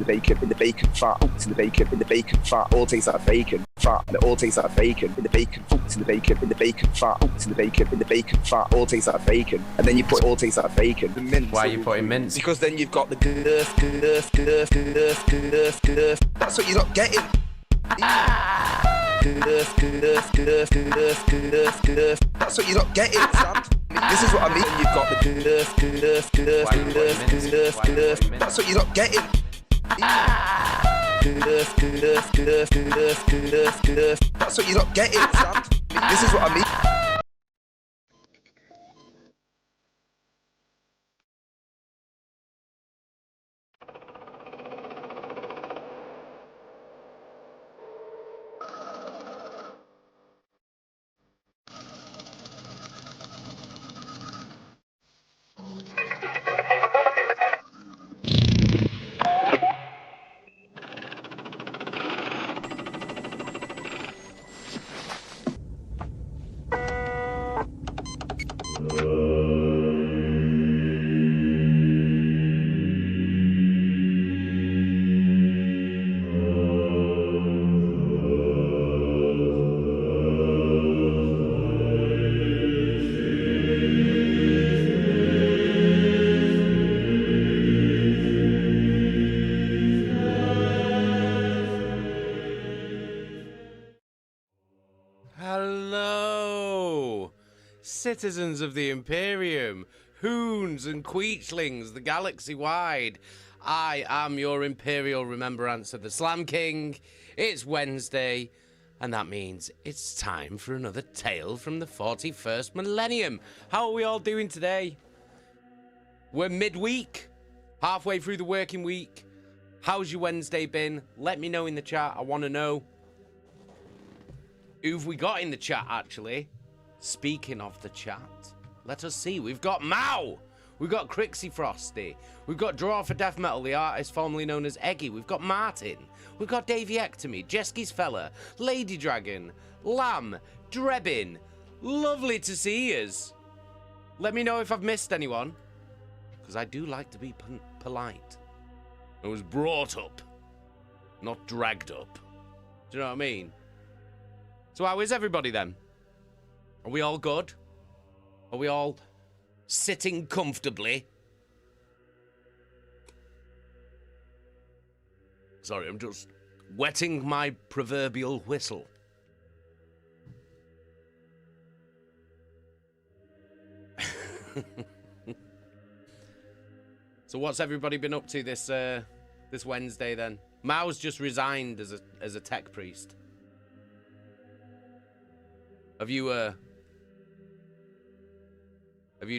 bacon, in the bacon fat, in the bacon, in the bacon fat, all tastes like bacon, fat, and it all tastes like bacon, in the bacon, in the bacon, in the bacon fat, in the bacon, in the bacon fat, all tastes like bacon, and then you put all tastes like bacon. The mince. Why are you putting mince? Because then you've got the girth. That's what you're not getting. That's what you're not getting, Sam. This is what I mean. You've got the That's what you're not getting. That's what you're not getting, Sam. This is what I mean. Hello, citizens of the Imperium, hoons and queechlings, the galaxy wide. I am your Imperial Remembrancer The Slam King. It's Wednesday, and that means it's time for another tale from the 41st Millennium. How are we all doing today? We're midweek, halfway through the working week. How's your Wednesday been? Let me know in the chat. I want to know. Who've we got in the chat, actually? Speaking of the chat, let us see. We've got Mao. We've got Crixie Frosty. We've got Draw for Death Metal, the artist formerly known as Eggy. We've got Martin. We've got Davey Ectomy, Jeski's Fella, Lady Dragon, Lamb, Drebin. Lovely to see yous. Let me know if I've missed anyone, because I do like to be polite. I was brought up, not dragged up. Do you know what I mean? So how is everybody then? Are we all good? Are we all sitting comfortably? Sorry, I'm just wetting my proverbial whistle. So what's everybody been up to this Wednesday then? Mao's just resigned as a tech priest. Have you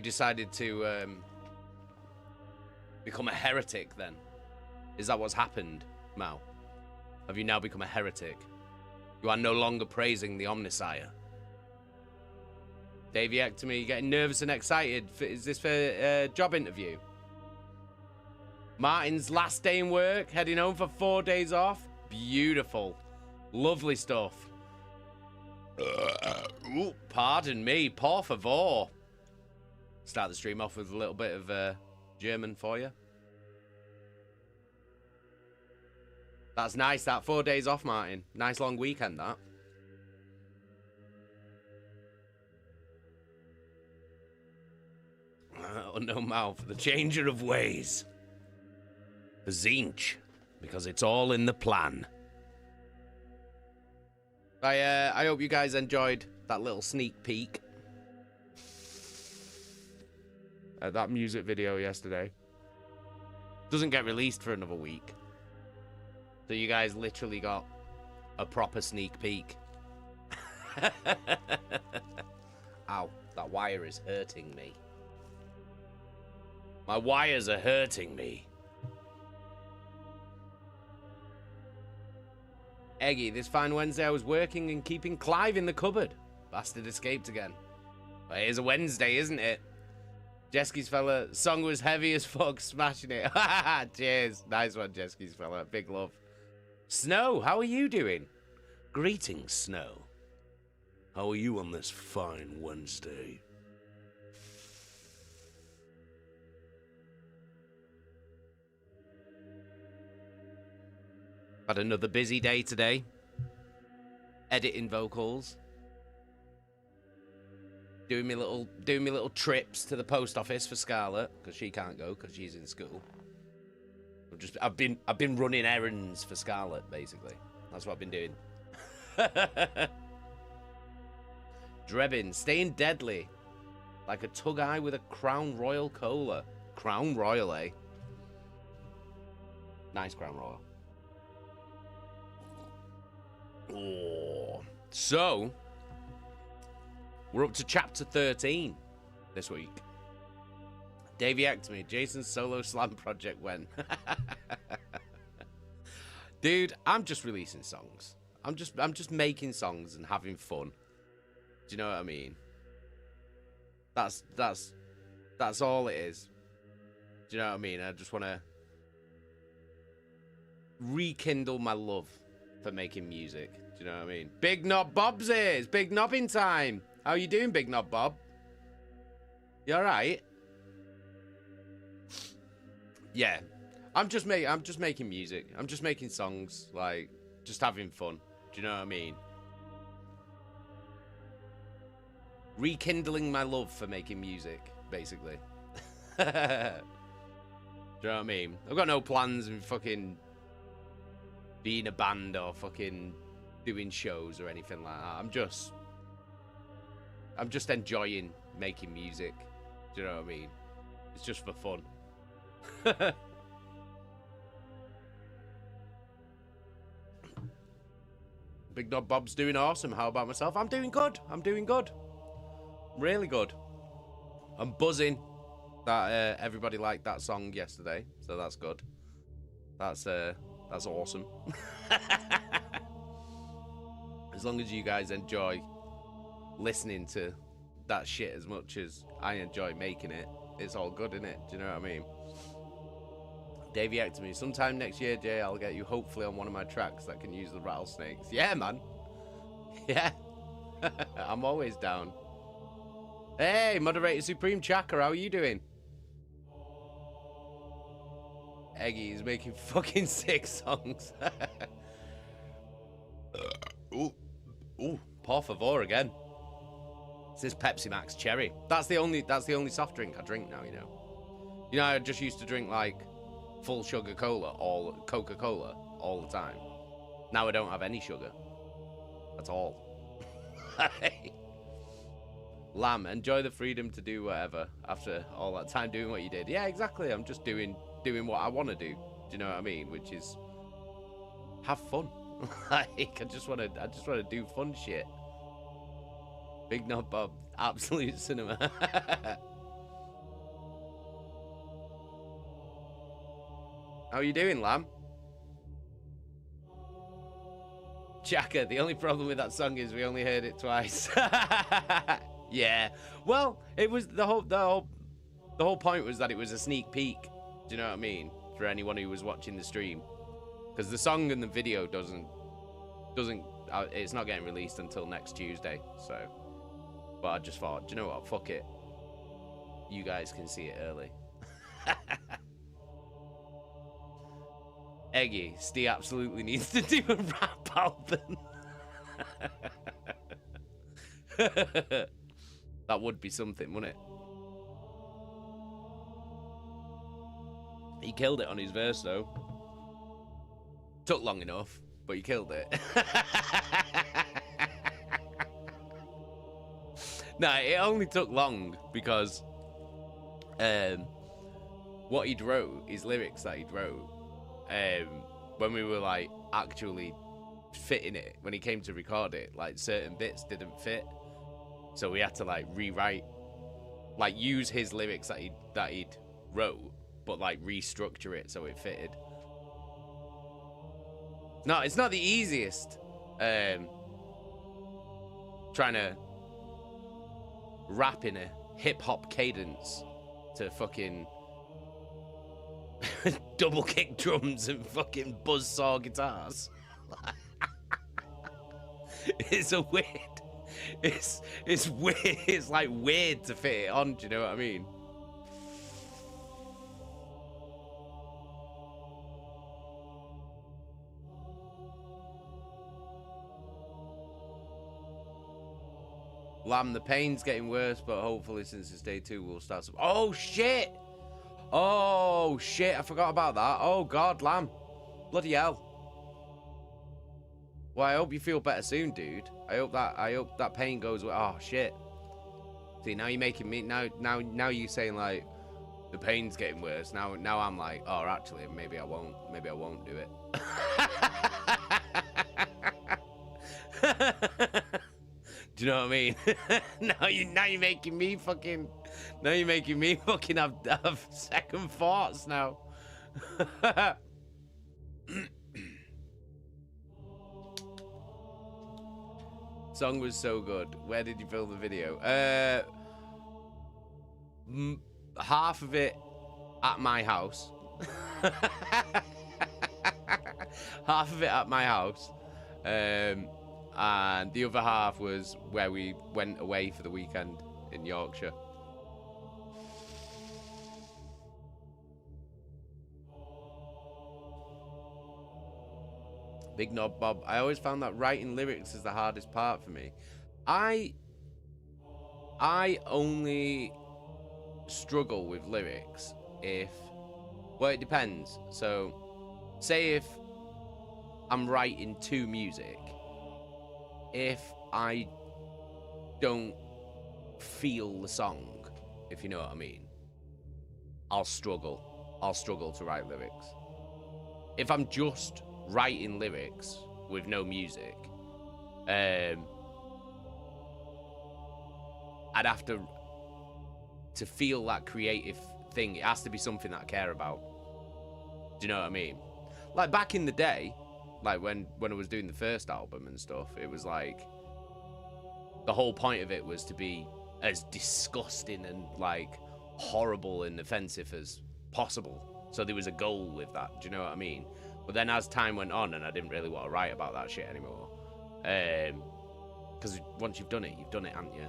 decided to become a heretic then? Is that what's happened, Mao? Have you now become a heretic? You are no longer praising the Omnisire. Davey Ectomy, you getting nervous and excited? Is this for a job interview? Martin's last day in work, heading home for 4 days off. Beautiful. Lovely stuff. Ooh, pardon me, por favor. Start the stream off with a little bit of German for you. That's nice, that 4 days off, Martin. Nice long weekend, that. Unknown mouth, the changer of ways. The Zinch, because it's all in the plan. I hope you guys enjoyed that little sneak peek at that music video yesterday. Doesn't get released for another week. So you guys literally got a proper sneak peek. Ow, that wire is hurting me. My wires are hurting me. Eggy, this fine Wednesday I was working and keeping Clive in the cupboard. Bastard escaped again. But it is a Wednesday, isn't it? Jeski's Fella, song was heavy as fuck, smashing it. Cheers. Nice one, Jeski's Fella. Big love. Snow, how are you doing? Greetings, Snow. How are you on this fine Wednesday? Had another busy day today. Editing vocals. Doing me little trips to the post office for Scarlett, because she can't go because she's in school. I've been running errands for Scarlett, basically. That's what I've been doing. Drebin, staying deadly. Like a tug eye with a Crown Royal cola. Crown Royal, eh? Nice Crown Royal. Oh. So, we're up to Chapter 13 this week. Davey Actemy, Jason's solo slam project when? Dude, I'm just releasing songs. I'm just making songs and having fun. Do you know what I mean? That's all it is. Do you know what I mean? I just want to rekindle my love for making music. Do you know what I mean? Big Knob Bob's here. It's Big Knobbing time. How you doing, Big Knob Bob? You all right? Yeah, I'm just making music. I'm just making songs, like just having fun. Do you know what I mean? Rekindling my love for making music, basically. Do you know what I mean? I've got no plans in fucking being a band or fucking doing shows or anything like that. I'm just enjoying making music. Do you know what I mean? It's just for fun. Big Knob Bob's doing awesome. How about myself? I'm doing good. I'm doing good. Really good. I'm buzzing that everybody liked that song yesterday, so that's good. That's awesome. As long as you guys enjoy listening to that shit as much as I enjoy making it, it's all good, innit? Do you know what I mean? Davey Actemy, sometime next year, Jay, I'll get you hopefully on one of my tracks that can use the rattlesnakes. Yeah, man. Yeah. I'm always down. Hey, Moderator Supreme Chaka, how are you doing? Eggy is making fucking 6 songs. Ooh, por favor again. This is Pepsi Max Cherry. That's the only soft drink I drink now, you know. You know, I just used to drink like full sugar Coca-Cola all the time. Now I don't have any sugar. That's all. Lamb, enjoy the freedom to do whatever after all that time doing what you did. Yeah, exactly. I'm just doing what I want to do. Do you know what I mean? Which is have fun. Like I just want to do fun shit. Big Knob Bob, absolute cinema. How you doing, Lamb? Chaka, the only problem with that song is we only heard it twice. Yeah. Well, it was the whole point was that it was a sneak peek. Do you know what I mean? For anyone who was watching the stream, because the song and the video doesn't it's not getting released until next Tuesday. So, but I just thought, do you know what? Fuck it. You guys can see it early. Eggy, Steve absolutely needs to do a rap album. That would be something, wouldn't it? He killed it on his verse, though. Took long enough, but he killed it. No, it only took long because what he'd wrote, his lyrics that he'd wrote, when we were like actually fitting it, when he came to record it, like certain bits didn't fit, so we had to like rewrite, like use his lyrics that he'd wrote, but like restructure it so it fitted. No, it's not the easiest trying to rap in a hip-hop cadence to fucking double kick drums and fucking buzzsaw guitars. It's a weird, it's weird, it's like weird to fit it on, do you know what I mean? Lamb, the pain's getting worse, but hopefully since it's day 2, we'll start some... Oh, shit! Oh, shit, I forgot about that. Oh, God, Lamb. Bloody hell. Well, I hope you feel better soon, dude. I hope that pain goes away. Oh, shit. See, now you're making me... Now you're saying, like, the pain's getting worse. Now I'm like, oh, actually, maybe I won't do it. Do you know what I mean? now you're making me fucking have second thoughts now. Song was so good. Where did you film the video? Half of it at my house. Half of it at my house. And the other half was where we went away for the weekend in Yorkshire. Big Knob Bob. I always found that writing lyrics is the hardest part for me. I only struggle with lyrics if... Well, it depends. So, say if I'm writing to music, if I don't feel the song, if you know what I mean, I'll struggle to write lyrics. If I'm just writing lyrics with no music, I'd have to feel that creative thing. It has to be something that I care about. Do you know what I mean? Like back in the day, like when I was doing the first album and stuff, it was like the whole point of it was to be as disgusting and like horrible and offensive as possible. So there was a goal with that. Do you know what I mean? But then as time went on, and I didn't really want to write about that shit anymore, because once you've done it, haven't you?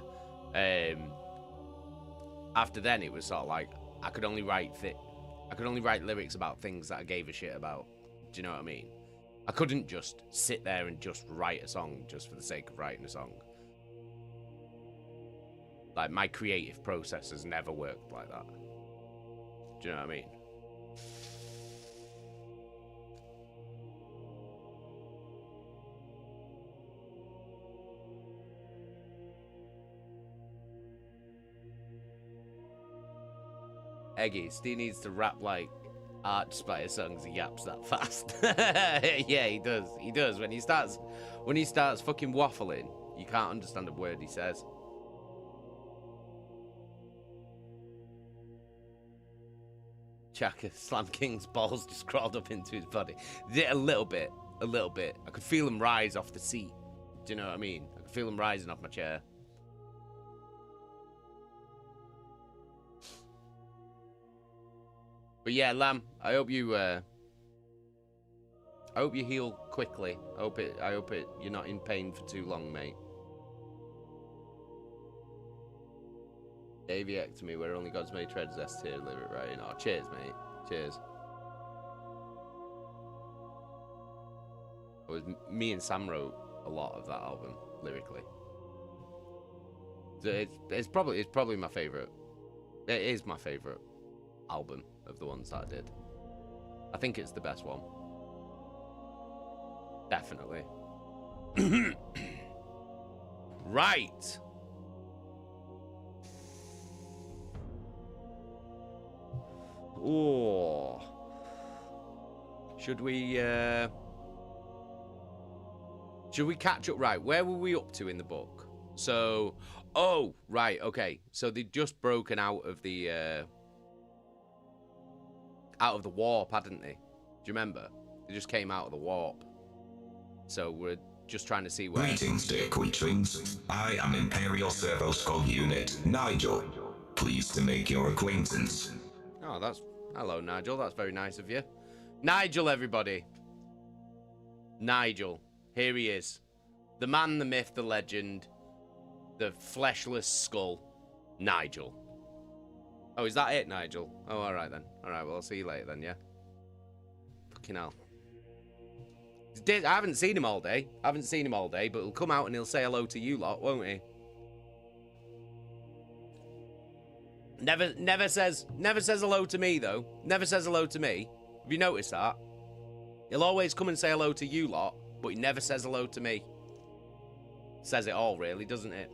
After then, it was sort of like I could only write lyrics about things that I gave a shit about. Do you know what I mean? I couldn't just sit there and just write a song just for the sake of writing a song. Like, my creative process has never worked like that. Do you know what I mean? Eggy, Steve needs to rap like Archspire songs. He yaps that fast. Yeah, he does. When he starts fucking waffling, you can't understand a word he says. Chaka Slam King's balls just crawled up into his body. A little bit. I could feel him rise off the seat. Do you know what I mean? I could feel him rising off my chair. But yeah, Lamb, I hope you heal quickly. I hope you're not in pain for too long, mate. Aviectomy, where only God's made treads S tier lyric writing. Oh, cheers, mate. Cheers. It was me and Sam wrote a lot of that album lyrically. So it's probably my favorite. It is my favorite album of the ones that I did. I think it's the best one. Definitely. Right. Oh. Should we catch up? Right, where were we up to in the book? So, oh, right, okay. So they'd just broken out of the warp, hadn't they? Do you remember? They just came out of the warp. So we're just trying to see where... Greetings, dear creatures. I am Imperial Servo Skull Unit, Nigel. Pleased to make your acquaintance. Oh, hello, Nigel. That's very nice of you. Nigel, everybody. Nigel. Here he is. The man, the myth, the legend. The fleshless skull. Nigel. Oh, is that it, Nigel? Oh, all right then. All right, well, I'll see you later then, yeah? Fucking hell. I haven't seen him all day. But he'll come out and he'll say hello to you lot, won't he? Never says hello to me though. Never says hello to me. Have you noticed that? He'll always come and say hello to you lot, but he never says hello to me. Says it all, really, doesn't it?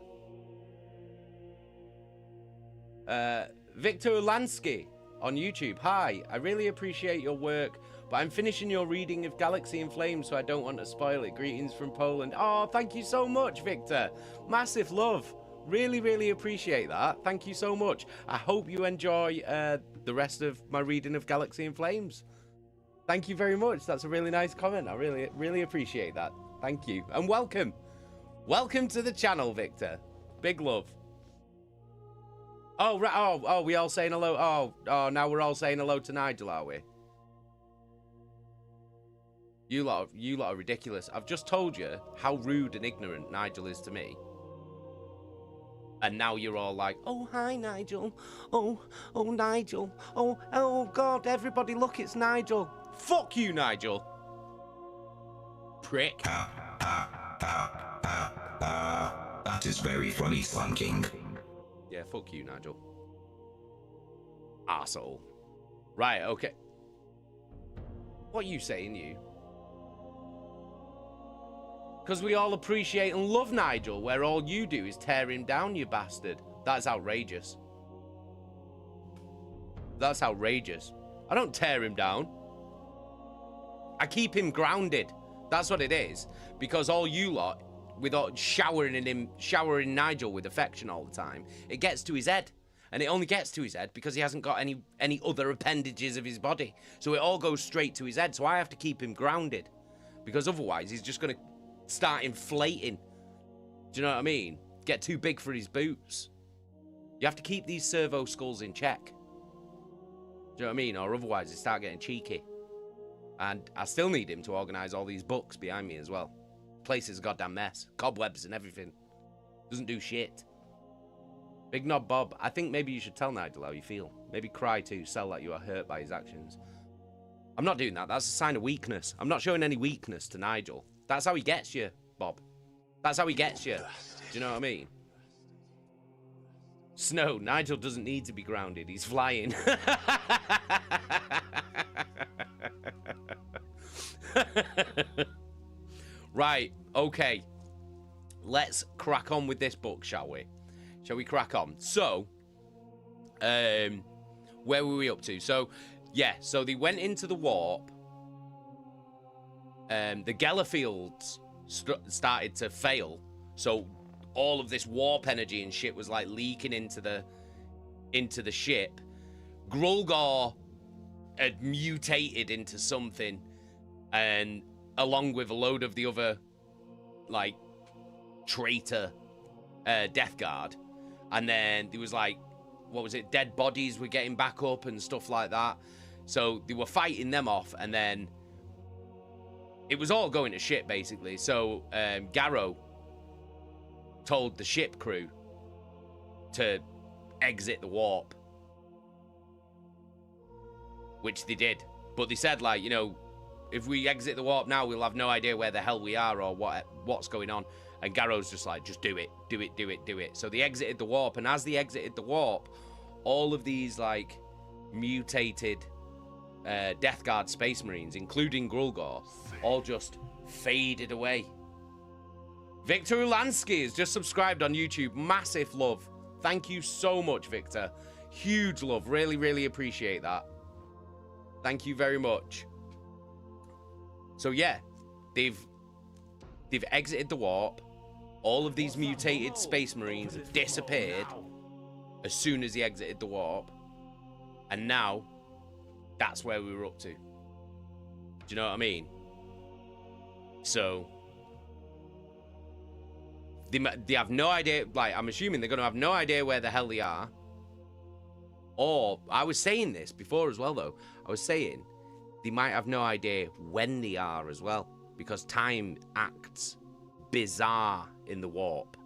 Victor Lansky on YouTube. Hi, I really appreciate your work, but I'm finishing your reading of Galaxy in Flames, so I don't want to spoil it. Greetings from Poland. Oh, thank you so much, Victor. Massive love. Really, really appreciate that. Thank you so much. I hope you enjoy the rest of my reading of Galaxy in Flames. Thank you very much. That's a really nice comment. I really, really appreciate that. Thank you. And welcome. Welcome to the channel, Victor. Big love. Oh, right. Oh, we all saying hello. Oh, now we're all saying hello to Nigel, are we? You lot are ridiculous. I've just told you how rude and ignorant Nigel is to me. And now you're all like, oh, hi, Nigel. Oh, Nigel. Oh, God, everybody, look, it's Nigel. Fuck you, Nigel. Prick. That is very funny, Slam King. Yeah, fuck you, Nigel. Arsehole. Right, okay. What are you saying, you? Because we all appreciate and love Nigel, where all you do is tear him down, you bastard. That's outrageous. That's outrageous. I don't tear him down. I keep him grounded. That's what it is. Because all you lot, without showering Nigel with affection all the time, it gets to his head. And it only gets to his head because he hasn't got any other appendages of his body. So it all goes straight to his head. So I have to keep him grounded. Because otherwise he's just going to start inflating. Do you know what I mean? Get too big for his boots. You have to keep these servo skulls in check. Do you know what I mean? Or otherwise they start getting cheeky. And I still need him to organise all these books behind me as well. Place is a goddamn mess. Cobwebs and everything. Doesn't do shit. Big Knob Bob, I think maybe you should tell Nigel how you feel. Maybe cry too, sell that you are hurt by his actions. I'm not doing that. That's a sign of weakness. I'm not showing any weakness to Nigel. That's how he gets you, Bob. That's how he gets you. Do you know what I mean? Snow, Nigel doesn't need to be grounded. He's flying. Right, okay. Let's crack on with this book, shall we? Shall we crack on? So, where were we up to? So, yeah, so they went into the warp. The Gellerfields started to fail. So, all of this warp energy and shit was like leaking into the ship. Grulgor had mutated into something, and along with a load of the other, like, traitor Death Guard. And then there was, like, what was it? Dead bodies were getting back up and stuff like that. So they were fighting them off, and then it was all going to shit, basically. So Garrow told the ship crew to exit the warp, which they did. But they said, like, you know, if we exit the warp now, we'll have no idea where the hell we are or what's going on. And Garrow's just like, just do it, do it, do it, do it. So they exited the warp, and as they exited the warp, all of these, like, mutated Death Guard Space Marines, including Grulgor, all just faded away. Victor Ulansky has just subscribed on YouTube. Massive love. Thank you so much, Victor. Huge love. Really, really appreciate that. Thank you very much. So yeah, they've exited the warp. All of these mutated Space Marines have disappeared as soon as he exited the warp. And now, that's where we were up to. Do you know what I mean? So, they have no idea, like, I'm assuming they're going to have no idea where the hell they are. Or, I was saying this before as well, though. I was saying they might have no idea when they are as well, because time acts bizarre in the warp.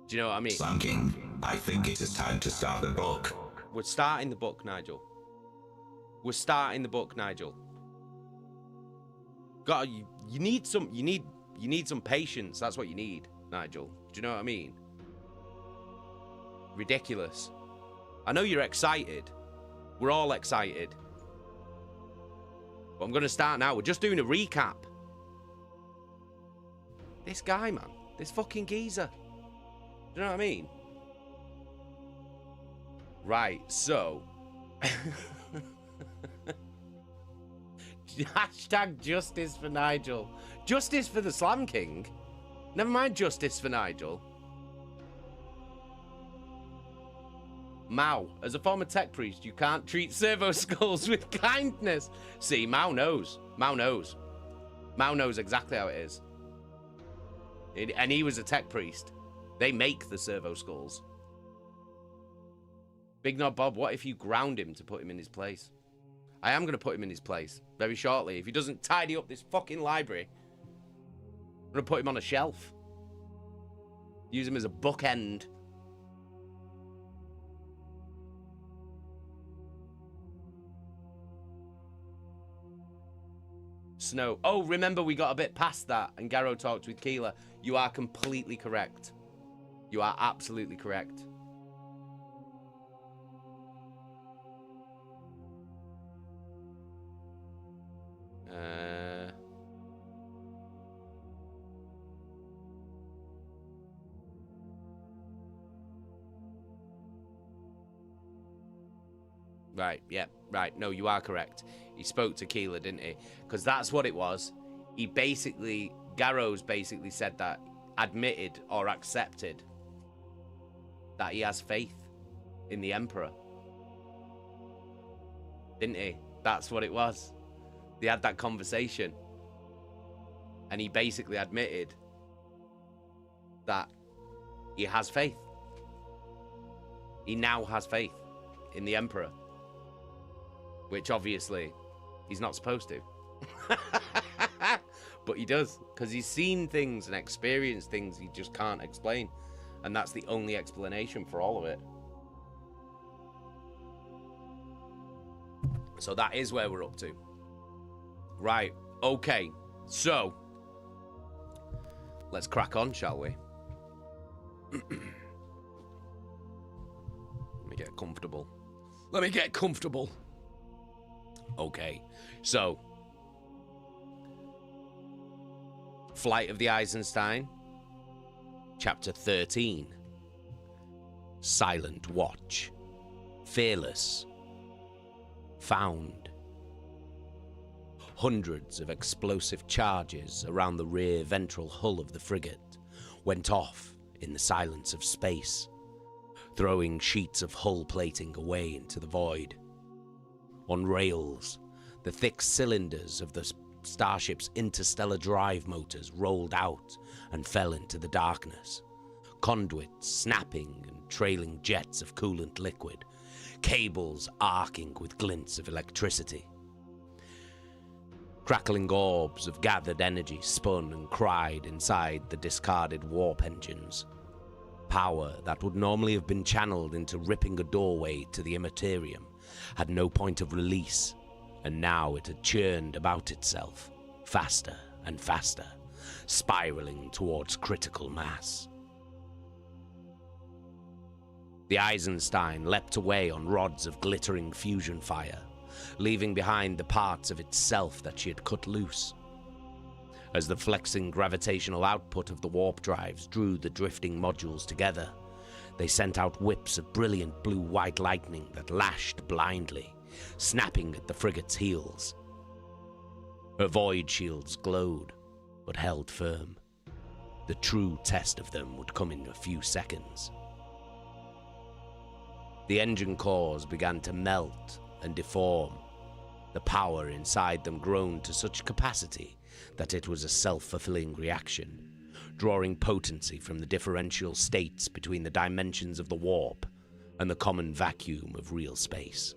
Do you know what I mean? Slam King, I think it is time to start the book. We're starting the book, Nigel. We're starting the book, Nigel. God, you need some patience. That's what you need, Nigel. Do you know what I mean? Ridiculous. I know you're excited. We're all excited. But I'm going to start now. We're just doing a recap. This guy, man. This fucking geezer. Do you know what I mean? Right, so... Hashtag justice for Nigel. Justice for the Slam King? Never mind justice for Nigel. Mao, as a former tech priest, you can't treat servo skulls with kindness. See, Mao knows. Mao knows. Mao knows exactly how it is. And he was a tech priest. They make the servo skulls. Big Knob Bob, what if you ground him to put him in his place? I am going to put him in his place very shortly. If he doesn't tidy up this fucking library, I'm going to put him on a shelf. Use him as a bookend. Snow. Oh, remember we got a bit past that and Garrow talked with Keeler. You are completely correct. You are absolutely correct. Right, yeah, right. No, you are correct. He spoke to Keeler, didn't he? Because that's what it was. He basically, Garrows basically said that, admitted or accepted that he has faith in the Emperor. Didn't he? That's what it was. They had that conversation. And he basically admitted that he has faith. He now has faith in the Emperor. Which obviously he's not supposed to. But he does, because he's seen things and experienced things he just can't explain. And that's the only explanation for all of it. So that is where we're up to. Right, okay. So, let's crack on, shall we? Let me get comfortable. Let me get comfortable. Okay, so Flight of the Eisenstein, Chapter 13, Silent Watch, Fearless, Found. Hundreds of explosive charges around the rear ventral hull of the frigate went off in the silence of space, throwing sheets of hull plating away into the void. On rails, the thick cylinders of the starship's interstellar drive motors rolled out and fell into the darkness, conduits snapping and trailing jets of coolant liquid, cables arcing with glints of electricity. Crackling orbs of gathered energy spun and cried inside the discarded warp engines. Power that would normally have been channeled into ripping a doorway to the Imperium had no point of release, and now it had churned about itself, faster and faster, spiraling towards critical mass. The Eisenstein leapt away on rods of glittering fusion fire, leaving behind the parts of itself that she had cut loose. As the flexing gravitational output of the warp drives drew the drifting modules together, they sent out whips of brilliant blue-white lightning that lashed blindly, snapping at the frigate's heels. Her void shields glowed, but held firm. The true test of them would come in a few seconds. The engine cores began to melt and deform. The power inside them groaned to such capacity that it was a self-fulfilling reaction, drawing potency from the differential states between the dimensions of the warp and the common vacuum of real space.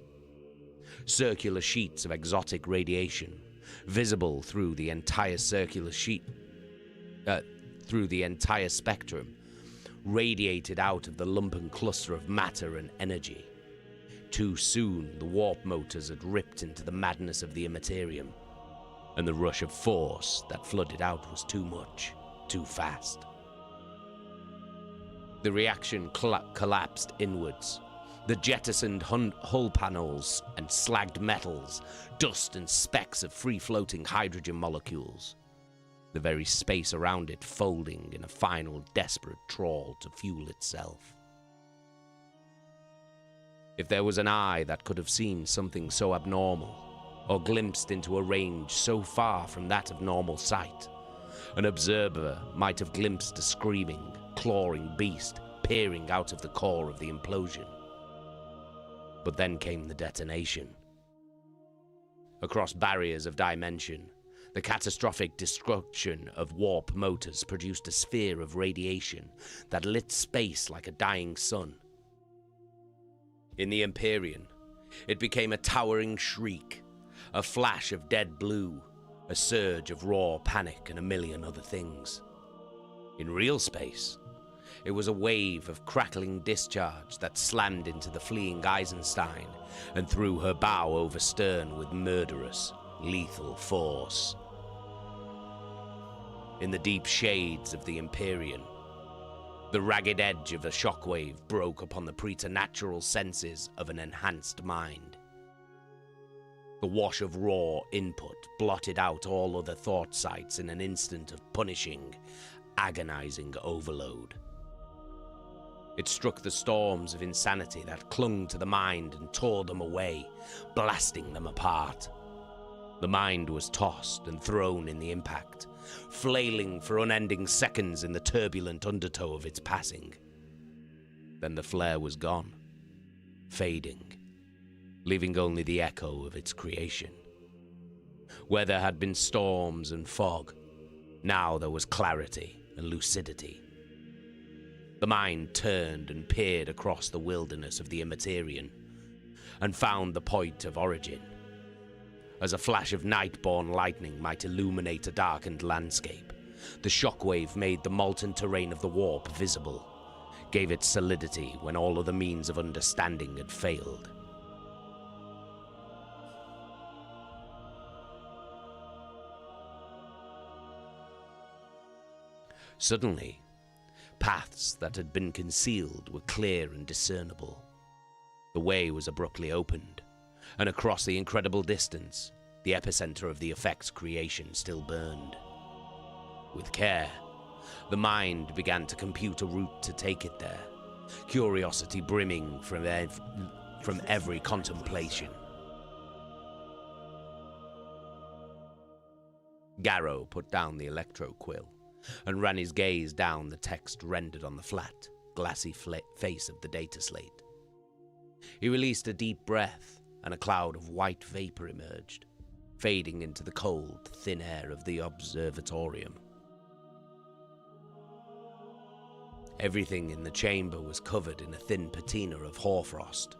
Circular sheets of exotic radiation, visible through the entire through the entire spectrum, radiated out of the lumpen cluster of matter and energy. Too soon, the warp motors had ripped into the madness of the Imperium, and the rush of force that flooded out was too much, too fast. The reaction collapsed inwards, The jettisoned hull panels and slagged metals, dust and specks of free-floating hydrogen molecules. The very space around it folding in a final desperate trawl to fuel itself. If there was an eye that could have seen something so abnormal, or glimpsed into a range so far from that of normal sight, an observer might have glimpsed a screaming, clawing beast peering out of the core of the implosion. But then came the detonation. Across barriers of dimension, the catastrophic destruction of warp motors produced a sphere of radiation that lit space like a dying sun. In the Imperium, it became a towering shriek, a flash of dead blue, a surge of raw panic, and a million other things. In real space, it was a wave of crackling discharge that slammed into the fleeing Eisenstein and threw her bow over stern with murderous, lethal force. In the deep shades of the Imperium, the ragged edge of a shockwave broke upon the preternatural senses of an enhanced mind. The wash of raw input blotted out all other thought sites in an instant of punishing, agonizing overload. It struck the storms of insanity that clung to the mind and tore them away, blasting them apart. The mind was tossed and thrown in the impact, flailing for unending seconds in the turbulent undertow of its passing. Then the flare was gone, fading, leaving only the echo of its creation. Where there had been storms and fog, now there was clarity and lucidity. The mind turned and peered across the wilderness of the Imperium and found the point of origin. As a flash of night-born lightning might illuminate a darkened landscape, the shockwave made the molten terrain of the warp visible, gave it solidity when all other means of understanding had failed. Suddenly, paths that had been concealed were clear and discernible. The way was abruptly opened, and across the incredible distance, the epicenter of the effect's creation still burned. With care, the mind began to compute a route to take it there, curiosity brimming from every contemplation. Garrow put down the electro quill and ran his gaze down the text rendered on the flat, glassy face of the data slate. He released a deep breath, and a cloud of white vapor emerged, fading into the cold, thin air of the observatorium. Everything in the chamber was covered in a thin patina of hoarfrost.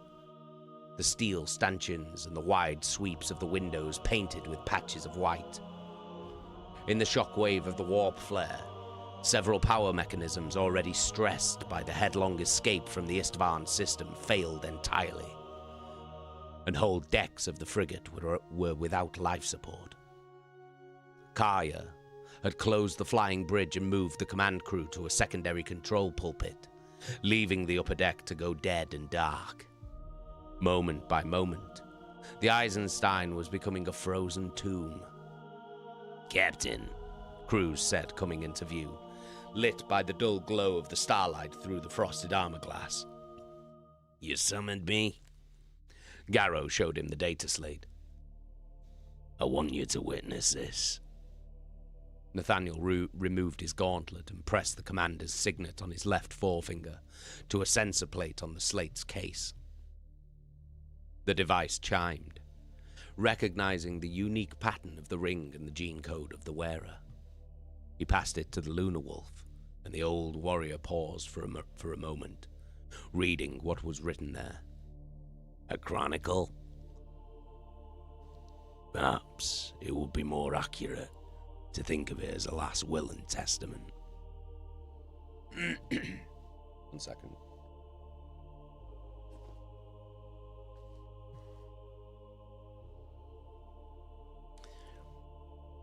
The steel stanchions and the wide sweeps of the windows painted with patches of white. In the shockwave of the warp flare, several power mechanisms already stressed by the headlong escape from the Istvan system failed entirely, and whole decks of the frigate were without life support. Kaya had closed the flying bridge and moved the command crew to a secondary control pulpit, leaving the upper deck to go dead and dark. Moment by moment, the Eisenstein was becoming a frozen tomb. "Captain," Cruz said, coming into view, lit by the dull glow of the starlight through the frosted armor glass. "You summoned me?" Garrow showed him the data slate. "I want you to witness this." Nathaniel removed his gauntlet and pressed the commander's signet on his left forefinger to a sensor plate on the slate's case. The device chimed, recognizing the unique pattern of the ring and the gene code of the wearer. He passed it to the Lunar Wolf, and the old warrior paused for a moment, reading what was written there. "A chronicle? Perhaps it would be more accurate to think of it as a last will and testament." 1 second.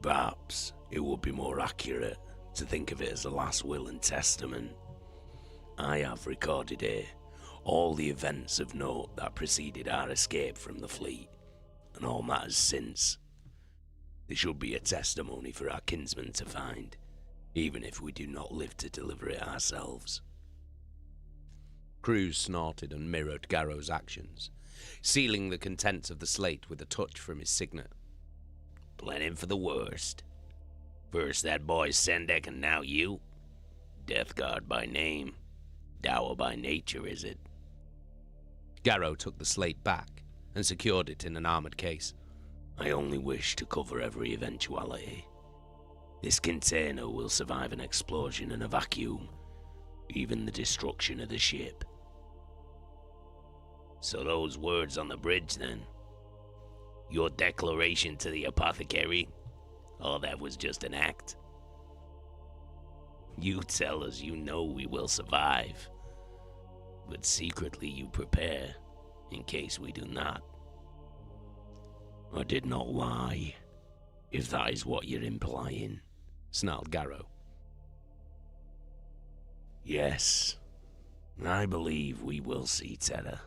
"Perhaps it would be more accurate to think of it as a last will and testament. I have recorded here all the events of note that preceded our escape from the fleet, and all matters since. There should be a testimony for our kinsmen to find, even if we do not live to deliver it ourselves. Cruz snorted and mirrored Garrow's actions, sealing the contents of the slate with a touch from his signet. Planning for the worst. First that boy Sendek and now you? Death Guard by name, dour by nature, is it? Garrow took the slate back and secured it in an armored case. I only wish to cover every eventuality. This container will survive an explosion and a vacuum, even the destruction of the ship. So those words on the bridge then? Your declaration to the apothecary? Oh, that was just an act. You tell us you know we will survive, but secretly you prepare in case we do not. I did not lie, if that is what you're implying, snarled Garrow. Yes, I believe we will see terror,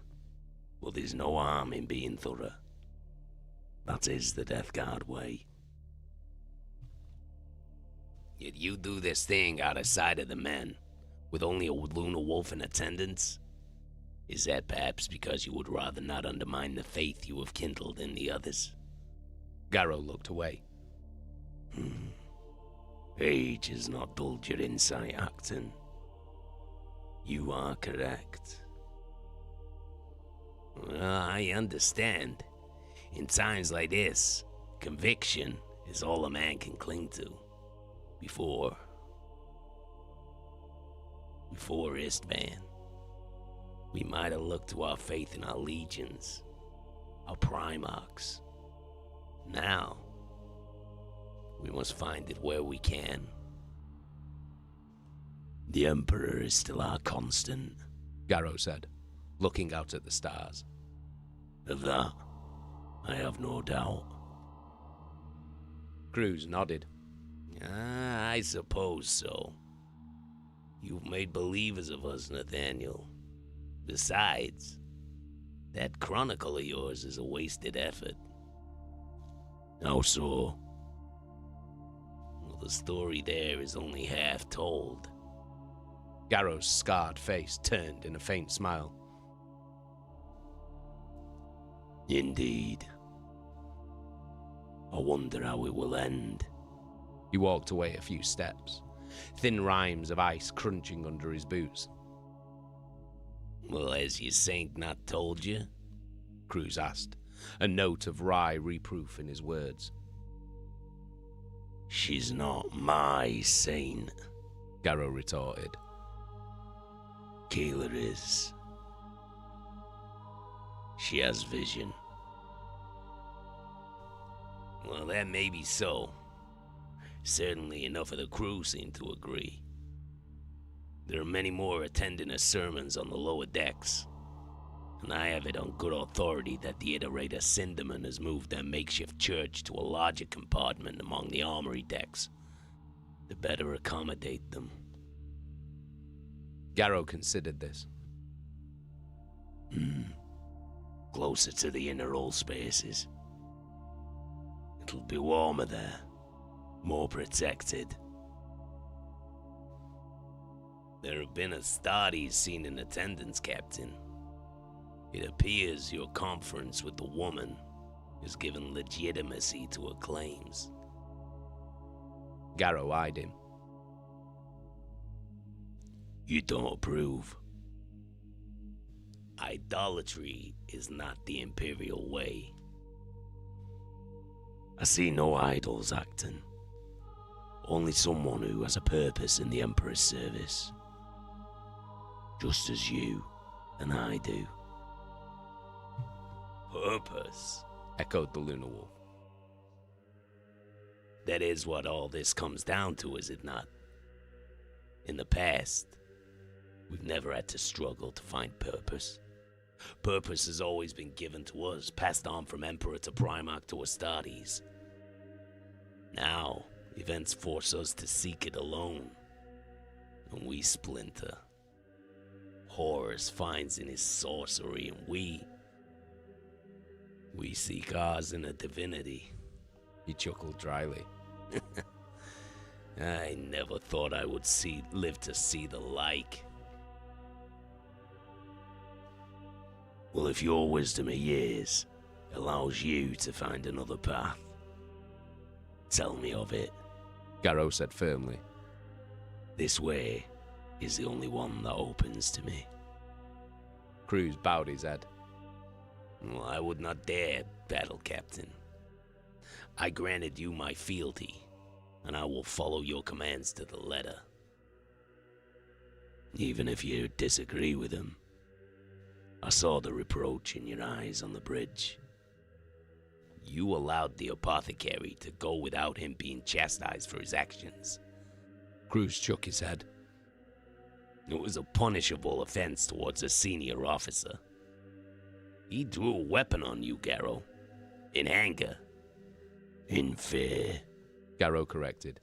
but there's no harm in being thorough. That is the Death Guard way. Yet you do this thing out of sight of the men, with only a lunar wolf in attendance? Is that perhaps because you would rather not undermine the faith you have kindled in the others? Garrow looked away. Age has not dulled your insight, Acton. You are correct. Well, I understand. In times like this, conviction is all a man can cling to. Before Istvan, we might have looked to our faith in our legions, our primarchs. Now, we must find it where we can. The Emperor is still our constant, Garrow said, looking out at the stars. Of that, I have no doubt. Cruz nodded. I suppose so. You've made believers of us, Nathaniel. Besides, that chronicle of yours is a wasted effort. How so? Well, the story there is only half told. Garrow's scarred face turned in a faint smile. Indeed. I wonder how it will end. He walked away a few steps, thin rimes of ice crunching under his boots. Well, has your saint not told you? Cruz asked, a note of wry reproof in his words. She's not my saint, Garrow retorted. Kayla is. She has vision. Well, that may be so. Certainly enough of the crew seem to agree. There are many more attending her sermons on the lower decks, and I have it on good authority that the Iterator Cinderman has moved their makeshift church to a larger compartment among the armory decks to better accommodate them. Garrow considered this. Closer to the inner hull spaces. It'll be warmer there, more protected. There have been Astartes seen in attendance, Captain. It appears your conference with the woman has given legitimacy to her claims. Garrow eyed him. You don't approve? Idolatry is not the Imperial way. I see no idols, Acton. Only someone who has a purpose in the Emperor's service. Just as you and I do. Purpose? Echoed the Lunar Wolf. That is what all this comes down to, is it not? In the past, we've never had to struggle to find purpose. Purpose has always been given to us, passed on from Emperor to Primarch to Astartes. Now, events force us to seek it alone, and we splinter. Horus finds in his sorcery, and we seek ours in a divinity. He chuckled dryly. I never thought I would live to see the like. Well, if your wisdom of years allows you to find another path, tell me of it. Garrow said firmly. This way is the only one that opens to me. Cruz bowed his head. Well, I would not dare, battle captain. I granted you my fealty, and I will follow your commands to the letter. Even if you disagree with them. I saw the reproach in your eyes on the bridge. You allowed the apothecary to go without him being chastised for his actions. Cruz shook his head. It was a punishable offense towards a senior officer. He drew a weapon on you, Garrow. In anger. In fear. Garrow corrected.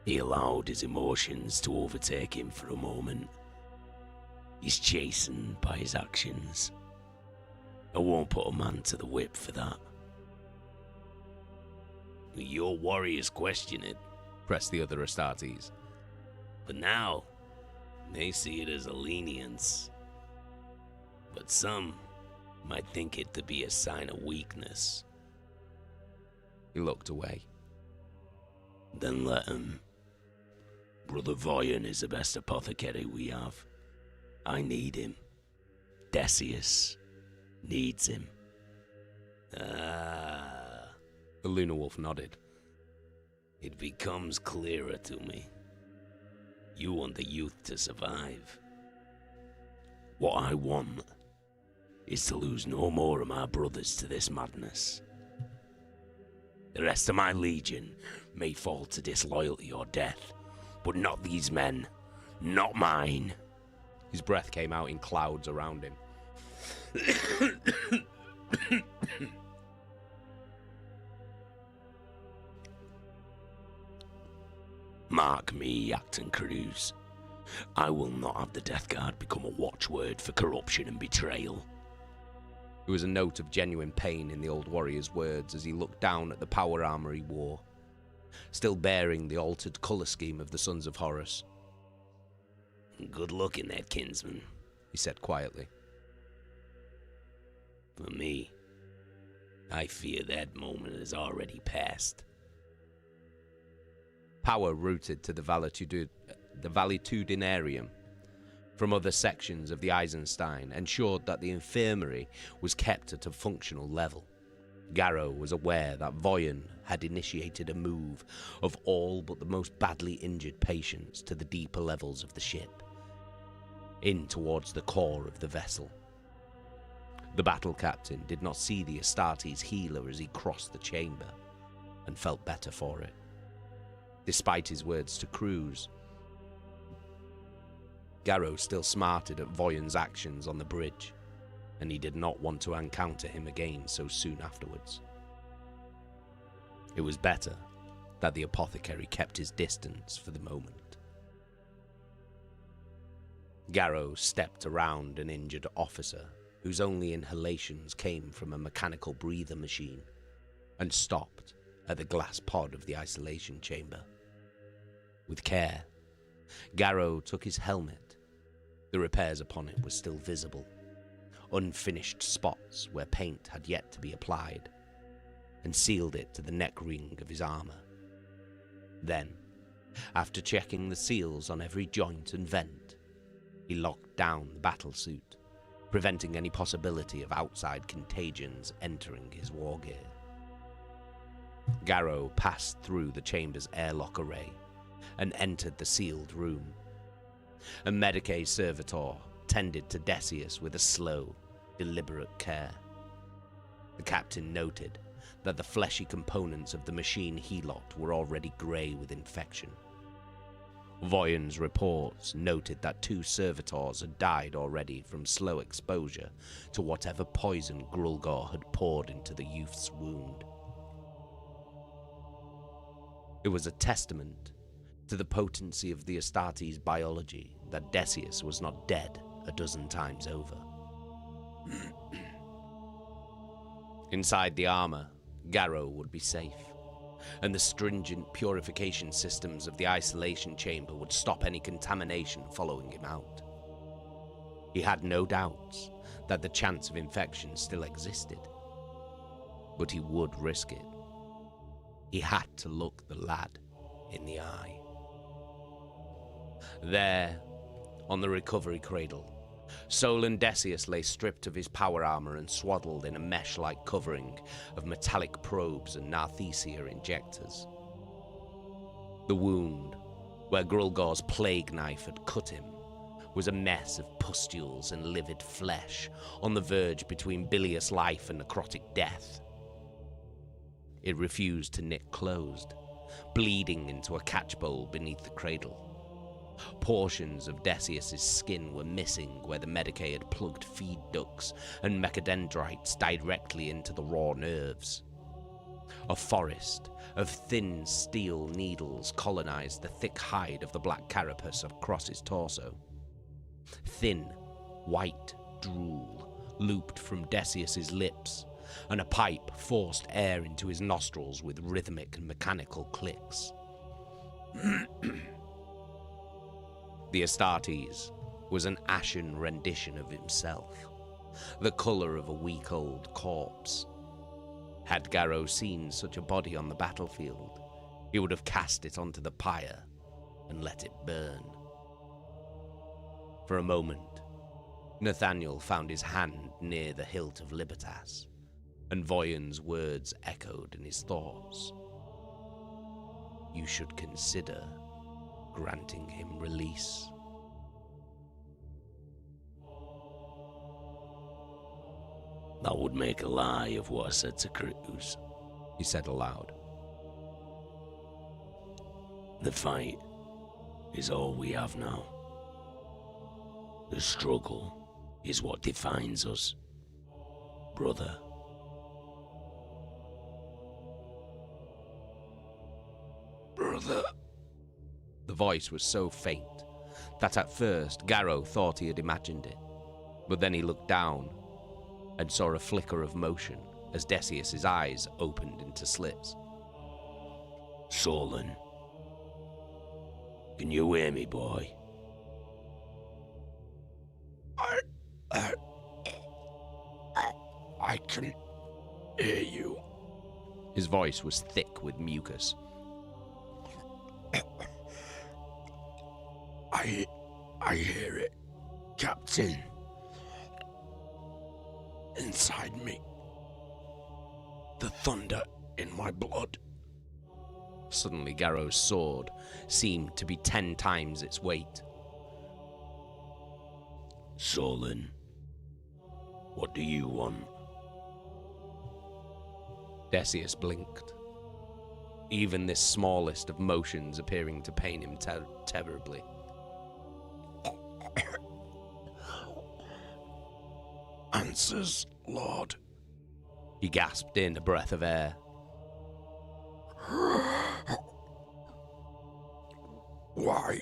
He allowed his emotions to overtake him for a moment. He's chastened by his actions. I won't put a man to the whip for that. Your warriors question it, pressed the other Astartes. But now, they see it as a lenience. But some might think it to be a sign of weakness. He looked away. Then let him. Brother Voyan is the best apothecary we have. I need him. Decius needs him. Ah. The Lunar Wolf nodded. It becomes clearer to me. You want the youth to survive. What I want is to lose no more of my brothers to this madness. The rest of my legion may fall to disloyalty or death, but not these men. Not mine. His breath came out in clouds around him. Mark me, Acton Cruz. I will not have the Death Guard become a watchword for corruption and betrayal. There was a note of genuine pain in the old warrior's words as he looked down at the power armor he wore, still bearing the altered colour scheme of the Sons of Horus. Good luck in that, kinsman, he said quietly. For me, I fear that moment has already passed. Power routed to the valetudinarium from other sections of the Eisenstein ensured that the infirmary was kept at a functional level. Garrow was aware that Voyan had initiated a move of all but the most badly injured patients to the deeper levels of the ship, in towards the core of the vessel. The battle captain did not see the Astartes healer as he crossed the chamber, and felt better for it. Despite his words to Cruz, Garrow still smarted at Voyan's actions on the bridge, and he did not want to encounter him again so soon afterwards. It was better that the apothecary kept his distance for the moment. Garrow stepped around an injured officer whose only inhalations came from a mechanical breather machine, and stopped at the glass pod of the isolation chamber. With care, Garrow took his helmet. The repairs upon it were still visible, unfinished spots where paint had yet to be applied, and sealed it to the neck ring of his armor. Then, after checking the seals on every joint and vent, he locked down the battle suit, preventing any possibility of outside contagions entering his war gear. Garrow passed through the chamber's airlock array and entered the sealed room. A Medicae servitor tended to Decius with a slow, deliberate care. The captain noted that the fleshy components of the machine he locked were already grey with infection. Voyan's reports noted that 2 servitors had died already from slow exposure to whatever poison Grulgor had poured into the youth's wound. It was a testament to the potency of the Astartes' biology that Decius was not dead a dozen times over. Inside the armor, Garrow would be safe, and the stringent purification systems of the isolation chamber would stop any contamination following him out. He had no doubts that the chance of infection still existed, but he would risk it. He had to look the lad in the eye. There, on the recovery cradle, Solon Decius lay stripped of his power armor and swaddled in a mesh-like covering of metallic probes and Narthesia injectors. The wound, where Grulgor's plague knife had cut him, was a mess of pustules and livid flesh on the verge between bilious life and necrotic death. It refused to knit closed, bleeding into a catch bowl beneath the cradle. Portions of Decius's skin were missing where the Medicae had plugged feed ducts and mechadendrites directly into the raw nerves. A forest of thin steel needles colonized the thick hide of the black carapace across his torso. Thin, white drool looped from Decius's lips, and a pipe forced air into his nostrils with rhythmic and mechanical clicks. The Astartes was an ashen rendition of himself, the color of a week-old corpse. Had Garrow seen such a body on the battlefield, he would have cast it onto the pyre and let it burn. For a moment, Nathaniel found his hand near the hilt of Libertas, and Voyan's words echoed in his thoughts. You should consider granting him release. That would make a lie of what I said to Cruz, he said aloud. The fight is all we have now. The struggle is what defines us, brother. Brother. The voice was so faint that at first Garrow thought he had imagined it, but then he looked down and saw a flicker of motion as Decius's eyes opened into slits. Solon, can you hear me, boy? I can hear you. His voice was thick with mucus. I hear it, Captain. Inside me. The thunder in my blood. Suddenly Garrow's sword seemed to be 10 times its weight. Solon, what do you want? Decius blinked, even this smallest of motions appearing to pain him terribly. Answers, Lord. He gasped in a breath of air. Why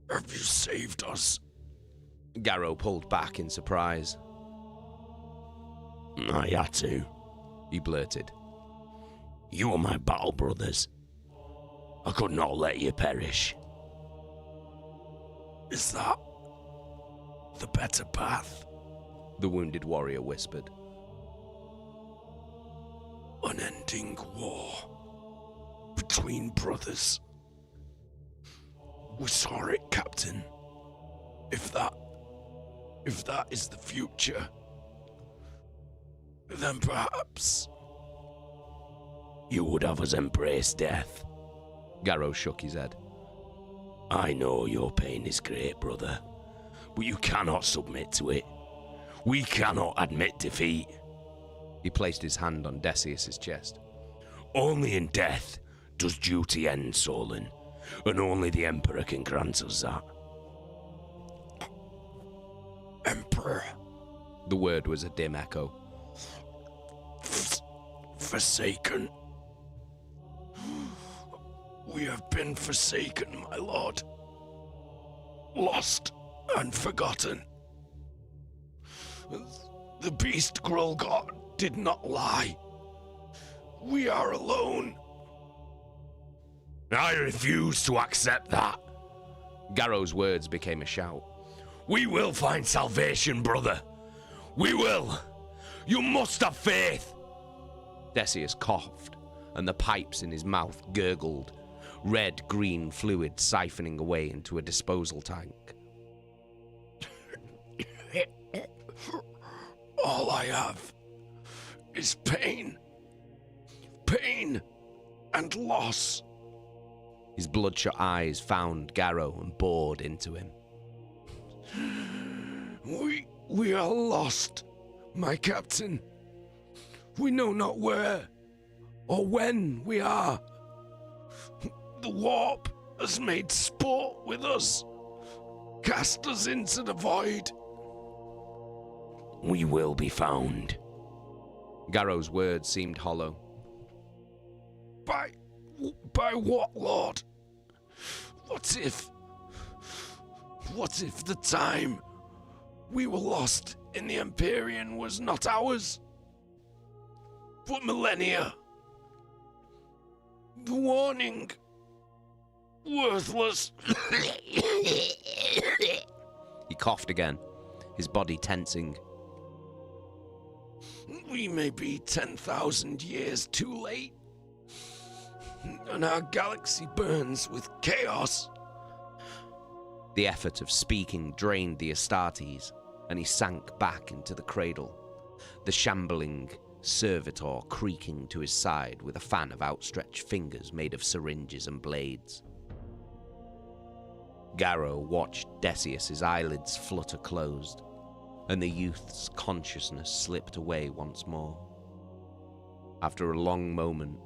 have you saved us? Garrow pulled back in surprise. I had to, he blurted. You are my battle brothers. I could not let you perish. Is that the better path? The wounded warrior whispered. Unending war between brothers. We saw it, Captain. If that is the future, then perhaps you would have us embrace death. Garrow shook his head. I know your pain is great, brother, but you cannot submit to it. We cannot admit defeat. He placed his hand on Decius's chest. Only in death does duty end, Solon, and only the Emperor can grant us that. Emperor. The word was a dim echo. Forsaken. We have been forsaken, my lord. Lost and forgotten. The beast Grolgar did not lie. We are alone. I refuse to accept that. Garrow's words became a shout. We will find salvation, brother. We will. You must have faith. Decius coughed, and the pipes in his mouth gurgled, red-green fluid siphoning away into a disposal tank. All I have is pain. Pain and loss. His bloodshot eyes found Garrow and bored into him. We are lost, my captain. We know not where or when we are. The warp has made sport with us, cast us into the void. We will be found. Garrow's words seemed hollow. By what, Lord? What if the time we were lost in the Imperium was not ours, but millennia? The warning, worthless. He coughed again, his body tensing. We may be 10,000 years too late, and our galaxy burns with chaos. The effort of speaking drained the Astartes, and he sank back into the cradle, the shambling servitor creaking to his side with a fan of outstretched fingers made of syringes and blades. Garrow watched Decius's eyelids flutter closed, and the youth's consciousness slipped away once more. After a long moment,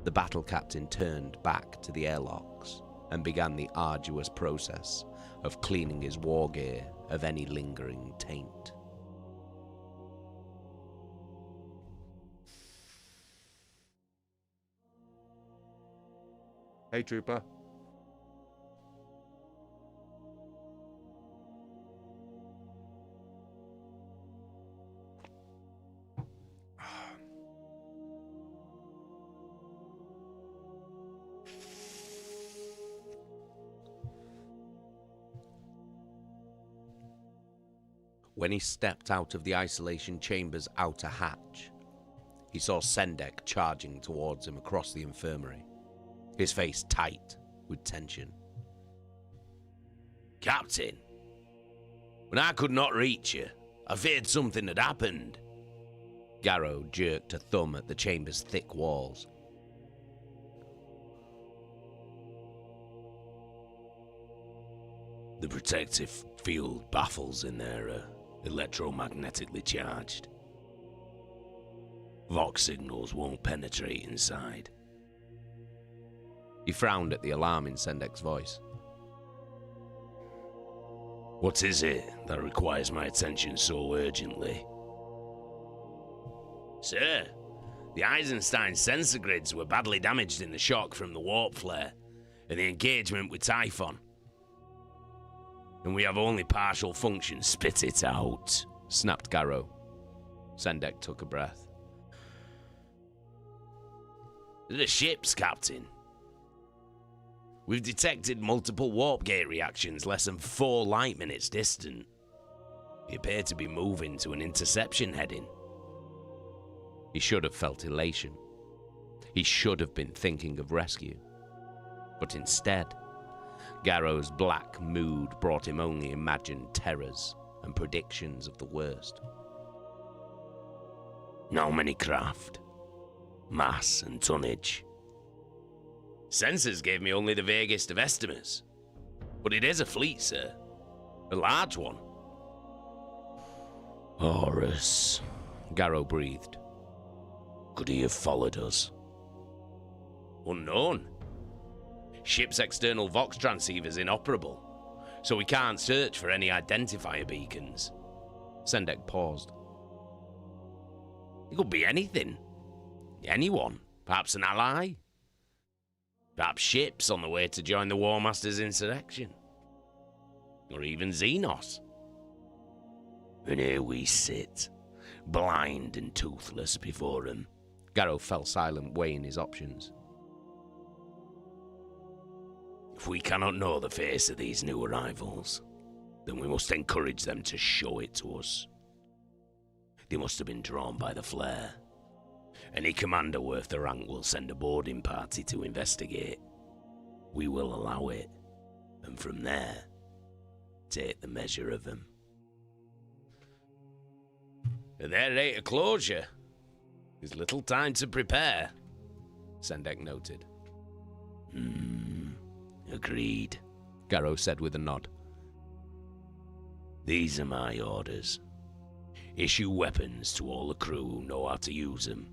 the battle captain turned back to the airlocks and began the arduous process of cleaning his war gear of any lingering taint. Hey, Trooper. When he stepped out of the isolation chamber's outer hatch, he saw Sendek charging towards him across the infirmary, his face tight with tension. Captain, when I could not reach you, I feared something had happened. Garrow jerked a thumb at the chamber's thick walls. The protective field baffles in there are electromagnetically charged. Vox signals won't penetrate inside. He frowned at the alarm in Sendek's voice. What is it that requires my attention so urgently? Sir, the Eisenstein sensor grids were badly damaged in the shock from the warp flare and the engagement with Typhon. And we have only partial function. Spit it out, Snapped Garrow. Sendek took a breath. The ships, Captain. We've detected multiple warp gate reactions less than 4 light minutes distant. We appear to be moving to an interception heading. He should have felt elation. He should have been thinking of rescue. But instead, Garrow's black mood brought him only imagined terrors and predictions of the worst. How many craft? Mass and tonnage? Sensors gave me only the vaguest of estimates. But it is a fleet, sir. A large one. Horus, Garrow breathed. Could he have followed us? Unknown. Ship's external Vox transceiver's inoperable, so we can't search for any identifier beacons. Sendek paused. It could be anything. Anyone. Perhaps an ally. Perhaps ships on the way to join the War Master's insurrection. Or even Xenos. And here we sit, blind and toothless before him. Garrow fell silent, weighing his options. If we cannot know the face of these new arrivals, then we must encourage them to show it to us. They must have been drawn by the flare. Any commander worth the rank will send a boarding party to investigate. We will allow it, and from there, take the measure of them. At their rate of closure, there's little time to prepare, Sendek noted. Agreed, Garrow said with a nod. These are my orders. Issue weapons to all the crew who know how to use them,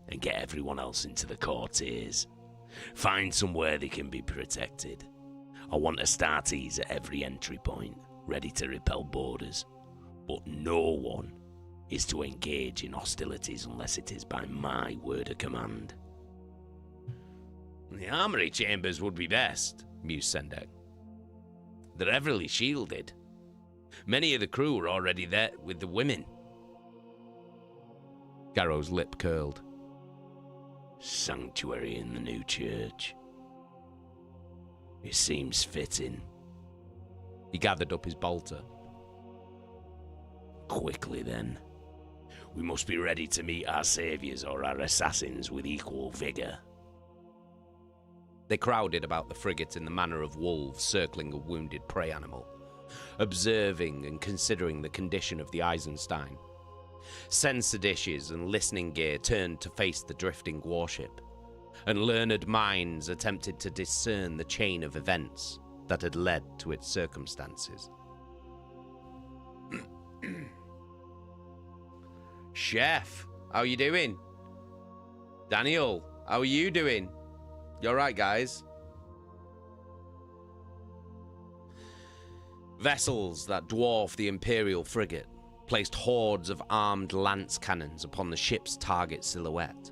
and get everyone else into the quartiers. Find somewhere they can be protected. I want Astartes at every entry point, ready to repel boarders, but no one is to engage in hostilities unless it is by my word of command. The armory chambers would be best, mused Sendek. They're heavily shielded. Many of the crew are already there with the women. Garrow's lip curled. Sanctuary in the new church. It seems fitting. He gathered up his bolter. Quickly then. We must be ready to meet our saviors or our assassins with equal vigor. They crowded about the frigate in the manner of wolves circling a wounded prey animal, observing and considering the condition of the Eisenstein. Sensor dishes and listening gear turned to face the drifting warship, and learned minds attempted to discern the chain of events that had led to its circumstances. Chef, how you doing? Daniel, how are you doing? You alright, guys? Vessels that dwarf the Imperial frigate placed hordes of armed lance cannons upon the ship's target silhouette,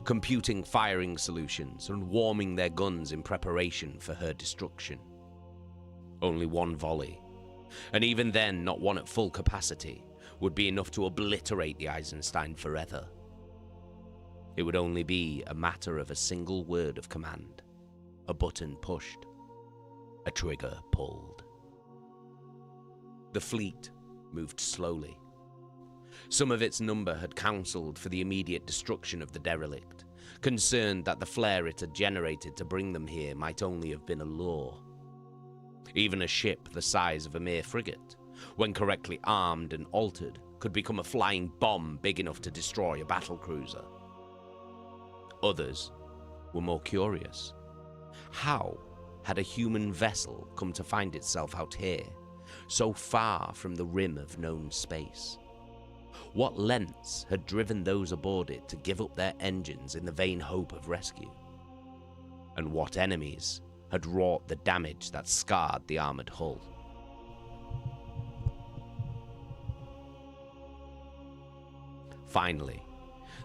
computing firing solutions and warming their guns in preparation for her destruction. Only one volley, and even then not one at full capacity, would be enough to obliterate the Eisenstein forever. It would only be a matter of a single word of command, a button pushed, a trigger pulled. The fleet moved slowly. Some of its number had counselled for the immediate destruction of the derelict, concerned that the flare it had generated to bring them here might only have been a lure. Even a ship the size of a mere frigate, when correctly armed and altered, could become a flying bomb big enough to destroy a battlecruiser. Others were more curious. How had a human vessel come to find itself out here, so far from the rim of known space? What lengths had driven those aboard it to give up their engines in the vain hope of rescue? And what enemies had wrought the damage that scarred the armoured hull? Finally,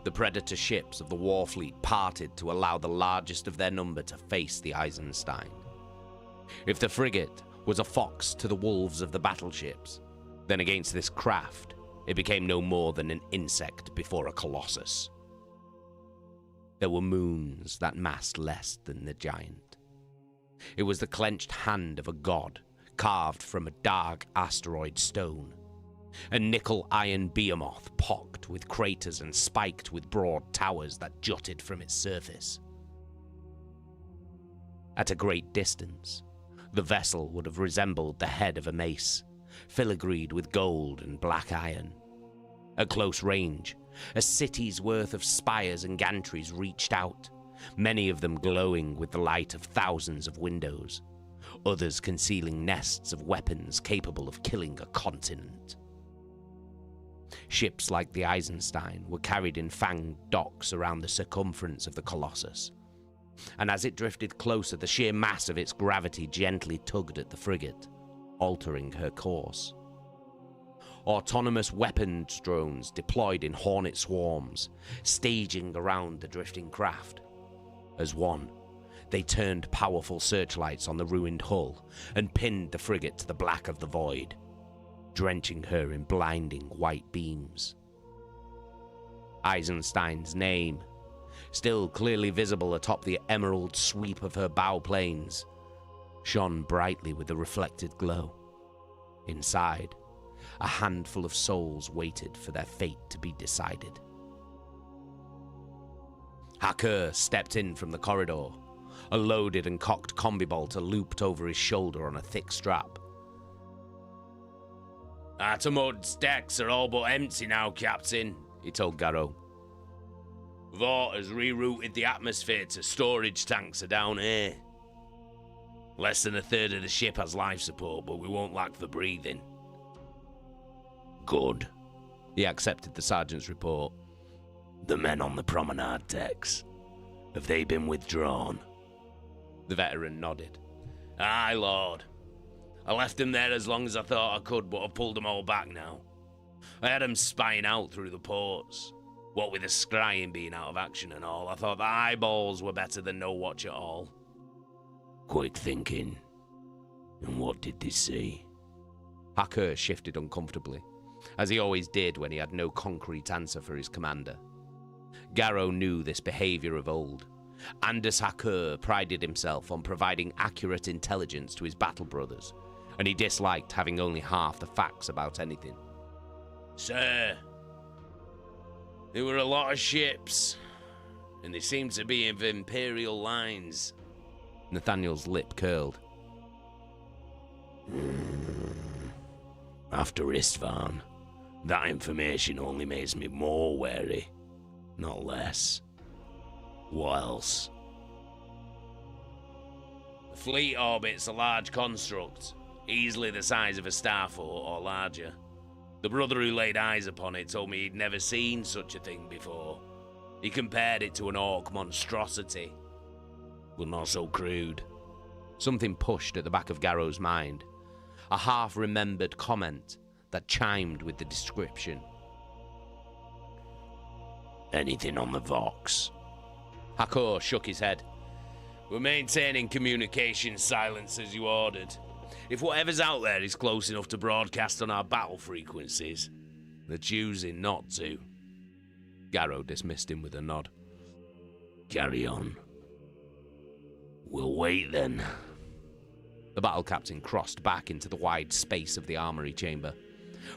the predator ships of the war fleet parted to allow the largest of their number to face the Eisenstein. If the frigate was a fox to the wolves of the battleships, then against this craft, it became no more than an insect before a colossus. There were moons that massed less than the giant. It was the clenched hand of a god, carved from a dark asteroid stone, a nickel-iron behemoth pocked with craters and spiked with broad towers that jutted from its surface. At a great distance, the vessel would have resembled the head of a mace, filigreed with gold and black iron. At close range, a city's worth of spires and gantries reached out, many of them glowing with the light of thousands of windows, others concealing nests of weapons capable of killing a continent. Ships like the Eisenstein were carried in fanged docks around the circumference of the Colossus, and as it drifted closer, the sheer mass of its gravity gently tugged at the frigate, altering her course. Autonomous weapons drones deployed in hornet swarms, staging around the drifting craft. As one, They turned powerful searchlights on the ruined hull and pinned the frigate to the black of the void, drenching her in blinding white beams. Eisenstein's name, still clearly visible atop the emerald sweep of her bow planes, shone brightly with a reflected glow. Inside, a handful of souls waited for their fate to be decided. Hacker stepped in from the corridor, a loaded and cocked combi bolter looped over his shoulder on a thick strap. Atomud's decks are all but empty now, Captain, he told Garrow. Vought has rerouted the atmosphere to storage tanks down here. Less than a third of the ship has life support, but we won't lack for breathing. Good. He accepted the sergeant's report. The men on the promenade decks, have they been withdrawn? The veteran nodded. Aye, Lord. I left them there as long as I thought I could, but I've pulled them all back now. I had them spying out through the ports. What with the scrying being out of action and all, I thought the eyeballs were better than no watch at all. Quick thinking. And what did they see? Hacker shifted uncomfortably, as he always did when he had no concrete answer for his commander. Garrow knew this behavior of old. Anders Hacker prided himself on providing accurate intelligence to his battle brothers, and he disliked having only half the facts about anything. Sir, there were a lot of ships, and they seemed to be of Imperial lines. Nathaniel's lip curled. After Istvan, that information only makes me more wary, not less. What else? The fleet orbit's a large construct, easily the size of a starfort or larger. The brother who laid eyes upon it told me he'd never seen such a thing before. He compared it to an orc monstrosity, but not so crude. Something pushed at the back of Garrow's mind, a half-remembered comment that chimed with the description. Anything on the Vox? Hacker shook his head. We're maintaining communication silence as you ordered. If whatever's out there is close enough to broadcast on our battle frequencies, they're choosing not to. Garrow dismissed him with a nod. Carry on. We'll wait then. The battle captain crossed back into the wide space of the armory chamber.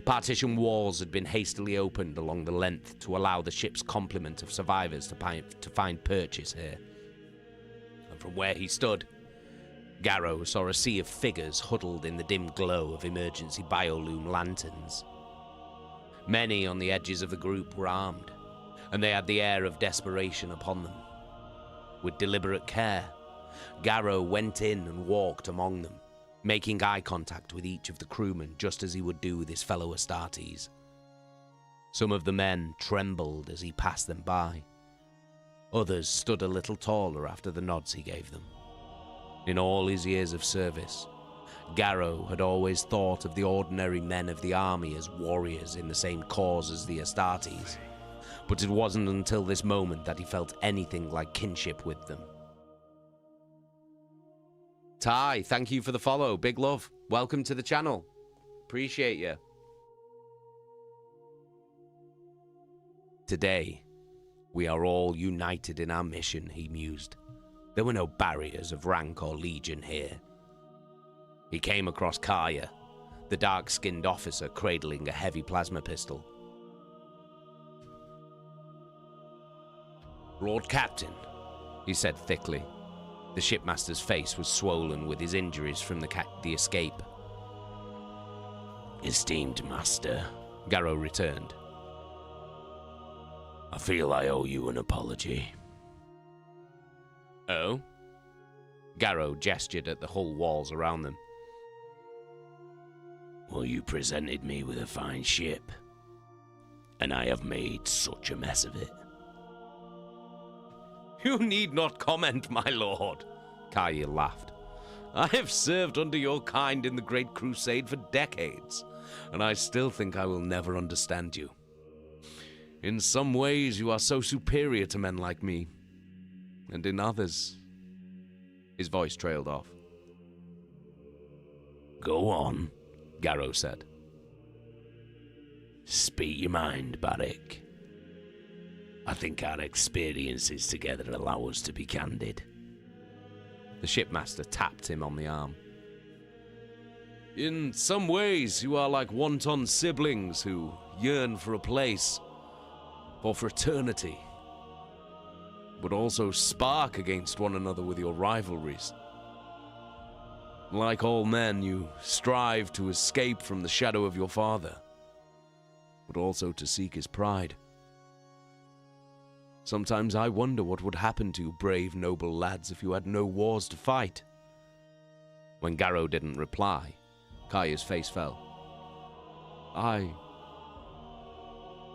Partition walls had been hastily opened along the length to allow the ship's complement of survivors to find purchase here. And from where he stood, Garrow saw a sea of figures huddled in the dim glow of emergency biolume lanterns. Many on the edges of the group were armed, and they had the air of desperation upon them. With deliberate care, Garrow went in and walked among them, making eye contact with each of the crewmen just as he would do with his fellow Astartes. Some of the men trembled as he passed them by. Others stood a little taller after the nods he gave them. In all his years of service, Garrow had always thought of the ordinary men of the army as warriors in the same cause as the Astartes, but it wasn't until this moment that he felt anything like kinship with them. Ty, thank you for the follow. Big love. Welcome to the channel. Appreciate you. Today, we are all united in our mission, he mused. There were no barriers of rank or legion here. He came across Kaya, the dark-skinned officer cradling a heavy plasma pistol. Lord Captain, he said thickly. The shipmaster's face was swollen with his injuries from the escape. Esteemed master, Garrow returned. I feel I owe you an apology. Oh? Garrow gestured at the hull walls around them. Well, you presented me with a fine ship, and I have made such a mess of it. You need not comment, my lord, Kaya laughed. I have served under your kind in the Great Crusade for decades, and I still think I will never understand you. In some ways, you are so superior to men like me, and in others, His voice trailed off. Go on, Garrow said. Speak your mind, Barrick. I think our experiences together allow us to be candid. The shipmaster tapped him on the arm. In some ways, you are like wanton siblings who yearn for a place, for fraternity, but also spark against one another with your rivalries. Like all men, you strive to escape from the shadow of your father, but also to seek his pride. Sometimes I wonder what would happen to you brave, noble lads if you had no wars to fight. When Garrow didn't reply, Kaya's face fell. I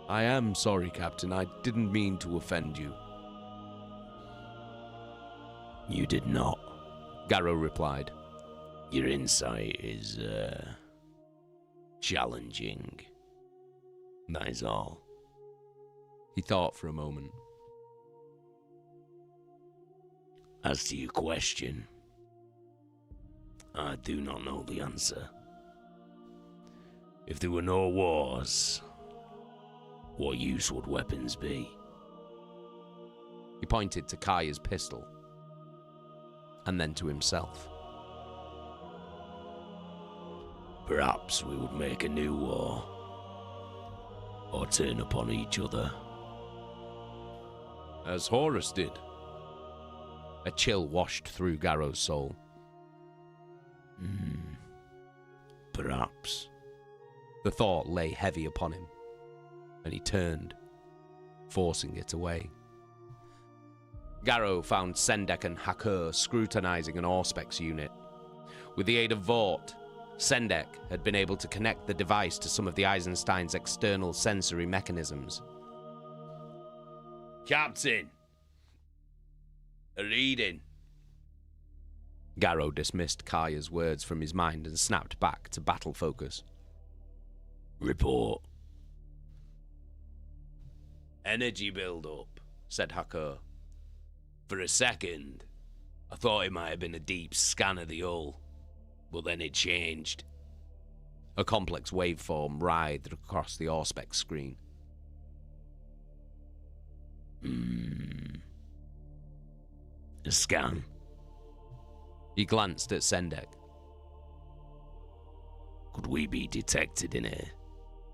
am sorry, Captain. I didn't mean to offend you. You did not, Garrow replied. Your insight is, challenging. That is all. He thought for a moment. As to your question, I do not know the answer. If there were no wars, what use would weapons be? He pointed to Kaya's pistol, and then to himself. Perhaps we would make a new war, or turn upon each other. As Horus did. A chill washed through Garrow's soul. Perhaps. The thought lay heavy upon him, and he turned, forcing it away. Garrow found Sendek and Hakur scrutinizing an Auspex unit. With the aid of Vought, Sendek had been able to connect the device to some of the Eisenstein's external sensory mechanisms. Captain! A reading. Garrow dismissed Kaya's words from his mind and snapped back to battle focus. Report. Energy build-up, said Hakur. For a second, I thought it might have been a deep scan of the hull, but then it changed. A complex waveform writhed across the Auspex screen. A scan. He glanced at Sendek. Could we be detected in here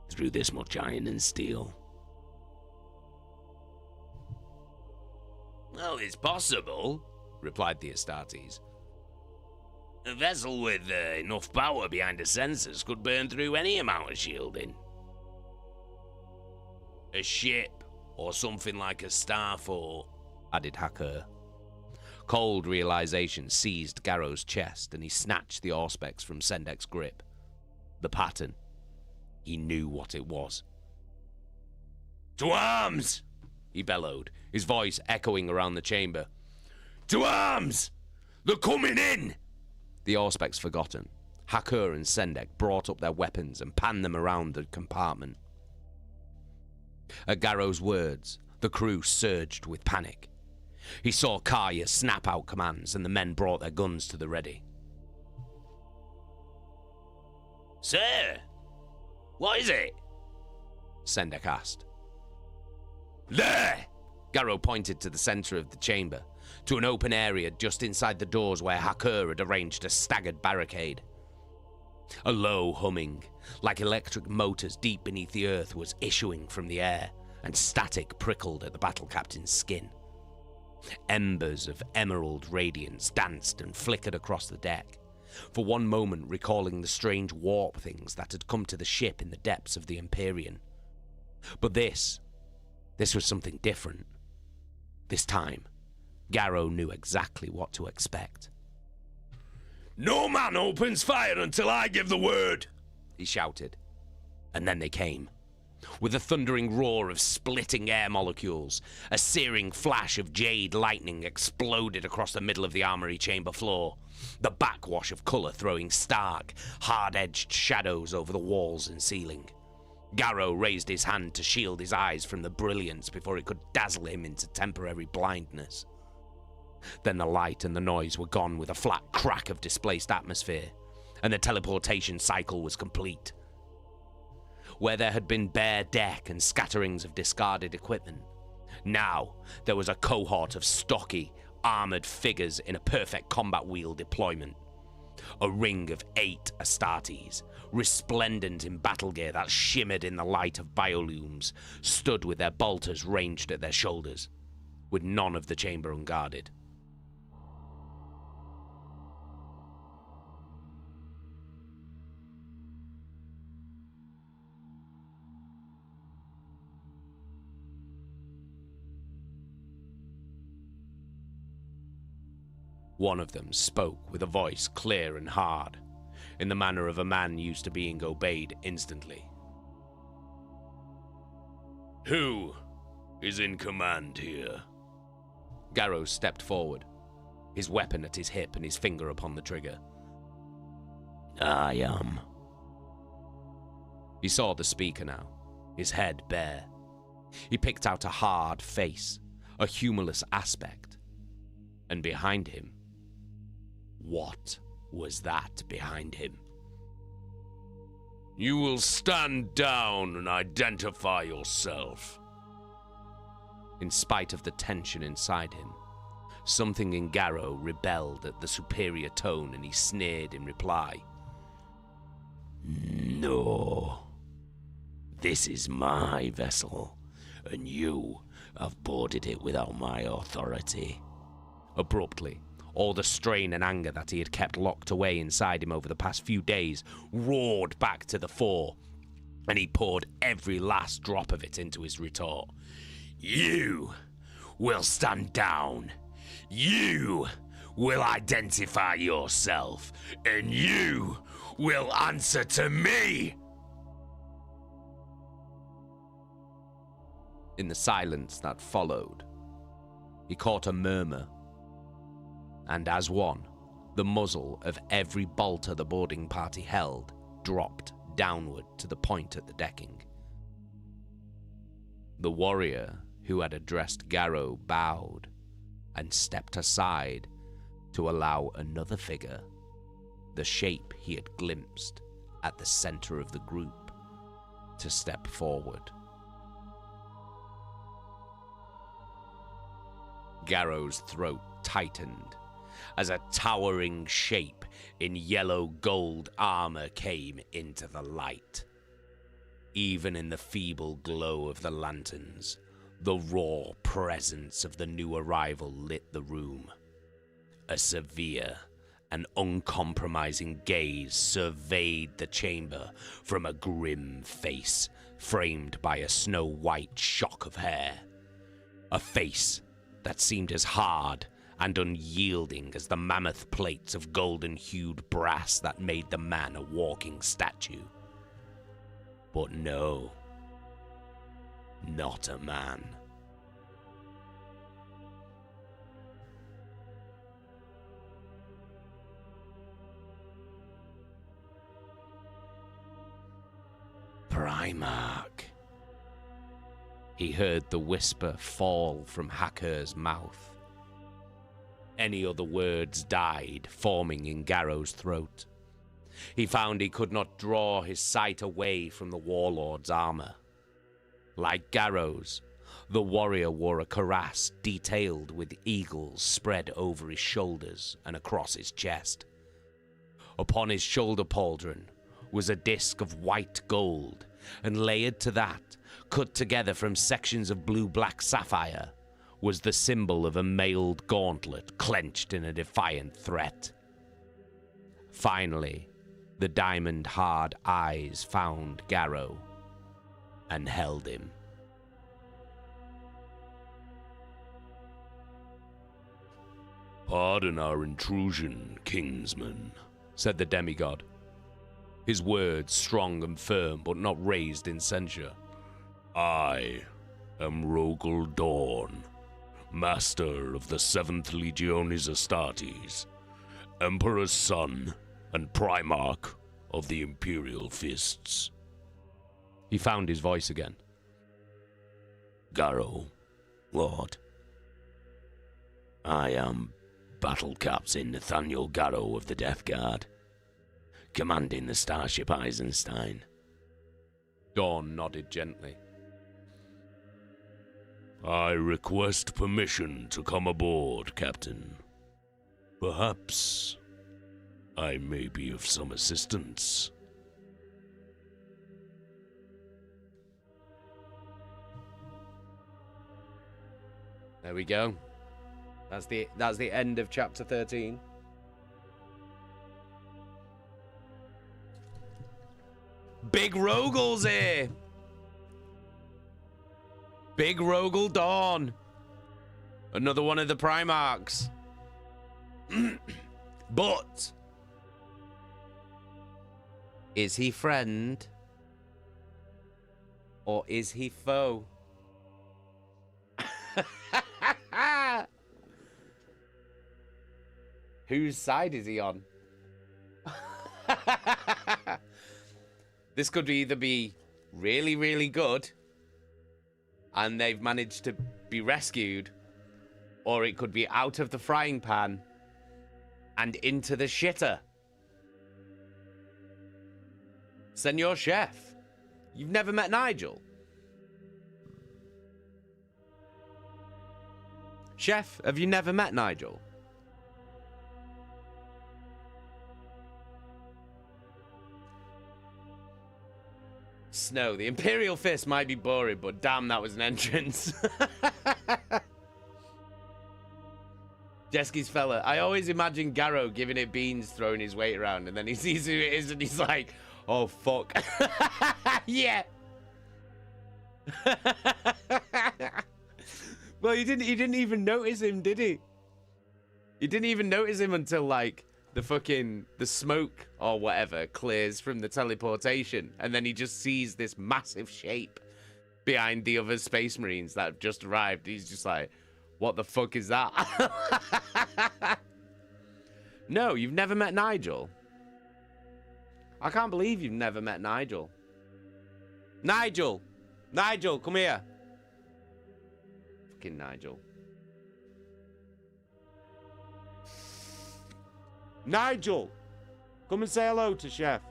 through this much iron and steel? Well, it's possible, replied the Astartes. A vessel with enough power behind the sensors could burn through any amount of shielding. A ship, or something like a starfort, added Hakur. Cold realization seized Garrow's chest, and he snatched the Auspex from Sendek's grip. The pattern. He knew what it was. To arms! He bellowed, his voice echoing around the chamber. To arms! They're coming in! The Auspex forgotten. Hakur and Sendek brought up their weapons and panned them around the compartment. At Garrow's words, the crew surged with panic. He saw Kaya snap out commands, and the men brought their guns to the ready. Sir, what is it? Sendek asked. There! Garrow pointed to the center of the chamber, to an open area just inside the doors where Hakur had arranged a staggered barricade. A low humming, like electric motors deep beneath the earth, was issuing from the air, and static prickled at the battle captain's skin. Embers of emerald radiance danced and flickered across the deck, for one moment recalling the strange warp things that had come to the ship in the depths of the Imperium. But this was something different. This time, Garrow knew exactly what to expect. No man opens fire until I give the word, he shouted. And then they came. With a thundering roar of splitting air molecules, a searing flash of jade lightning exploded across the middle of the armory chamber floor, the backwash of color throwing stark, hard-edged shadows over the walls and ceiling. Garrow raised his hand to shield his eyes from the brilliance before it could dazzle him into temporary blindness. Then the light and the noise were gone with a flat crack of displaced atmosphere, and the teleportation cycle was complete. Where there had been bare deck and scatterings of discarded equipment, now there was a cohort of stocky, armored figures in a perfect combat wheel deployment. A ring of 8 Astartes, resplendent in battle gear that shimmered in the light of biolumes, stood with their bolters ranged at their shoulders, with none of the chamber unguarded. One of them spoke with a voice clear and hard, in the manner of a man used to being obeyed instantly. Who is in command here? Garrow stepped forward, his weapon at his hip and his finger upon the trigger. I am. He saw the speaker now, his head bare. He picked out a hard face, a humorless aspect, and behind him, what was that behind him? You will stand down and identify yourself. In spite of the tension inside him, something in Garrow rebelled at the superior tone, and he sneered in reply. No. This is my vessel, and you have boarded it without my authority. Abruptly, all the strain and anger that he had kept locked away inside him over the past few days roared back to the fore, and he poured every last drop of it into his retort. You will stand down. You will identify yourself, and you will answer to me. In the silence that followed, he caught a murmur, and as one, the muzzle of every bolter the boarding party held dropped downward to the point at the decking. The warrior who had addressed Garrow bowed and stepped aside to allow another figure, the shape he had glimpsed at the center of the group, to step forward. Garrow's throat tightened as a towering shape in yellow gold armor came into the light. Even in the feeble glow of the lanterns, the raw presence of the new arrival lit the room. A severe and uncompromising gaze surveyed the chamber from a grim face framed by a snow-white shock of hair. A face that seemed as hard and unyielding as the mammoth plates of golden-hued brass that made the man a walking statue. But no, not a man. Primarch. He heard the whisper fall from Hacker's mouth. Any other words died, forming in Garrow's throat. He found he could not draw his sight away from the warlord's armor. Like Garrow's, the warrior wore a cuirass detailed with eagles spread over his shoulders and across his chest. Upon his shoulder pauldron was a disc of white gold, and layered to that, cut together from sections of blue-black sapphire, was the symbol of a mailed gauntlet clenched in a defiant threat. Finally, the diamond-hard eyes found Garrow and held him. Pardon our intrusion, kingsman, said the demigod, his words strong and firm but not raised in censure. I am Rogel Dawn, master of the 7th Legiones Astartes, Emperor's son and Primarch of the Imperial Fists. He found his voice again. Garrow, Lord, I am Battle Captain Nathaniel Garrow of the Death Guard, commanding the starship Eisenstein. Dawn nodded gently. I request permission to come aboard, Captain. Perhaps I may be of some assistance. There we go. That's the end of chapter 13. Big Rogel's here. Big Rogel Dawn. Another one of the Primarchs. But is he friend or is he foe? Whose side is he on? This could either be really, really good and they've managed to be rescued, or it could be out of the frying pan and into the shitter. Senor Chef, you've never met Nigel? Chef, have you never met Nigel? Snow, the Imperial Fist might be boring, but damn, that was an entrance. Jesky's fella. I always imagine Garrow giving it beans, throwing his weight around, and then he sees who it is and he's like, oh, fuck. Yeah. Well, he didn't even notice him, did he? He didn't even notice him until, like, the smoke or whatever clears from the teleportation, and then he just sees this massive shape behind the other Space Marines that have just arrived. He's just like, what the fuck is that? No, you've never met Nigel? I can't believe you've never met Nigel. Nigel! Nigel, come here. Fucking Nigel. Nigel! Come and say hello to Chef.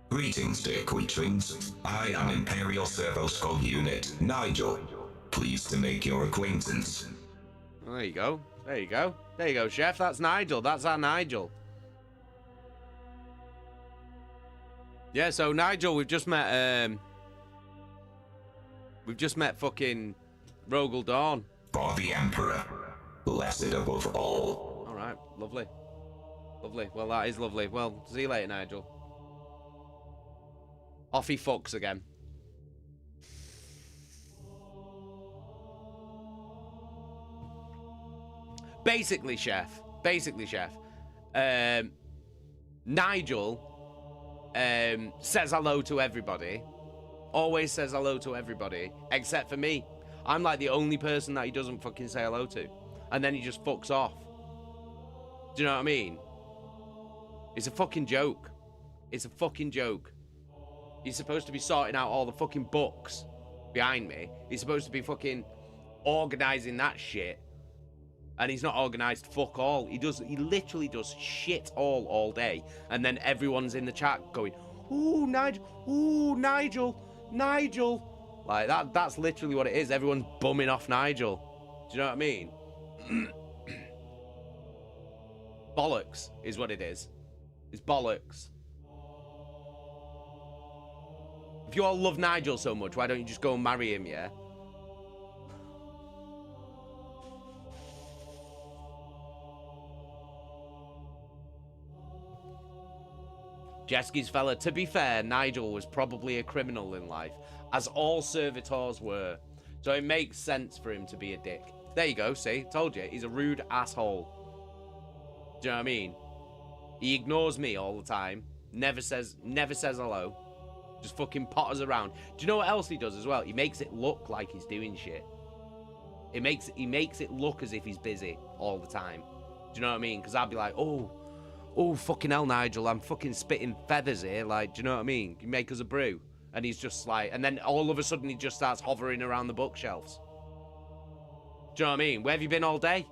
Greetings, dear Queechlings. I am Imperial Servo Skull Unit, Nigel. Pleased to make your acquaintance. Well, there you go. There you go. There you go, Chef. That's Nigel. That's our Nigel. Yeah, so Nigel, we've just met fucking Rogel Dawn. For the Emperor, blessed above all. Alright, lovely. Lovely. Well, that is lovely. Well, see you later, Nigel. Off he fucks again. Basically, Chef. Nigel says hello to everybody. Always says hello to everybody, except for me. I'm like the only person that he doesn't fucking say hello to. And then he just fucks off. Do you know what I mean? It's a fucking joke. It's a fucking joke. He's supposed to be sorting out all the fucking books behind me. He's supposed to be fucking organising that shit. And he's not organised fuck all. He literally does shit all day. And then everyone's in the chat going, ooh, Nigel. Like, that's literally what it is. Everyone's bumming off Nigel. Do you know what I mean? Bollocks is what it is. It's bollocks. If you all love Nigel so much, why don't you just go and marry him, yeah? Jesky's fella, to be fair, Nigel was probably a criminal in life, as all servitors were. So it makes sense for him to be a dick. There you go, see? Told you, he's a rude asshole. Do you know what I mean? He ignores me all the time. Never says hello. Just fucking potters around. Do you know what else he does as well? He makes it look like he's doing shit. He makes it look as if he's busy all the time. Do you know what I mean? Because I'd be like, oh, fucking hell, Nigel, I'm fucking spitting feathers here. Like, do you know what I mean? You make us a brew. And he's just like, and then all of a sudden he just starts hovering around the bookshelves. Do you know what I mean? Where have you been all day?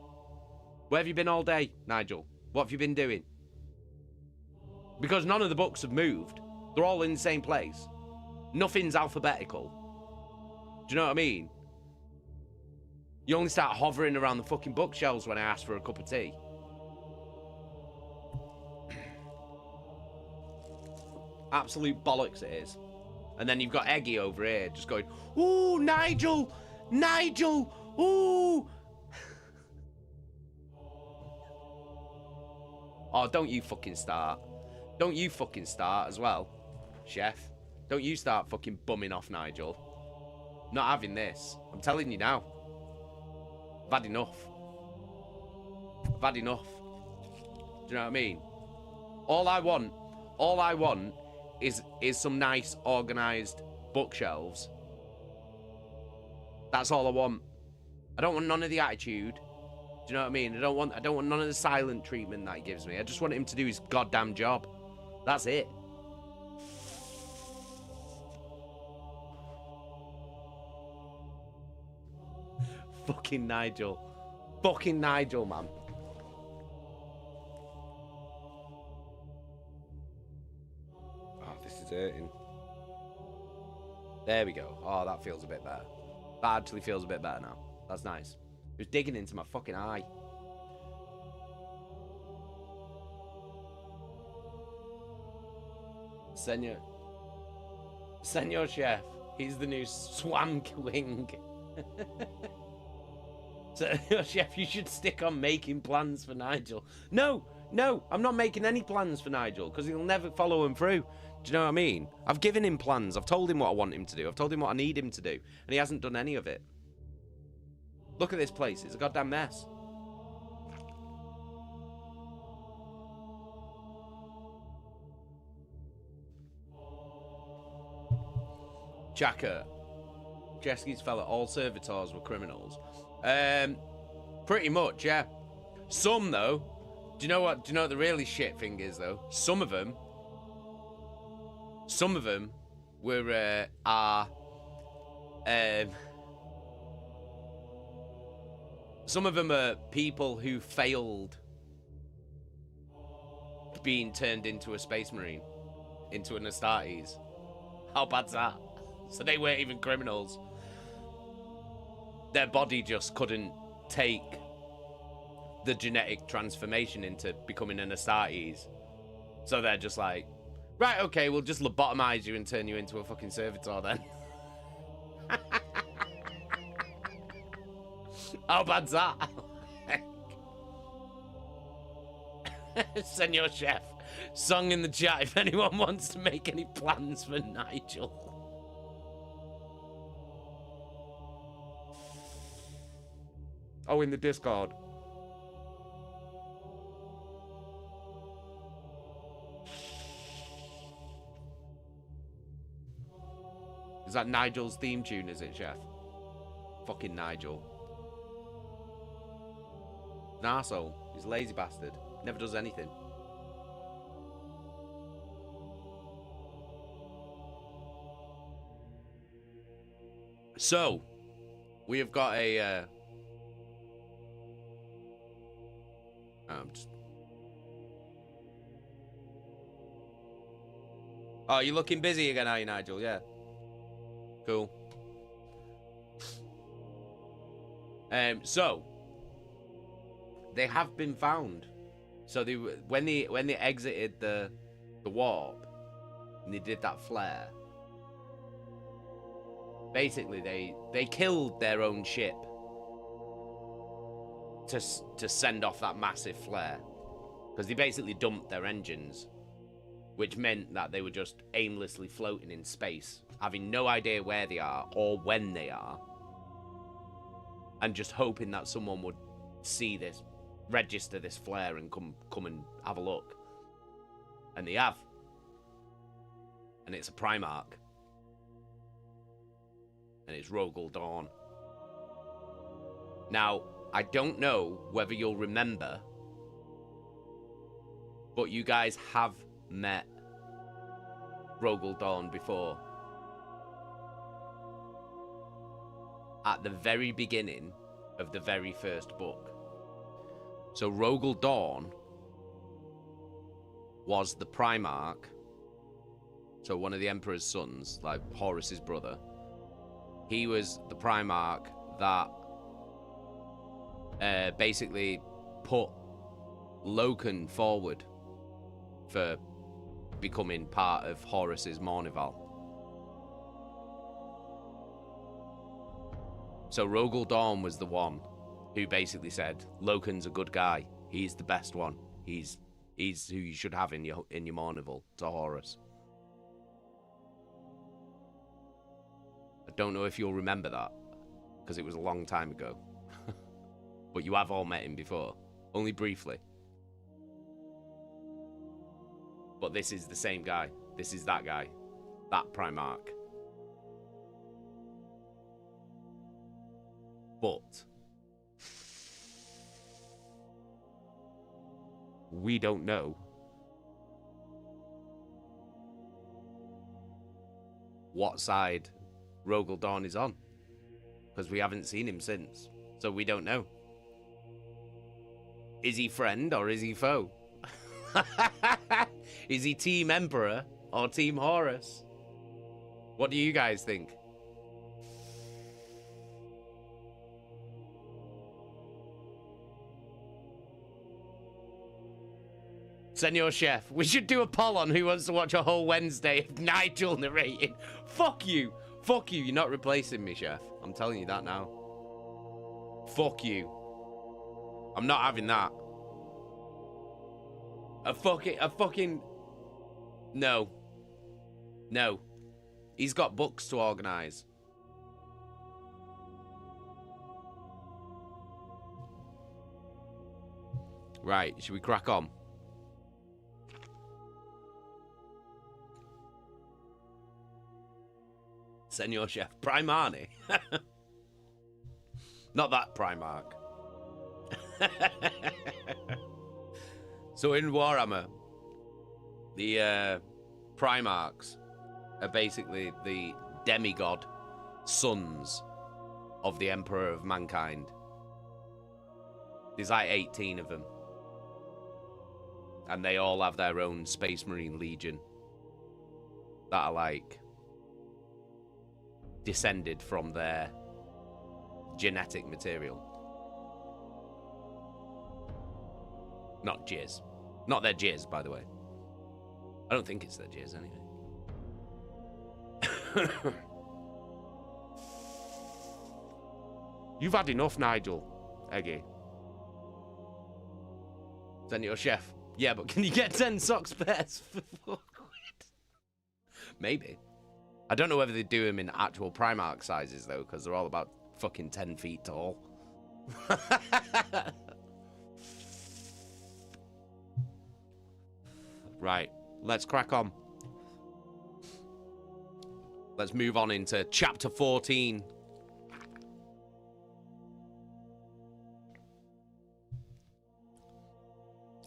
Where have you been all day, Nigel? What have you been doing? Because none of the books have moved. They're all in the same place. Nothing's alphabetical. Do you know what I mean? You only start hovering around the fucking bookshelves when I ask for a cup of tea. Absolute bollocks it is. And then you've got Eggy over here just going, ooh, Nigel! Nigel! Ooh! Oh, don't you fucking start. Don't you fucking start as well, Chef. Don't you start fucking bumming off Nigel. Not having this. I'm telling you now. I've had enough. I've had enough. Do you know what I mean? All I want is some nice organised bookshelves. That's all I want. I don't want none of the attitude. Do you know what I mean? I don't want none of the silent treatment that he gives me. I just want him to do his goddamn job. That's it. Fucking Nigel. Fucking Nigel, man. Oh, this is hurting. There we go. Oh, that feels a bit better. That actually feels a bit better now. That's nice. It was digging into my fucking eye. Senor Chef. He's the new Slam King. Senor Chef, you should stick on making plans for Nigel. No, I'm not making any plans for Nigel because he'll never follow them through. Do you know what I mean? I've given him plans. I've told him what I want him to do. I've told him what I need him to do. And he hasn't done any of it. Look at this place. It's a goddamn mess. Chaka. Jesky's fella, all servitors were criminals. Pretty much, yeah. Some, though. Do you know what the really shit thing is, though? Some of them were some of them are people who failed being turned into a space marine, into an Astartes. How bad's that? So they weren't even criminals. Their body just couldn't take the genetic transformation into becoming an Astartes. So they're just like, right, okay, we'll just lobotomize you and turn you into a fucking servitor then. How bad's that? Senor Chef, song in the chat if anyone wants to make any plans for Nigel. Oh, in the Discord. Is that Nigel's theme tune, is it, Chef? Fucking Nigel. An arsehole. He's a lazy bastard. Never does anything. So, we have got a... Oh, you're looking busy again, are you, Nigel? Yeah. Cool. So they have been found. So they when they exited the warp and they did that flare. Basically, they killed their own ship to send off that massive flare, because they basically dumped their engines, which meant that they were just aimlessly floating in space, having no idea where they are or when they are, and just hoping that someone would see this, register this flare, and come and have a look. And they have. And it's a Primarch. And it's Rogel Dawn. Now, I don't know whether you'll remember, but you guys have met Rogel Dawn before. At the very beginning of the very first book. So Rogel Dawn was the Primarch, so one of the Emperor's sons, like Horus's brother. He was the Primarch that basically put Loken forward for becoming part of Horus's Mournival. So Rogel Dawn was the one who basically said, Loken's a good guy. He's the best one. He's who you should have in your Mournival to Horus. I don't know if you'll remember that, because it was a long time ago. But you have all met him before, only briefly. But this is the same guy. This is that guy, that Primarch. But we don't know what side Rogel Dawn is on, because we haven't seen him since, so we don't know. Is he friend or is he foe? Is he Team Emperor or Team Horus? What do you guys think? Senor Chef, we should do a poll on who wants to watch a whole Wednesday of Nigel narrating. Fuck you. Fuck you. You're not replacing me, Chef. I'm telling you that now. Fuck you. I'm not having that. A fucking... No. No. He's got books to organise. Right, should we crack on? Senor Chef. Primani. Not that Primarch. So in Warhammer, the Primarchs are basically the demigod sons of the Emperor of Mankind. There's like 18 of them. And they all have their own Space Marine Legion that are like descended from their genetic material. Not jizz. Not their jizz, by the way. I don't think it's their jizz, anyway. You've had enough, Nigel. Eggy. Senor Chef. Yeah, but can you get 10 sock spares for 4 quid? Maybe. I don't know whether they do them in actual Primarch sizes, though, because they're all about fucking 10 feet tall. Right, let's crack on. Let's move on into Chapter 14.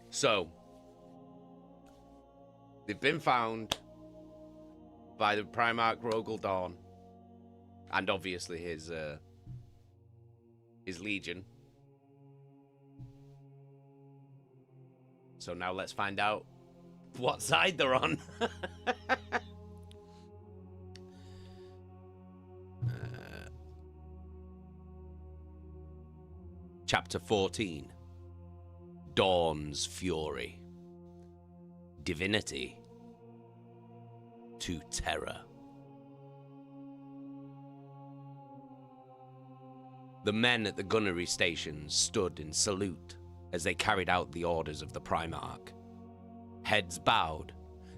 So, they've been found by the Primarch Rogel Dawn, and obviously his legion. So now let's find out what side they're on. Chapter 14. Dawn's Fury. Divinity to terror. The men at the gunnery stations stood in salute as they carried out the orders of the Primarch. Heads bowed,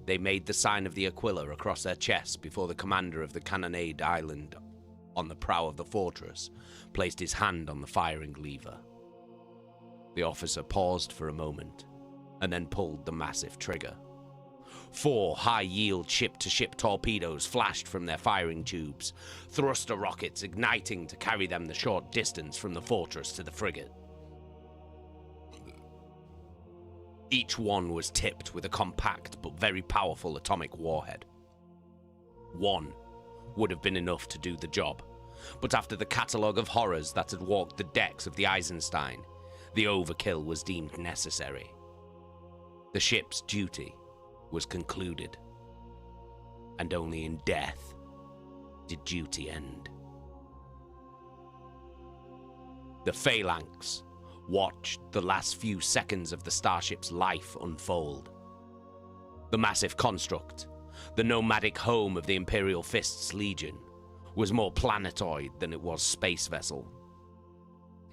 they made the sign of the Aquila across their chests before the commander of the cannonade island on the prow of the fortress placed his hand on the firing lever. The officer paused for a moment and then pulled the massive trigger. 4 high-yield ship-to-ship torpedoes flashed from their firing tubes, thruster rockets igniting to carry them the short distance from the fortress to the frigate. Each one was tipped with a compact but very powerful atomic warhead. One would have been enough to do the job, but after the catalogue of horrors that had walked the decks of the Eisenstein, the overkill was deemed necessary. The ship's duty was concluded, and only in death did duty end. The Phalanx watched the last few seconds of the starship's life unfold. The massive construct, the nomadic home of the Imperial Fist's Legion, was more planetoid than it was space vessel.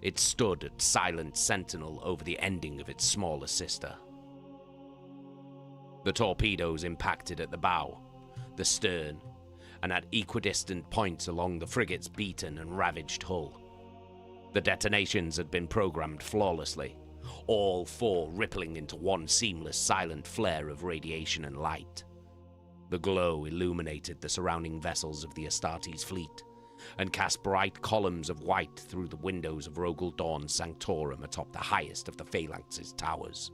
It stood at silent sentinel over the ending of its smaller sister. The torpedoes impacted at the bow, the stern, and at equidistant points along the frigate's beaten and ravaged hull. The detonations had been programmed flawlessly, all four rippling into one seamless, silent flare of radiation and light. The glow illuminated the surrounding vessels of the Astartes fleet, and cast bright columns of white through the windows of Rogel Dawn's sanctorum atop the highest of the Phalanx's towers.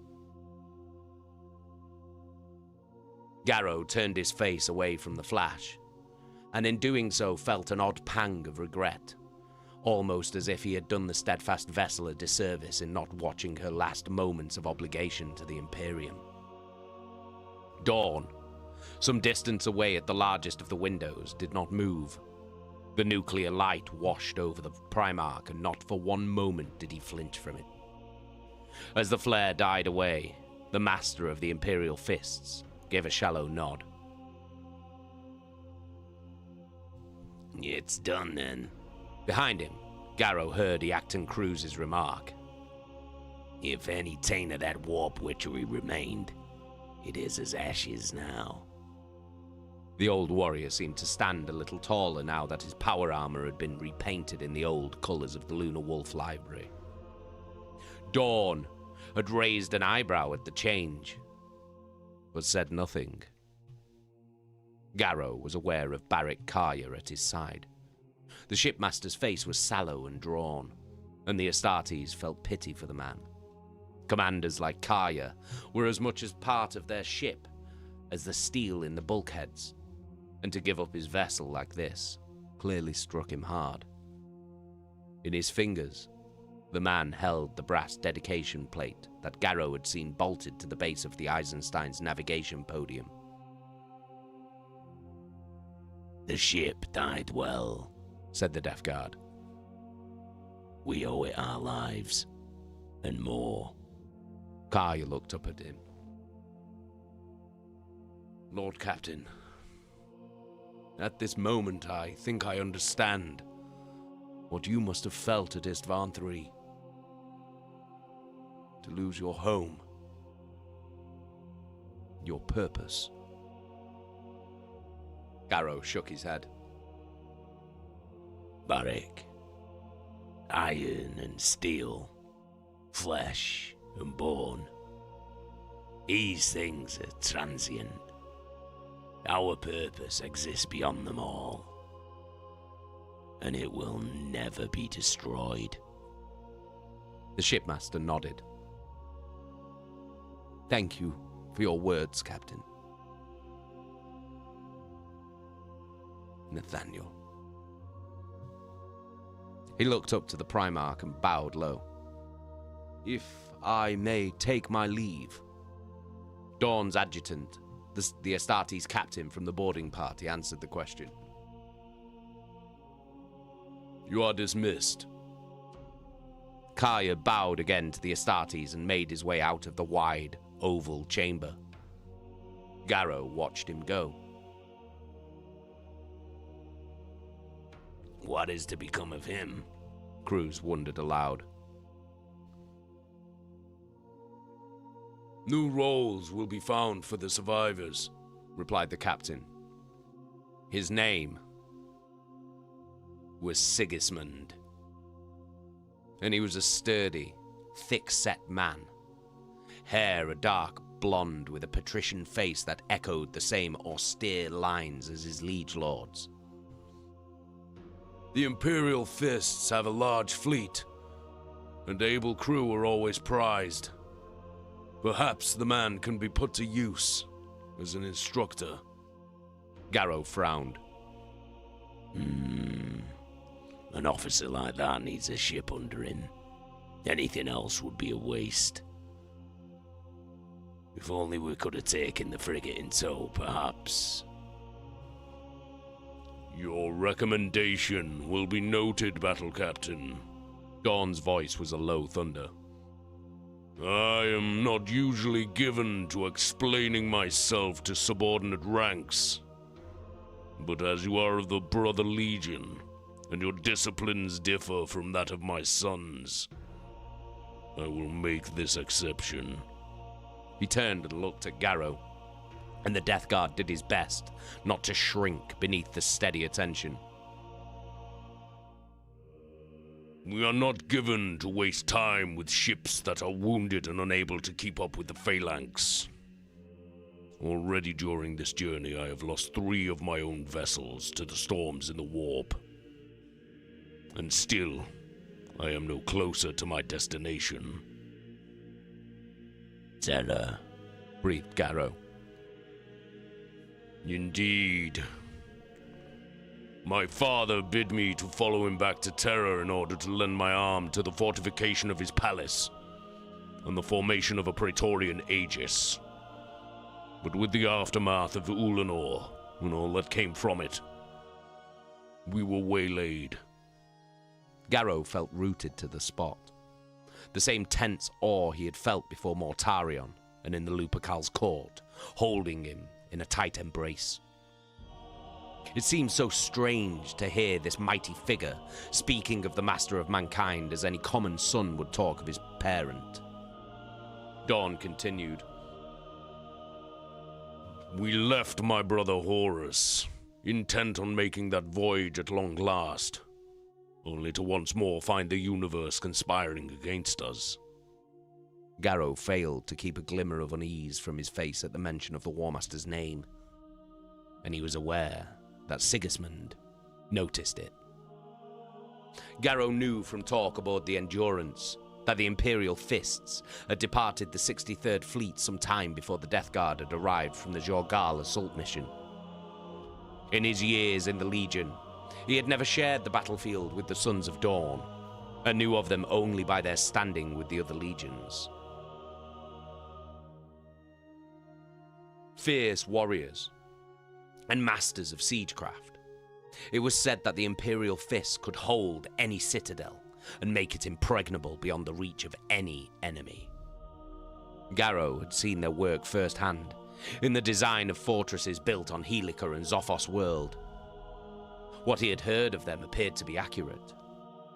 Garrow turned his face away from the flash, and in doing so felt an odd pang of regret, almost as if he had done the steadfast vessel a disservice in not watching her last moments of obligation to the Imperium. Dawn, some distance away at the largest of the windows, did not move. The nuclear light washed over the Primarch, and not for one moment did he flinch from it. As the flare died away, the master of the Imperial Fists gave a shallow nod. It's done then. Behind him, Garrow heard Eacton Cruz's remark. If any taint of that warp witchery remained, it is as ashes now. The old warrior seemed to stand a little taller now that his power armor had been repainted in the old colors of the Lunar Wolf library. Dawn had raised an eyebrow at the change, but said nothing. Garrow was aware of Barrick Kaya at his side. The shipmaster's face was sallow and drawn, and the Astartes felt pity for the man. Commanders like Kaya were as much as part of their ship as the steel in the bulkheads, and to give up his vessel like this clearly struck him hard. In his fingers, the man held the brass dedication plate that Garrow had seen bolted to the base of the Eisenstein's navigation podium. The ship died well, said the Death Guard. We owe it our lives, and more. Kaya looked up at him. Lord Captain, at this moment I think I understand what you must have felt at Istvan III. To lose your home, your purpose. Garrow shook his head. Barrick, iron and steel, flesh and bone. These things are transient. Our purpose exists beyond them all, and it will never be destroyed. The shipmaster nodded. Thank you for your words, Captain. Nathaniel. He looked up to the Primarch and bowed low. If I may take my leave. Dawn's adjutant, the Astartes captain from the boarding party, answered the question. You are dismissed. Kaya bowed again to the Astartes and made his way out of the wide, oval chamber. Garrow watched him go. What is to become of him? Cruz wondered aloud. New roles will be found for the survivors, replied the captain. His name was Sigismund, and he was a sturdy, thick-set man, hair a dark blonde with a patrician face that echoed the same austere lines as his liege lords. The Imperial Fists have a large fleet, and able crew are always prized. Perhaps the man can be put to use as an instructor. Garrow frowned. An officer like that needs a ship under him. Anything else would be a waste. If only we could have taken the frigate in tow, perhaps. Your recommendation will be noted, Battle Captain. Dawn's voice was a low thunder. I am not usually given to explaining myself to subordinate ranks. But as you are of the Brother Legion, and your disciplines differ from that of my sons, I will make this exception. He turned and looked at Garrow, and the Death Guard did his best not to shrink beneath the steady attention. We are not given to waste time with ships that are wounded and unable to keep up with the phalanx. Already during this journey, I have lost 3 of my own vessels to the storms in the warp. And still, I am no closer to my destination. Terror, breathed Garrow. Indeed. My father bid me to follow him back to Terror in order to lend my arm to the fortification of his palace and the formation of a Praetorian Aegis. But with the aftermath of Ulanor and all that came from it, we were waylaid. Garrow felt rooted to the spot. The same tense awe he had felt before Mortarion and in the Lupercal's court, holding him in a tight embrace. It seemed so strange to hear this mighty figure speaking of the master of mankind as any common son would talk of his parent. Dawn continued. We left my brother Horus, intent on making that voyage at long last, only to once more find the universe conspiring against us. Garrow failed to keep a glimmer of unease from his face at the mention of the War Master's name, and he was aware that Sigismund noticed it. Garrow knew from talk aboard the Endurance that the Imperial Fists had departed the 63rd Fleet some time before the Death Guard had arrived from the Jorgal assault mission. In his years in the Legion, he had never shared the battlefield with the Sons of Dawn, and knew of them only by their standing with the other legions. Fierce warriors and masters of siegecraft, it was said that the Imperial Fist could hold any citadel and make it impregnable beyond the reach of any enemy. Garrow had seen their work firsthand in the design of fortresses built on Helica and Zophos world. What he had heard of them appeared to be accurate.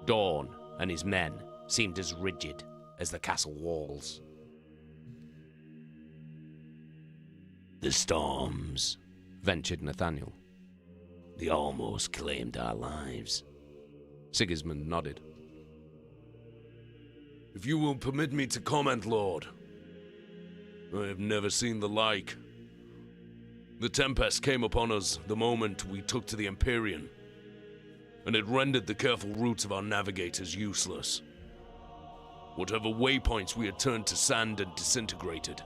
Dawn and his men seemed as rigid as the castle walls. The storms, ventured Nathaniel. They almost claimed our lives. Sigismund nodded. If you will permit me to comment, Lord, I have never seen the like. The tempest came upon us the moment we took to the Imperium, and it rendered the careful routes of our navigators useless. Whatever waypoints we had turned to sand and disintegrated.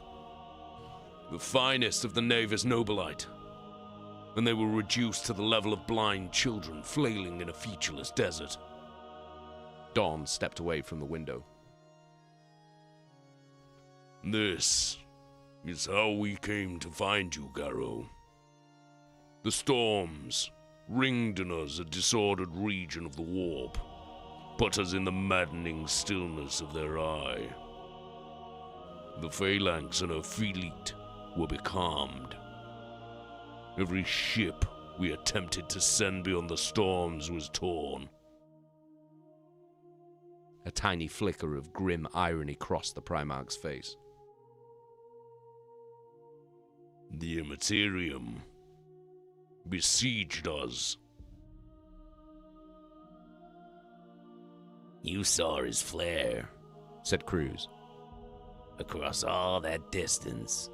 The finest of the Navis Nobilite, and they were reduced to the level of blind children flailing in a featureless desert. Dawn stepped away from the window. This is how we came to find you, Garrow. The storms ringed in us a disordered region of the warp, put us in the maddening stillness of their eye. The phalanx and her fleet were becalmed. Every ship we attempted to send beyond the storms was torn. A tiny flicker of grim irony crossed the Primarch's face. The Imperium besieged us. You saw his flare, said Cruz. Across all that distance.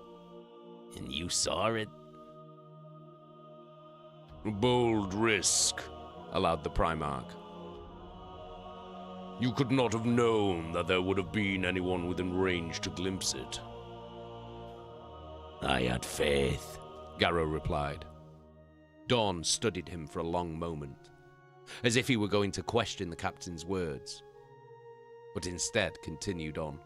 And you saw it? A bold risk, allowed the Primarch. You could not have known that there would have been anyone within range to glimpse it. I had faith, Garrow replied. Dawn studied him for a long moment. as if he were going to question the captain's words, but instead continued on.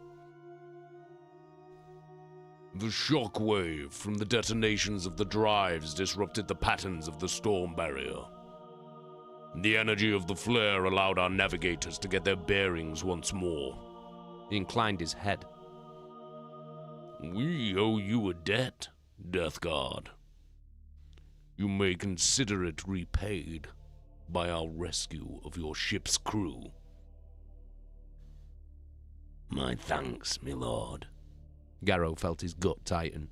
The shockwave from the detonations of the drives disrupted the patterns of the storm barrier. The energy of the flare allowed our navigators to get their bearings once more. He inclined his head. We owe you a debt, Death Guard. You may consider it repaid by our rescue of your ship's crew. My thanks, my lord. Garrow felt his gut tighten.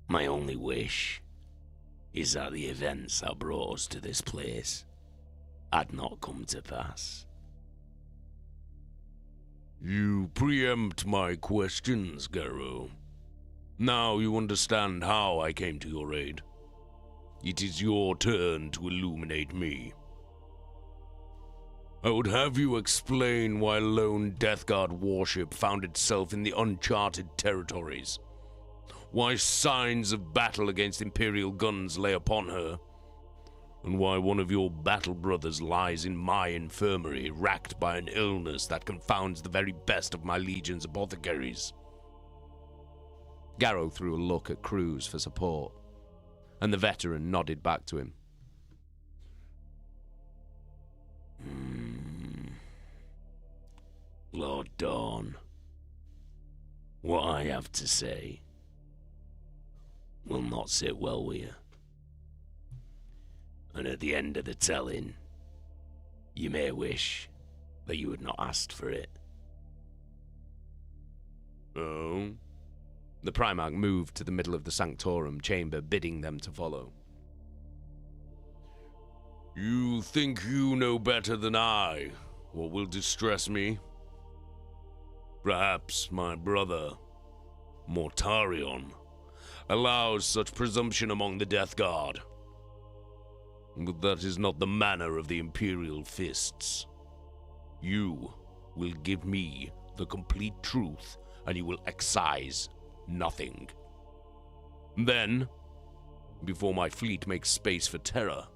My only wish is that the events that brought us to this place had not come to pass. You preempt my questions, Garrow. Now you understand how I came to your aid. It is your turn to illuminate me. I would have you explain why a lone Death Guard warship found itself in the uncharted territories, why signs of battle against Imperial guns lay upon her, and why one of your battle brothers lies in my infirmary, racked by an illness that confounds the very best of my legion's apothecaries. Garrow threw a look at Cruz for support, and the veteran nodded back to him. Lord Dawn, what I have to say will not sit well with you. And at the end of the telling, you may wish that you had not asked for it. Oh? The Primarch moved to the middle of the Sanctorum chamber, bidding them to follow. You think you know better than I what will distress me? Perhaps my brother, Mortarion, allows such presumption among the Death Guard. But that is not the manner of the Imperial fists. You will give me the complete truth, and you will excise nothing. Then, before my fleet makes space for terror,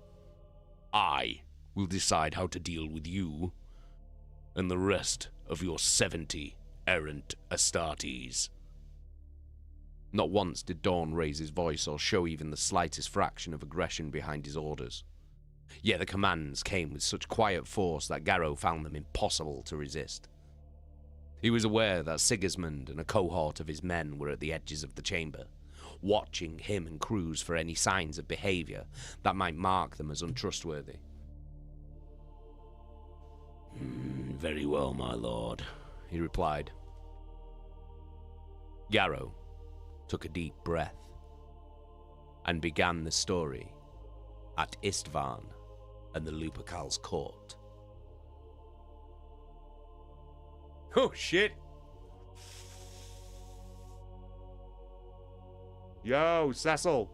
I will decide how to deal with you and the rest of your 70 errant Astartes. Not once did Dawn raise his voice or show even the slightest fraction of aggression behind his orders. Yet the commands came with such quiet force that Garrow found them impossible to resist. He was aware that Sigismund and a cohort of his men were at the edges of the chamber, watching him and Cruz for any signs of behavior that might mark them as untrustworthy. Very well, my lord, he replied. Garrow took a deep breath and began the story at Istvan and the Lupercal's court. Oh shit! Yo, Cecil!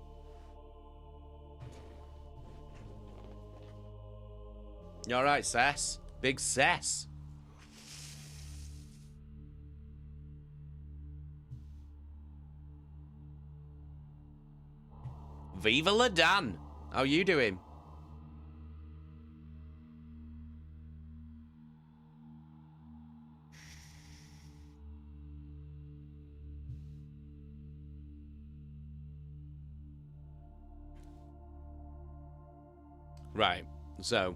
You alright, Cess? Big Cess? Viva la Dan! How you doing? Right, so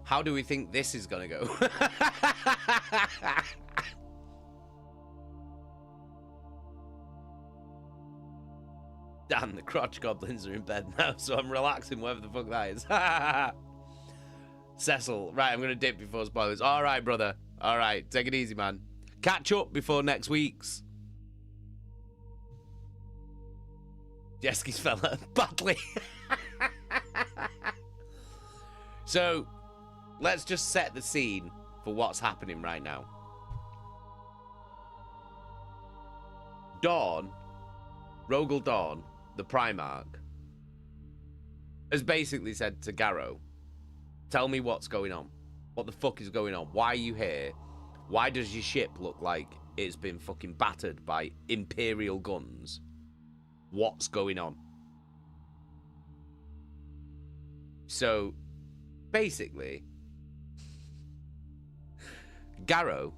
how do we think this is gonna go? Damn, the crotch goblins are in bed now, so I'm relaxing, whatever the fuck that is. Cecil, right, I'm gonna dip before spoilers. Alright, brother. Alright, take it easy, man. Catch up before next week's. Jeski's fella, badly. So, let's just set the scene for what's happening right now. Dawn, Rogel Dawn, the Primarch, has basically said to Garrow, tell me what's going on. What the fuck is going on? Why are you here? Why does your ship look like it's been fucking battered by Imperial guns? what's going on. So, basically, Garrow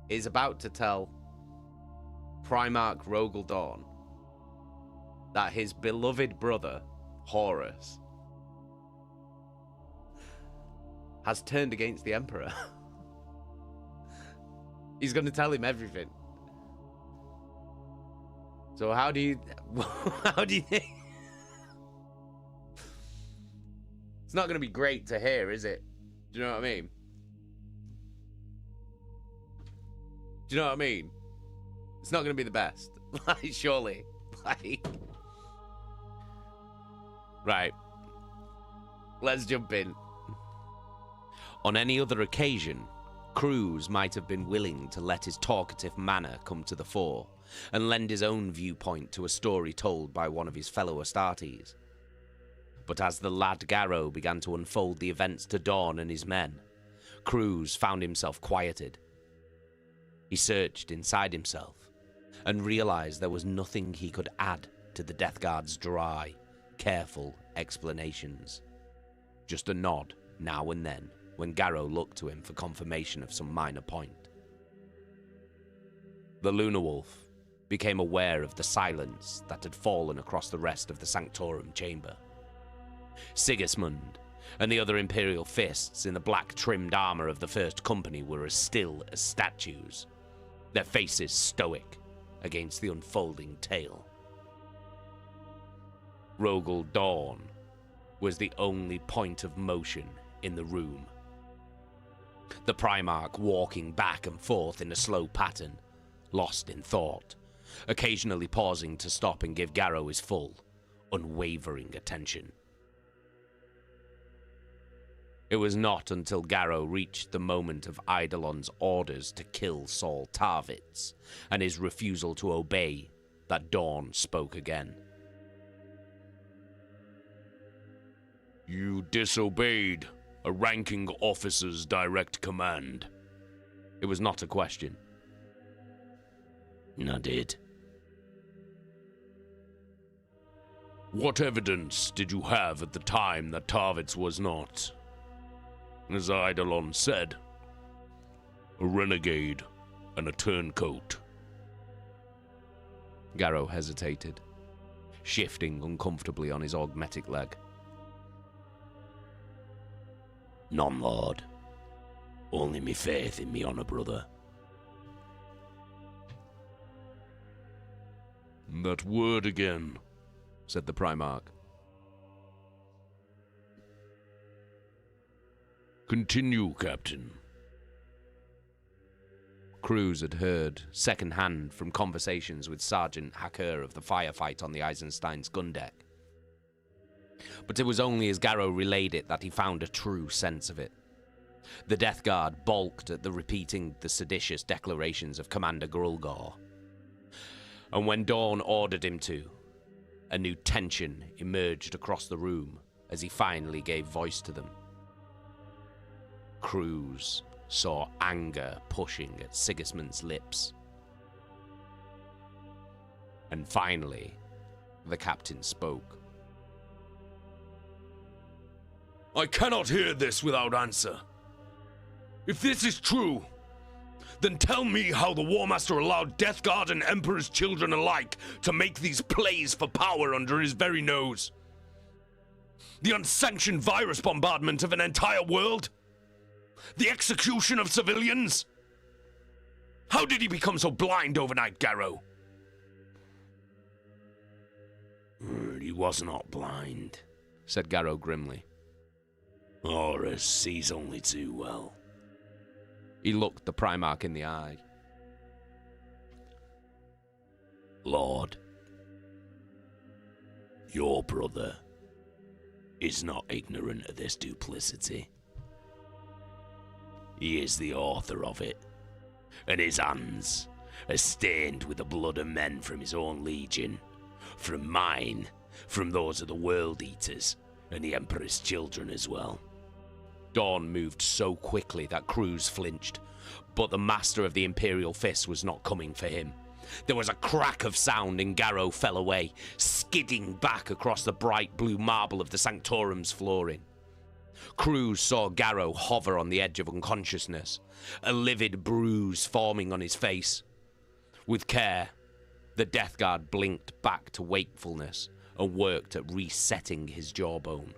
is about to tell Primarch Rogel Dawn that his beloved brother, Horus, has turned against the Emperor. He's going to tell him everything. So how do you think? It's not going to be great to hear, is it? Do you know what I mean? Do you know what I mean? It's not going to be the best. Like, surely. Like... Right. Let's jump in. On any other occasion, Cruz might have been willing to let his talkative manner come to the fore and lend his own viewpoint to a story told by one of his fellow Astartes. But as the lad Garrow began to unfold the events to Dawn and his men, Cruz found himself quieted. He searched inside himself and realized there was nothing he could add to the Death Guard's dry, careful explanations. Just a nod now and then when Garrow looked to him for confirmation of some minor point. The Lunar Wolf became aware of the silence that had fallen across the rest of the Sanctorum chamber. Sigismund and the other Imperial fists in the black-trimmed armor of the First Company were as still as statues, their faces stoic against the unfolding tale. Rogel Dawn was the only point of motion in the room. The Primarch walking back and forth in a slow pattern, lost in thought, occasionally pausing to stop and give Garrow his full, unwavering attention. It was not until Garrow reached the moment of Eidolon's orders to kill Saul Tarvitz and his refusal to obey that Dawn spoke again. You disobeyed a ranking officer's direct command. It was not a question. I did. What evidence did you have at the time that Tarvitz was not, as Eidolon said, a renegade and a turncoat? Garrow hesitated, shifting uncomfortably on his augmetic leg. None, Lord. Only me faith in me honour, brother. That word again, said the Primarch. Continue, Captain. Cruz had heard second-hand from conversations with Sergeant Hacker of the firefight on the Eisenstein's gun deck. But it was only as Garrow relayed it that he found a true sense of it. The Death Guard balked at the repeating the seditious declarations of Commander Grulgor. And when Dawn ordered him to, a new tension emerged across the room as he finally gave voice to them. Cruz saw anger pushing at Sigismund's lips. And finally, the captain spoke. I cannot hear this without answer. If this is true, then tell me how the War Master allowed Death Guard and Emperor's children alike to make these plays for power under his very nose. The unsanctioned virus bombardment of an entire world? The execution of civilians? How did he become so blind overnight, Garrow? He was not blind, said Garrow grimly. Horus sees only too well. He looked the Primarch in the eye. Lord, your brother is not ignorant of this duplicity. He is the author of it, and his hands are stained with the blood of men from his own legion, from mine, from those of the World Eaters, and the Emperor's children as well. Dawn moved so quickly that Cruz flinched, but the master of the Imperial Fist was not coming for him. There was a crack of sound and Garrow fell away, skidding back across the bright blue marble of the Sanctorum's flooring. Cruz saw Garrow hover on the edge of unconsciousness, a livid bruise forming on his face. With care, the Death Guard blinked back to wakefulness and worked at resetting his jawbone.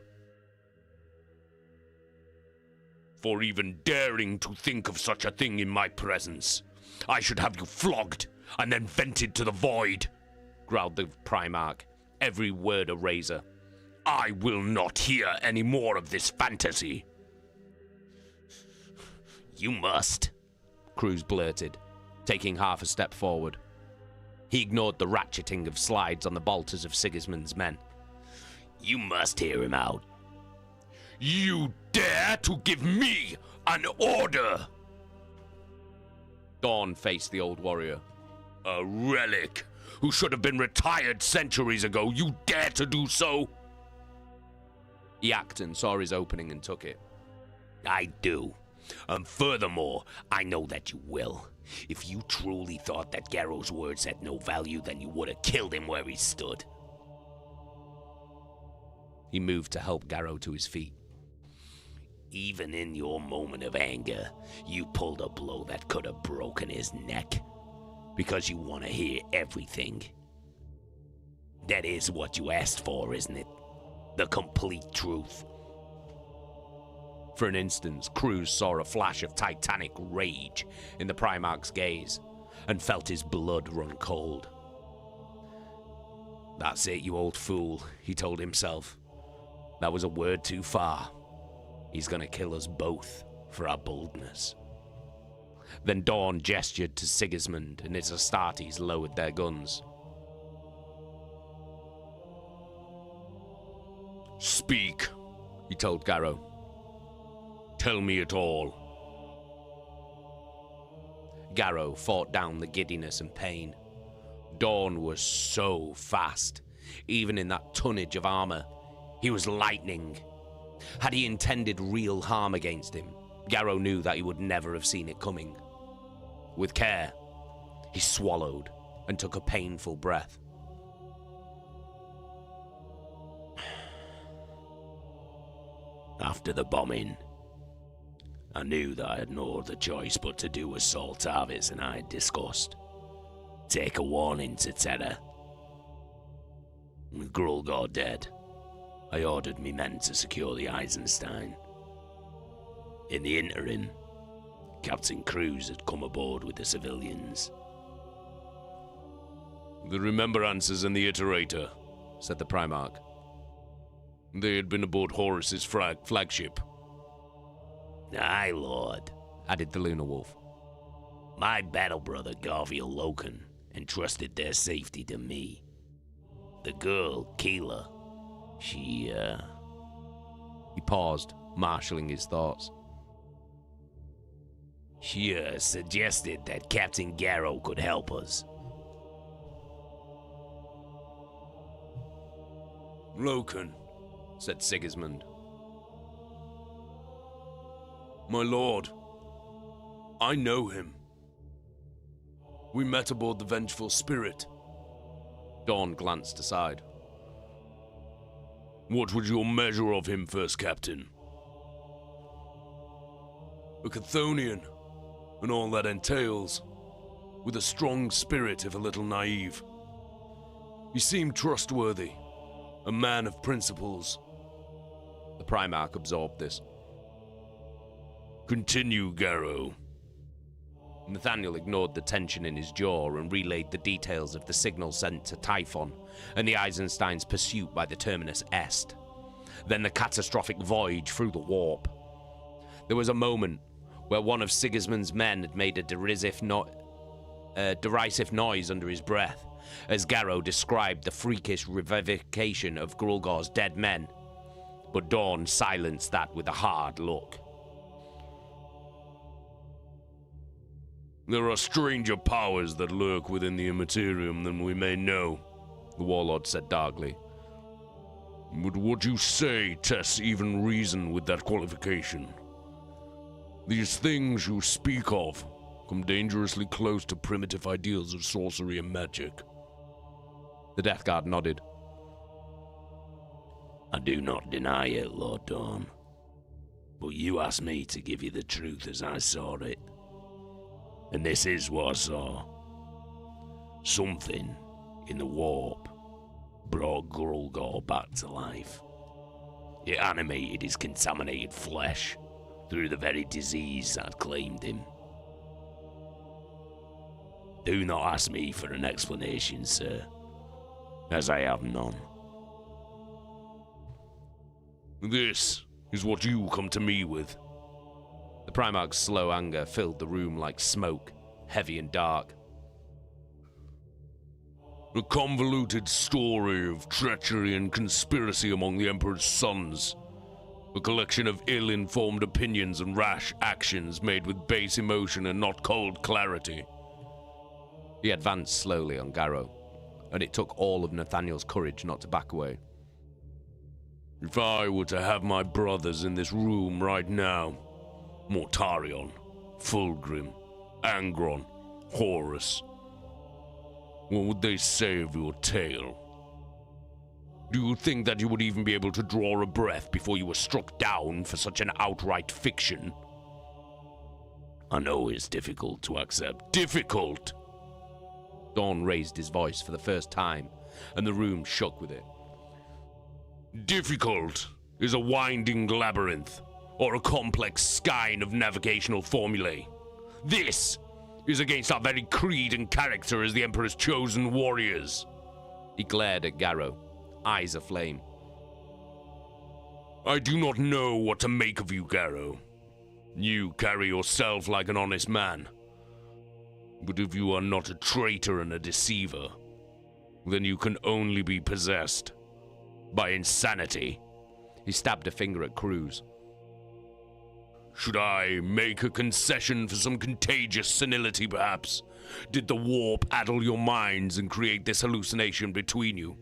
For even daring to think of such a thing in my presence, I should have you flogged and then vented to the void, growled the Primarch, every word a razor. I will not hear any more of this fantasy. You must, Cruz blurted, taking half a step forward. He ignored the ratcheting of slides on the bolters of Sigismund's men. You must hear him out. You dare to give me an order? Dawn faced the old warrior. A relic who should have been retired centuries ago. You dare to do so? Eacton saw his opening and took it. I do. And furthermore, I know that you will. If you truly thought that Garrow's words had no value, then you would have killed him where he stood. He moved to help Garrow to his feet. Even in your moment of anger, you pulled a blow that could have broken his neck. Because you want to hear everything. That is what you asked for, isn't it? The complete truth. For an instant, Cruz saw a flash of titanic rage in the Primarch's gaze, and felt his blood run cold. That's it, you old fool, he told himself. That was a word too far. He's gonna kill us both for our boldness. Then Dawn gestured to Sigismund, and his Astartes lowered their guns. Speak, he told Garrow. Tell me it all. Garrow fought down the giddiness and pain. Dawn was so fast. Even in that tonnage of armor, he was lightning. Had he intended real harm against him, Garrow knew that he would never have seen it coming. With care, he swallowed and took a painful breath. After the bombing, I knew that I had no other choice but to do as Saul Tarvis and I had discussed. Take a warning to Terra. With Grulgor dead, I ordered me men to secure the Eisenstein. In the interim, Captain Cruz had come aboard with the civilians. The Remembrancers and the Iterator, said the Primarch. They had been aboard Horus's flagship. Aye, Lord, added the Lunar Wolf. My battle brother Garviel Loken entrusted their safety to me. The girl, Keela, she, He paused, marshalling his thoughts. She, suggested that Captain Garrow could help us. Loken, said Sigismund. My lord, I know him. We met aboard the Vengeful Spirit. Dawn glanced aside. What was your measure of him, First Captain? A Chthonian, and all that entails, with a strong spirit if a little naive. He seemed trustworthy, a man of principles. The Primarch absorbed this. Continue, Garrow. Nathaniel ignored the tension in his jaw and relayed the details of the signal sent to Typhon and the Eisenstein's pursuit by the Terminus Est. Then the catastrophic voyage through the warp. There was a moment where one of Sigismund's men had made a derisive noise under his breath as Garrow described the freakish revivification of Grulgor's dead men, but Dawn silenced that with a hard look. There are stranger powers that lurk within the Imperium than we may know, the Warlord said darkly. Would what you say tests even reason with that qualification? These things you speak of, come dangerously close to primitive ideals of sorcery and magic. The Death Guard nodded. I do not deny it, Lord Dawn. But you asked me to give you the truth as I saw it. And this is what I saw. Something in the warp brought Grulgor back to life. It animated his contaminated flesh through the very disease that claimed him. Do not ask me for an explanation, sir, as I have none. This is what you come to me with. The Primarch's slow anger filled the room like smoke, heavy and dark. A convoluted story of treachery and conspiracy among the Emperor's sons. A collection of ill-informed opinions and rash actions made with base emotion and not cold clarity. He advanced slowly on Garrow, and it took all of Nathaniel's courage not to back away. If I were to have my brothers in this room right now, Mortarion, Fulgrim, Angron, Horus, what would they say of your tale? Do you think that you would even be able to draw a breath before you were struck down for such an outright fiction? I know it's difficult to accept. Difficult? Dawn raised his voice for the first time, and the room shook with it. Difficult is a winding labyrinth, or a complex skein of navigational formulae. This is against our very creed and character as the Emperor's chosen warriors. He glared at Garrow, eyes aflame. I do not know what to make of you, Garrow. You carry yourself like an honest man. But if you are not a traitor and a deceiver, then you can only be possessed by insanity. He stabbed a finger at Cruz. Should I make a concession for some contagious senility, perhaps? Did the warp addle your minds and create this hallucination between you?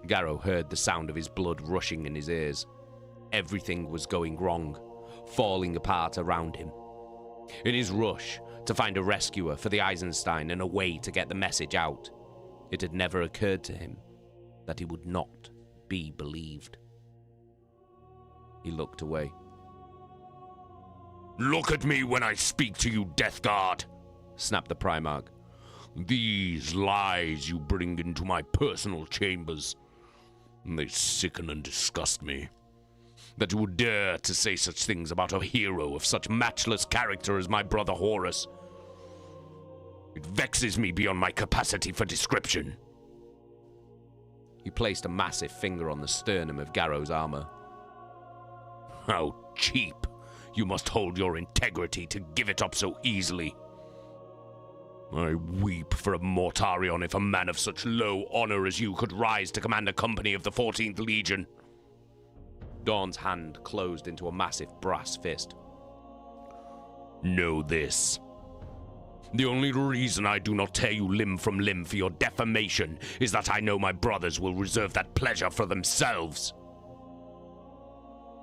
Garrow heard the sound of his blood rushing in his ears. Everything was going wrong, falling apart around him. In his rush to find a rescuer for the Eisenstein and a way to get the message out, it had never occurred to him that he would not be believed. He looked away. Look at me when I speak to you, Death Guard, snapped the Primarch. These lies you bring into my personal chambers, they sicken and disgust me. That you would dare to say such things about a hero of such matchless character as my brother Horus. It vexes me beyond my capacity for description. He placed a massive finger on the sternum of Garrow's armor. How cheap you must hold your integrity to give it up so easily. I weep for a Mortarion if a man of such low honor as you could rise to command a company of the 14th Legion. Dawn's hand closed into a massive brass fist. Know this. The only reason I do not tear you limb from limb for your defamation is that I know my brothers will reserve that pleasure for themselves.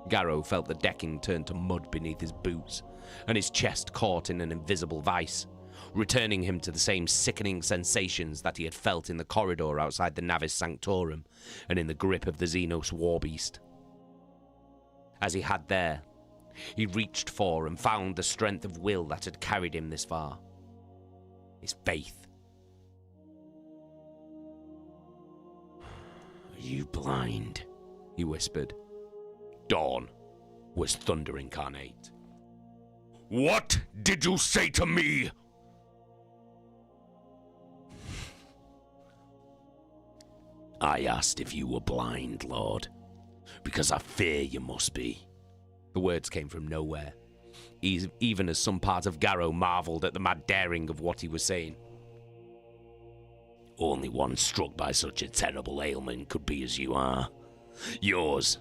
Garrow felt the decking turn to mud beneath his boots, and his chest caught in an invisible vice, returning him to the same sickening sensations that he had felt in the corridor outside the Navis Sanctorum and in the grip of the Xenos Warbeast. As he had there, he reached for and found the strength of will that had carried him this far. His faith. Are you blind? He whispered. Dawn was thunder incarnate. What did you say to me? I asked if you were blind, Lord, because I fear you must be. The words came from nowhere, even as some part of Garrow marveled at the mad daring of what he was saying. Only one struck by such a terrible ailment could be as you are. Yours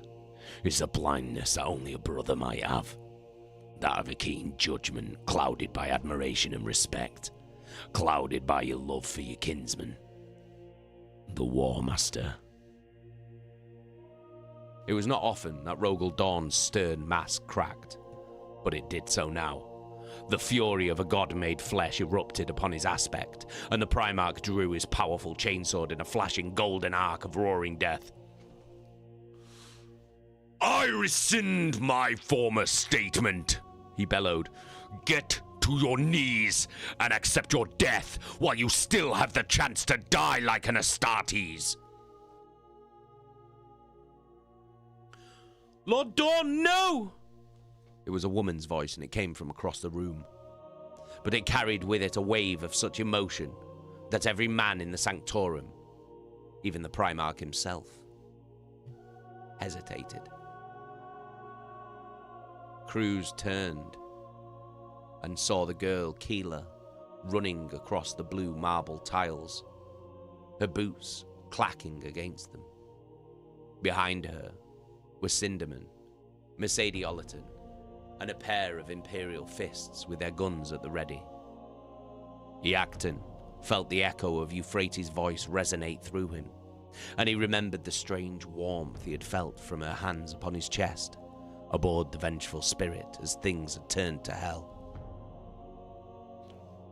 is a blindness that only a brother might have. That of a keen judgment, clouded by admiration and respect, clouded by your love for your kinsman, the War Master. It was not often that Rogel Dawn's stern mask cracked, but it did so now. The fury of a god-made flesh erupted upon his aspect, and the Primarch drew his powerful chainsword in a flashing golden arc of roaring death. I rescind my former statement, he bellowed. Get to your knees and accept your death while you still have the chance to die like an Astartes. Lord Dawn, no! It was a woman's voice, and it came from across the room. But it carried with it a wave of such emotion that every man in the Sanctorum, even the Primarch himself, hesitated. Cruz turned and saw the girl Keela running across the blue marble tiles, her boots clacking against them. Behind her were Cinderman, Mercedes Ollerton, and a pair of Imperial fists with their guns at the ready. Iacton felt the echo of Euphrates' voice resonate through him, and he remembered the strange warmth he had felt from her hands upon his chest, aboard the vengeful spirit as things had turned to hell.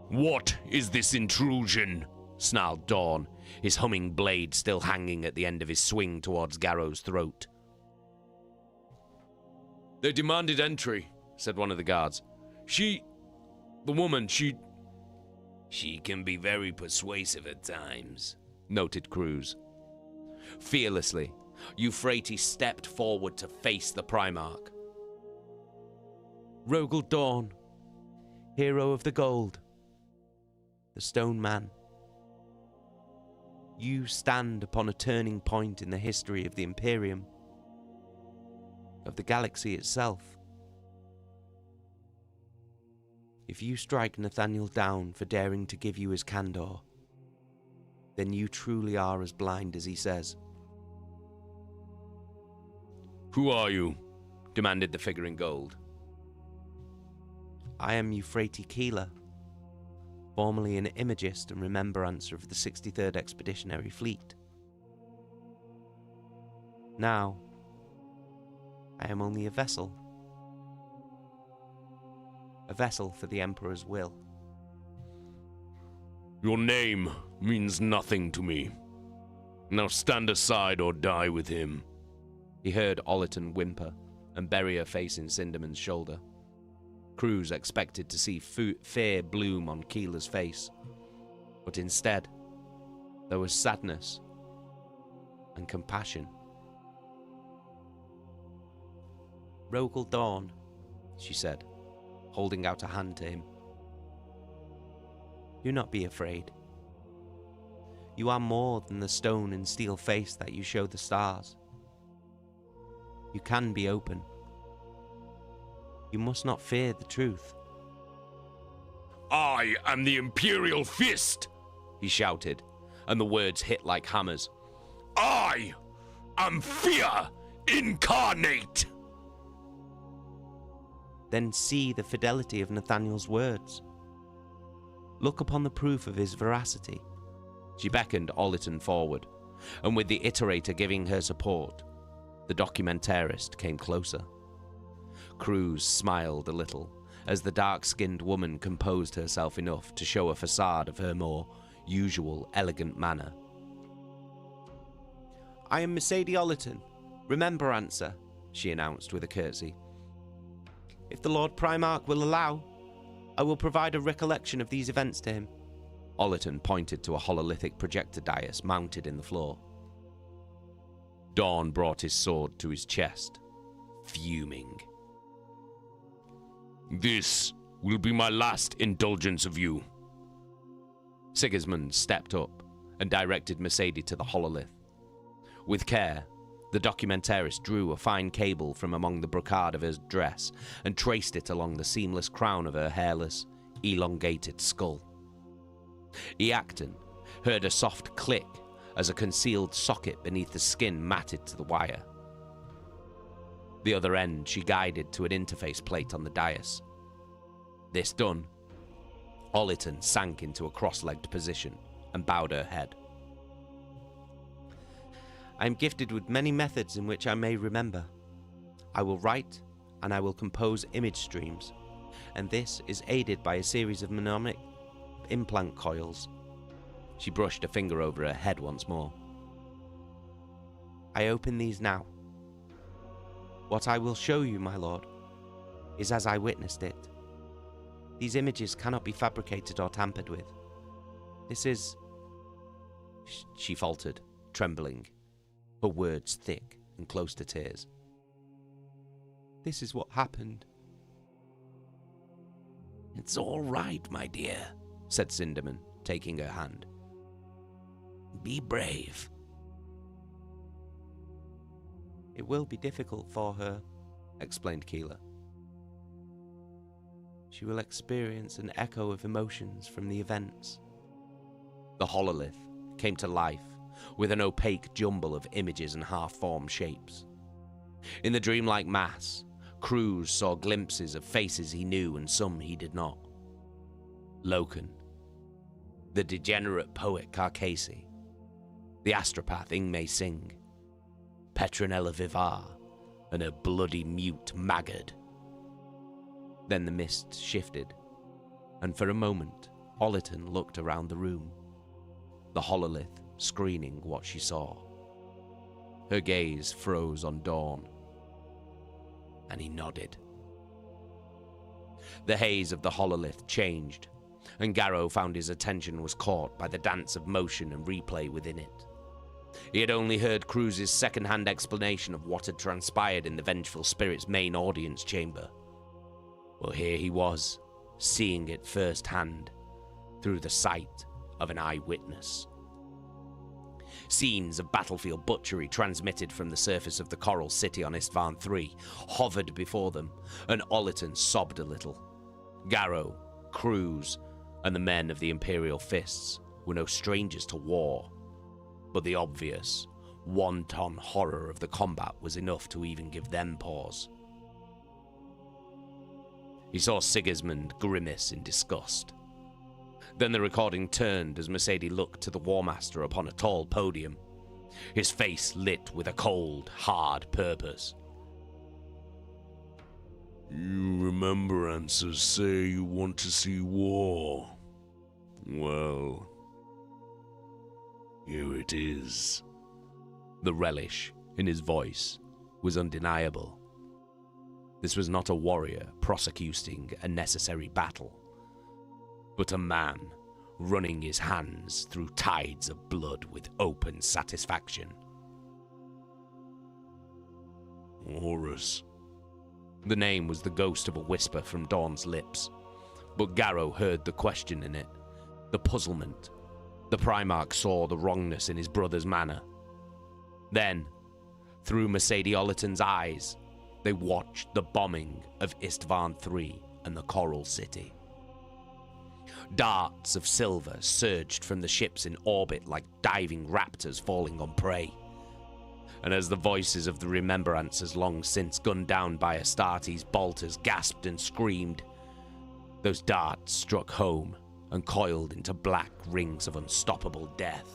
What is this intrusion? Snarled Dawn, his humming blade still hanging at the end of his swing towards Garrow's throat. They demanded entry, said one of the guards. The woman, She can be very persuasive at times, noted Cruz. Fearlessly, Euphrates stepped forward to face the Primarch. Rogel Dawn, hero of the gold, the stone man. You stand upon a turning point in the history of the Imperium, of the galaxy itself. If you strike Nathaniel down for daring to give you his candor, then you truly are as blind as he says. Who are you? Demanded the figure in gold. I am Euphrates Keela, formerly an imagist and remembrancer of the 63rd Expeditionary Fleet. Now, I am only a vessel for the Emperor's will. Your name means nothing to me. Now stand aside or die with him. He heard Ollerton whimper and bury her face in Cinderman's shoulder. Cruz expected to see fear bloom on Keela's face, but instead, there was sadness and compassion. Rogel Dawn, she said, holding out a hand to him. Do not be afraid. You are more than the stone and steel face that you show the stars. You can be open. You must not fear the truth. I am the Imperial Fist, he shouted, and the words hit like hammers. I am fear incarnate. Then see the fidelity of Nathaniel's words. Look upon the proof of his veracity. She beckoned Ollerton forward, and with the Iterator giving her support, the documentarist came closer. Cruz smiled a little as the dark-skinned woman composed herself enough to show a facade of her more usual elegant manner. I am Mercedes Ollerton, Remembrancer, she announced with a curtsy. If the Lord Primarch will allow, I will provide a recollection of these events to him. Ollerton pointed to a hololithic projector dais mounted in the floor. Dawn brought his sword to his chest, fuming. This will be my last indulgence of you. Sigismund stepped up and directed Mercedes to the hololith. With care, the documentarist drew a fine cable from among the brocade of her dress and traced it along the seamless crown of her hairless, elongated skull. Iacton heard a soft click as a concealed socket beneath the skin matted to the wire. The other end she guided to an interface plate on the dais. This done, Ollerton sank into a cross-legged position and bowed her head. I am gifted with many methods in which I may remember. I will write and I will compose image streams, and this is aided by a series of mnemonic implant coils. She brushed a finger over her head once more. I open these now. What I will show you, my lord, is as I witnessed it. These images cannot be fabricated or tampered with. This is... She faltered, trembling, her words thick and close to tears. This is what happened. It's all right, my dear, said Cinderman, taking her hand. Be brave. It will be difficult for her, explained Keeler. She will experience an echo of emotions from the events. The hololith came to life with an opaque jumble of images and half-formed shapes. In the dreamlike mass, Cruz saw glimpses of faces he knew and some he did not. Loken, the degenerate poet Carcassi, the astropath Ingmei Singh, Petronella Vivar, and her bloody mute Maggard. Then the mist shifted, and for a moment, Ollerton looked around the room, the hololith screening what she saw. Her gaze froze on Dawn, and he nodded. The haze of the hololith changed, and Garrow found his attention was caught by the dance of motion and replay within it. He had only heard Cruz's second-hand explanation of what had transpired in the Vengeful Spirit's main audience chamber. Well, here he was, seeing it firsthand, through the sight of an eyewitness. Scenes of battlefield butchery transmitted from the surface of the Coral City on Istvan III hovered before them, and Ollerton sobbed a little. Garrow, Cruz, and the men of the Imperial Fists were no strangers to war, but the obvious, wanton horror of the combat was enough to even give them pause. He saw Sigismund grimace in disgust. Then the recording turned as Mercedes looked to the War Master upon a tall podium, his face lit with a cold, hard purpose. You Remembrancers say you want to see war. Well, here it is. The relish in his voice was undeniable. This was not a warrior prosecuting a necessary battle, but a man running his hands through tides of blood with open satisfaction. Horus. The name was the ghost of a whisper from Dawn's lips, but Garrow heard the question in it, the puzzlement. The Primarch saw the wrongness in his brother's manner. Then, through Mercedes Ollerton's eyes, they watched the bombing of Istvan III and the Coral City. Darts of silver surged from the ships in orbit like diving raptors falling on prey. And as the voices of the Remembrancers long since gunned down by Astartes' bolters gasped and screamed, those darts struck home and coiled into black rings of unstoppable death.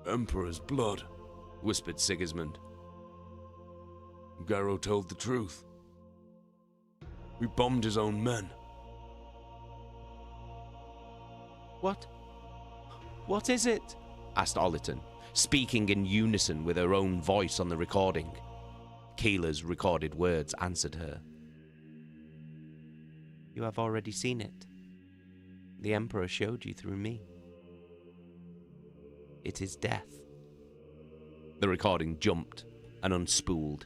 Emperor's blood, whispered Sigismund. Garrow told the truth. We bombed his own men. What is it? asked Ollerton, speaking in unison with her own voice on the recording. Keeler's recorded words answered her. You have already seen it. The Emperor showed you through me. It is death. The recording jumped and unspooled.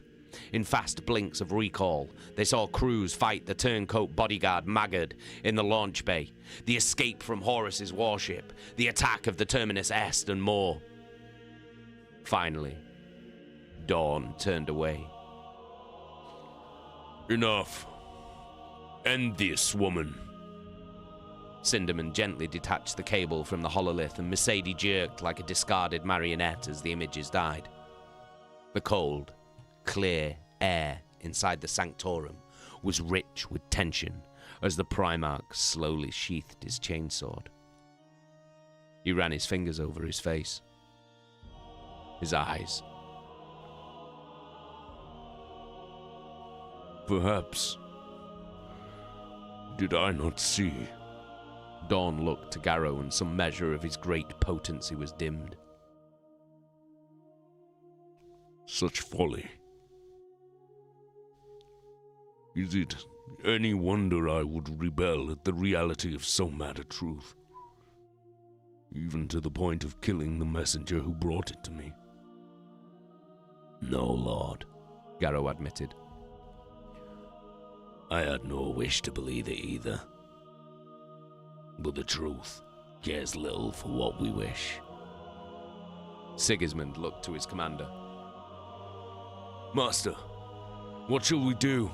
In fast blinks of recall, they saw Cruz fight the turncoat bodyguard Maggard in the launch bay, the escape from Horus's warship, the attack of the Terminus Est, and more. Finally, Dawn turned away. Enough. End this, woman. Cinderman gently detached the cable from the hololith, and Mercedes jerked like a discarded marionette as the images died. The cold, clear air inside the sanctorum was rich with tension as the Primarch slowly sheathed his chainsword. He ran his fingers over his face, his eyes. Perhaps. Did I not see? Dawn looked to Garrow, and some measure of his great potency was dimmed. Such folly. Is it any wonder I would rebel at the reality of so mad a truth? Even to the point of killing the messenger who brought it to me? No, Lord, Garrow admitted. I had no wish to believe it either. But the truth cares little for what we wish. Sigismund looked to his commander. Master, what shall we do?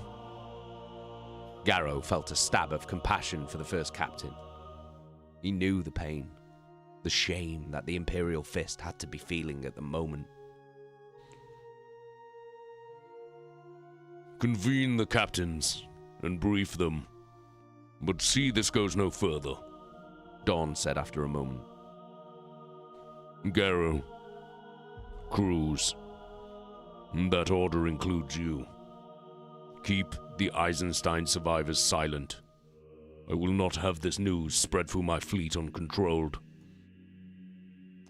Garrow felt a stab of compassion for the first captain. He knew the pain, the shame that the Imperial Fist had to be feeling at the moment. Convene the captains and brief them. But see this goes no further, Dawn said after a moment. Garrow, Cruz, that order includes you. Keep the Eisenstein survivors silent. I will not have this news spread through my fleet uncontrolled.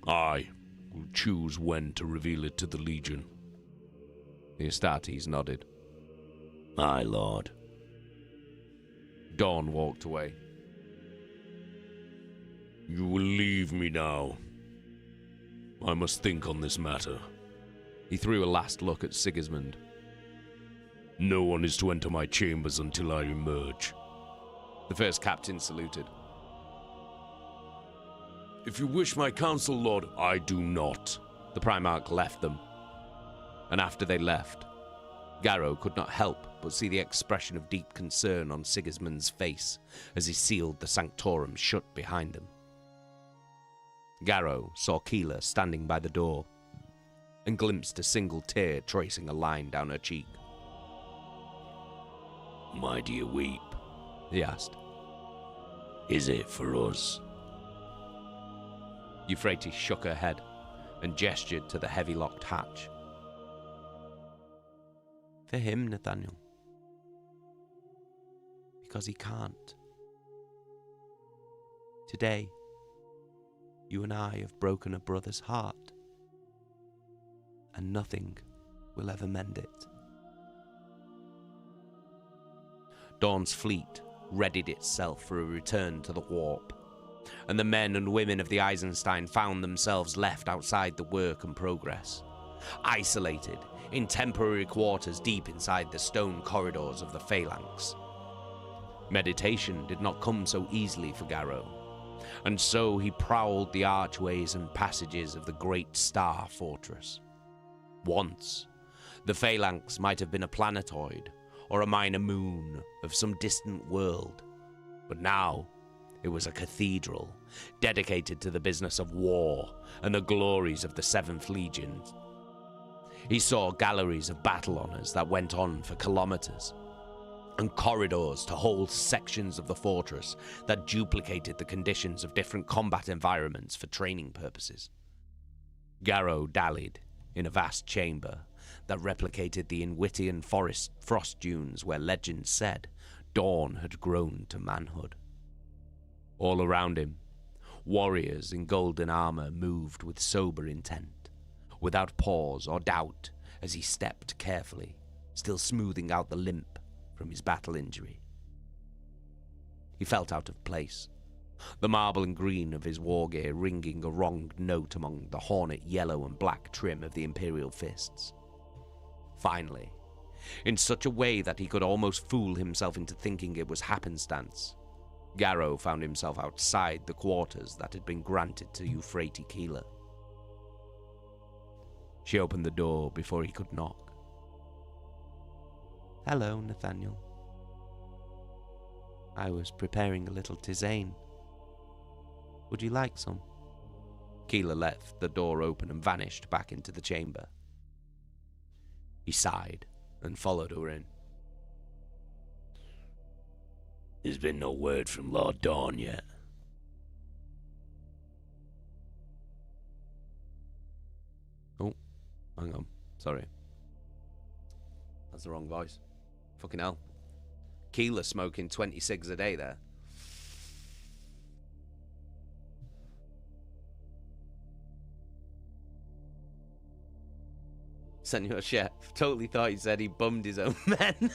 I will choose when to reveal it to the Legion. The Astartes nodded. Aye, Lord. Dawn walked away. You will leave me now. I must think on this matter. He threw a last look at Sigismund. No one is to enter my chambers until I emerge. The first captain saluted. If you wish my counsel, Lord, I do not. The Primarch left them. And after they left, Garrow could not help but see the expression of deep concern on Sigismund's face as he sealed the Sanctorum shut behind him. Garrow saw Keela standing by the door and glimpsed a single tear tracing a line down her cheek. Why do you weep? He asked. Is it for us? Euphrates shook her head and gestured to the heavy locked hatch. For him, Nathaniel. Because he can't. Today, you and I have broken a brother's heart, and nothing will ever mend it. Dawn's fleet readied itself for a return to the warp, and the men and women of the Eisenstein found themselves left outside the work and progress, isolated in temporary quarters deep inside the stone corridors of the phalanx. Meditation did not come so easily for Garrow, and so he prowled the archways and passages of the great star fortress. Once, the phalanx might have been a planetoid or a minor moon of some distant world, but now it was a cathedral dedicated to the business of war and the glories of the Seventh Legion. He saw galleries of battle honors that went on for kilometers, and corridors to whole sections of the fortress that duplicated the conditions of different combat environments for training purposes. Garrow dallied in a vast chamber that replicated the Inwitian forest frost dunes where legend said Dawn had grown to manhood. All around him, warriors in golden armor moved with sober intent, without pause or doubt, as he stepped carefully, still smoothing out the limp from his battle injury. He felt out of place, the marble and green of his war gear ringing a wrong note among the hornet yellow and black trim of the Imperial fists. Finally, in such a way that he could almost fool himself into thinking it was happenstance, Garrow found himself outside the quarters that had been granted to Euphrates Keela. She opened the door before he could knock. Hello, Nathaniel. I was preparing a little tisane. Would you like some? Keela left the door open and vanished back into the chamber. He sighed and followed her in. There's been no word from Lord Dawn yet. Oh, hang on. Sorry. That's the wrong voice. Fucking hell. Keeler smoking 20 cigs a day there. Senor Chef totally thought he said he bummed his own men.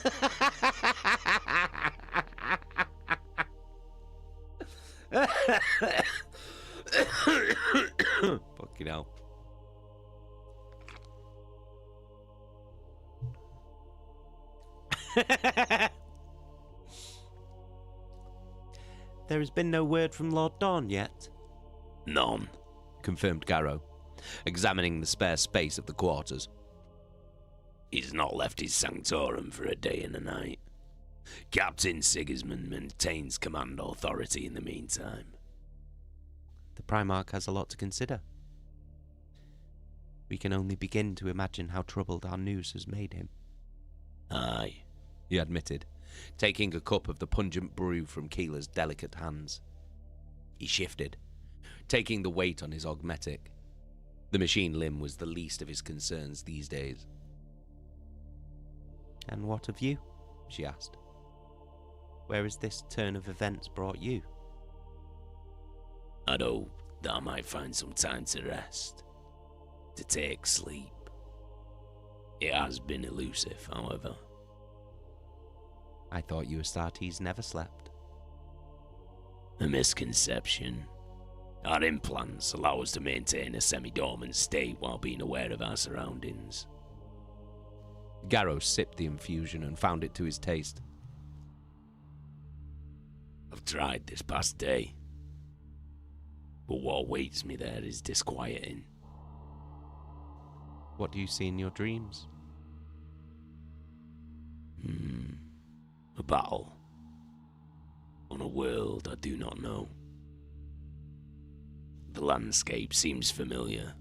Fucking hell. There has been no word from Lord Dawn yet. None, Confirmed Garrow, examining the spare space of the quarters. He's not left his sanctorum for a day and a night. Captain Sigismund maintains command authority in the meantime. The Primarch has a lot to consider. We can only begin to imagine how troubled our news has made him. Aye, He admitted, taking a cup of the pungent brew from Keeler's delicate hands. He shifted, taking the weight on his augmetic. The machine limb was the least of his concerns these days. And what of you? She asked. Where has this turn of events brought you? I'd hope that I might find some time to rest, to take sleep. It has been elusive, however. I thought you Astartes never slept. A misconception. Our implants allow us to maintain a semi-dormant state while being aware of our surroundings. Garrow sipped the infusion and found it to his taste. I've tried this past day, but what awaits me there is disquieting. What do you see in your dreams? A battle on a world I do not know. The landscape seems familiar,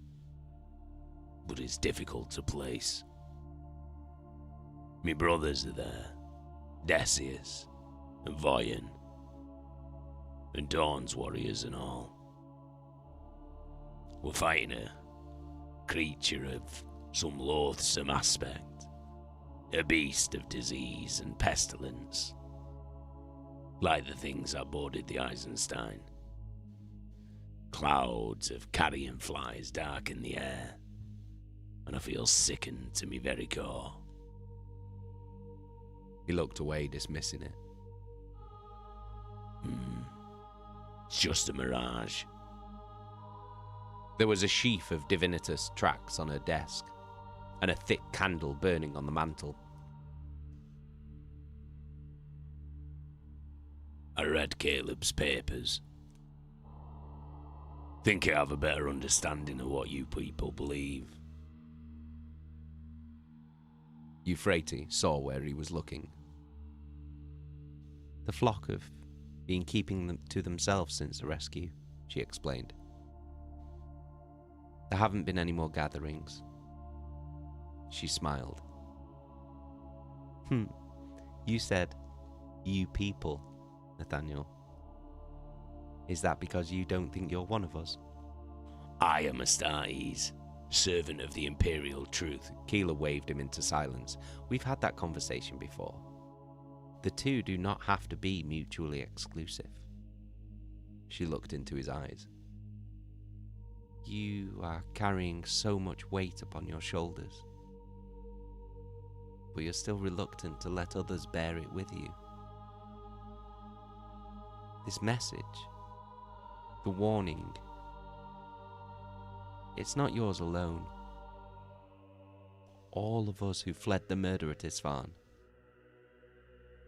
but it's difficult to place. My brothers are there, Decius and Voyen, and Dawn's warriors and all. We're fighting a creature of some loathsome aspect, a beast of disease and pestilence, like the things that boarded the Eisenstein. Clouds of carrion flies darken the air, and I feel sickened to me very core. He looked away, dismissing it. It's just a mirage. There was a sheaf of Divinitas tracts on her desk, and a thick candle burning on the mantel. I read Caleb's papers. Think I have a better understanding of what you people believe. Euphrates saw where he was looking. The flock have been keeping them to themselves since the rescue, she explained. There haven't been any more gatherings. She smiled. You said, you people, Nathaniel. Is that because you don't think you're one of us? I am Astartes, servant of the Imperial truth. Keeler waved him into silence. We've had that conversation before. The two do not have to be mutually exclusive. She looked into his eyes. You are carrying so much weight upon your shoulders, but you're still reluctant to let others bear it with you. This message, the warning, it's not yours alone. All of us who fled the murder at Isfahan,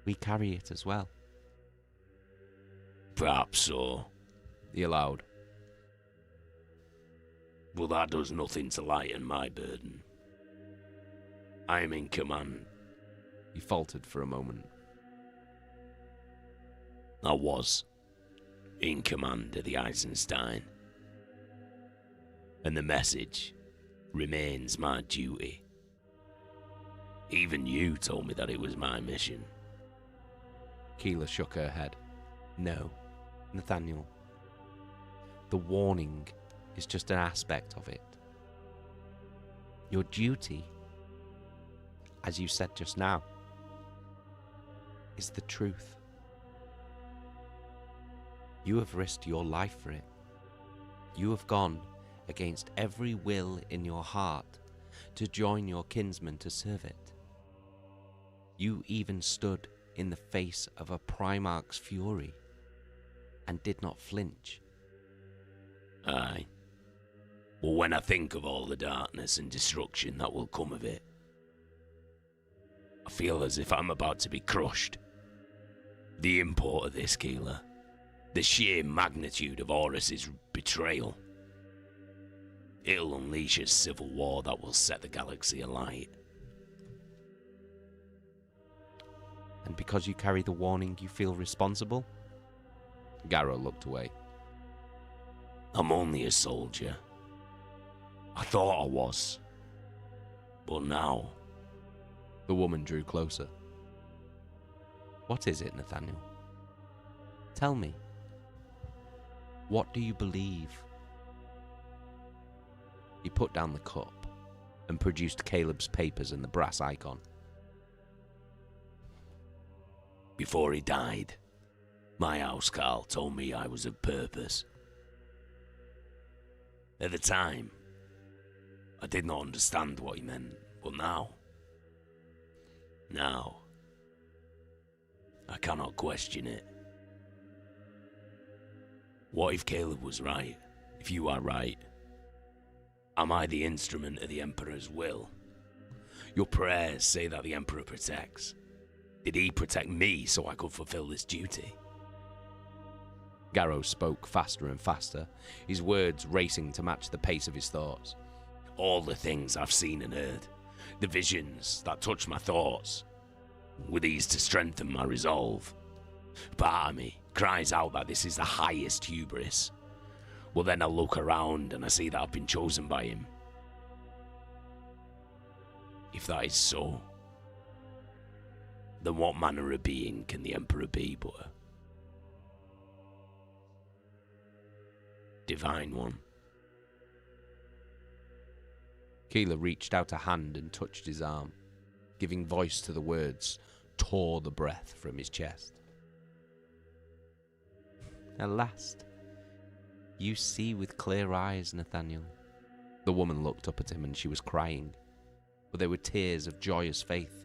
we carry it as well. Perhaps so, He allowed. but that does nothing to lighten my burden. I am in command. He faltered for a moment. I was in command of the Eisenstein, and the message remains my duty. Even you told me that it was my mission. Keeler shook her head. No, Nathaniel. The warning is just an aspect of it. Your duty, as you said just now, is the truth. You have risked your life for it. You have gone against every will in your heart to join your kinsmen to serve it. You even stood in the face of a Primarch's fury and did not flinch. Aye. But when I think of all the darkness and destruction that will come of it, I feel as if I'm about to be crushed. The import of this, Keeler, the sheer magnitude of Horus's betrayal, it'll unleash a civil war that will set the galaxy alight. And because you carry the warning, you feel responsible? Garrow looked away. I'm only a soldier. I thought I was. But now... The woman drew closer. What is it, Nathaniel? Tell me. What do you believe? He put down the cup and produced Caleb's papers and the brass icon. Before he died, my housecarl told me I was of purpose. At the time, I did not understand what he meant, but now, I cannot question it. What if Caleb was right? If you are right? Am I the instrument of the Emperor's will? Your prayers say that the Emperor protects. Did he protect me so I could fulfill this duty? Garrow spoke faster and faster, his words racing to match the pace of his thoughts. All the things I've seen and heard, the visions that touch my thoughts, were these to strengthen my resolve. Part of me cries out that this is the highest hubris. Well, then I look around and I see that I've been chosen by him. If that is so, then what manner of being can the Emperor be but a divine one? Keeler reached out a hand and touched his arm, giving voice to the words, tore the breath from his chest. At last, you see with clear eyes, Nathaniel. The woman looked up at him and she was crying, but they were tears of joyous faith.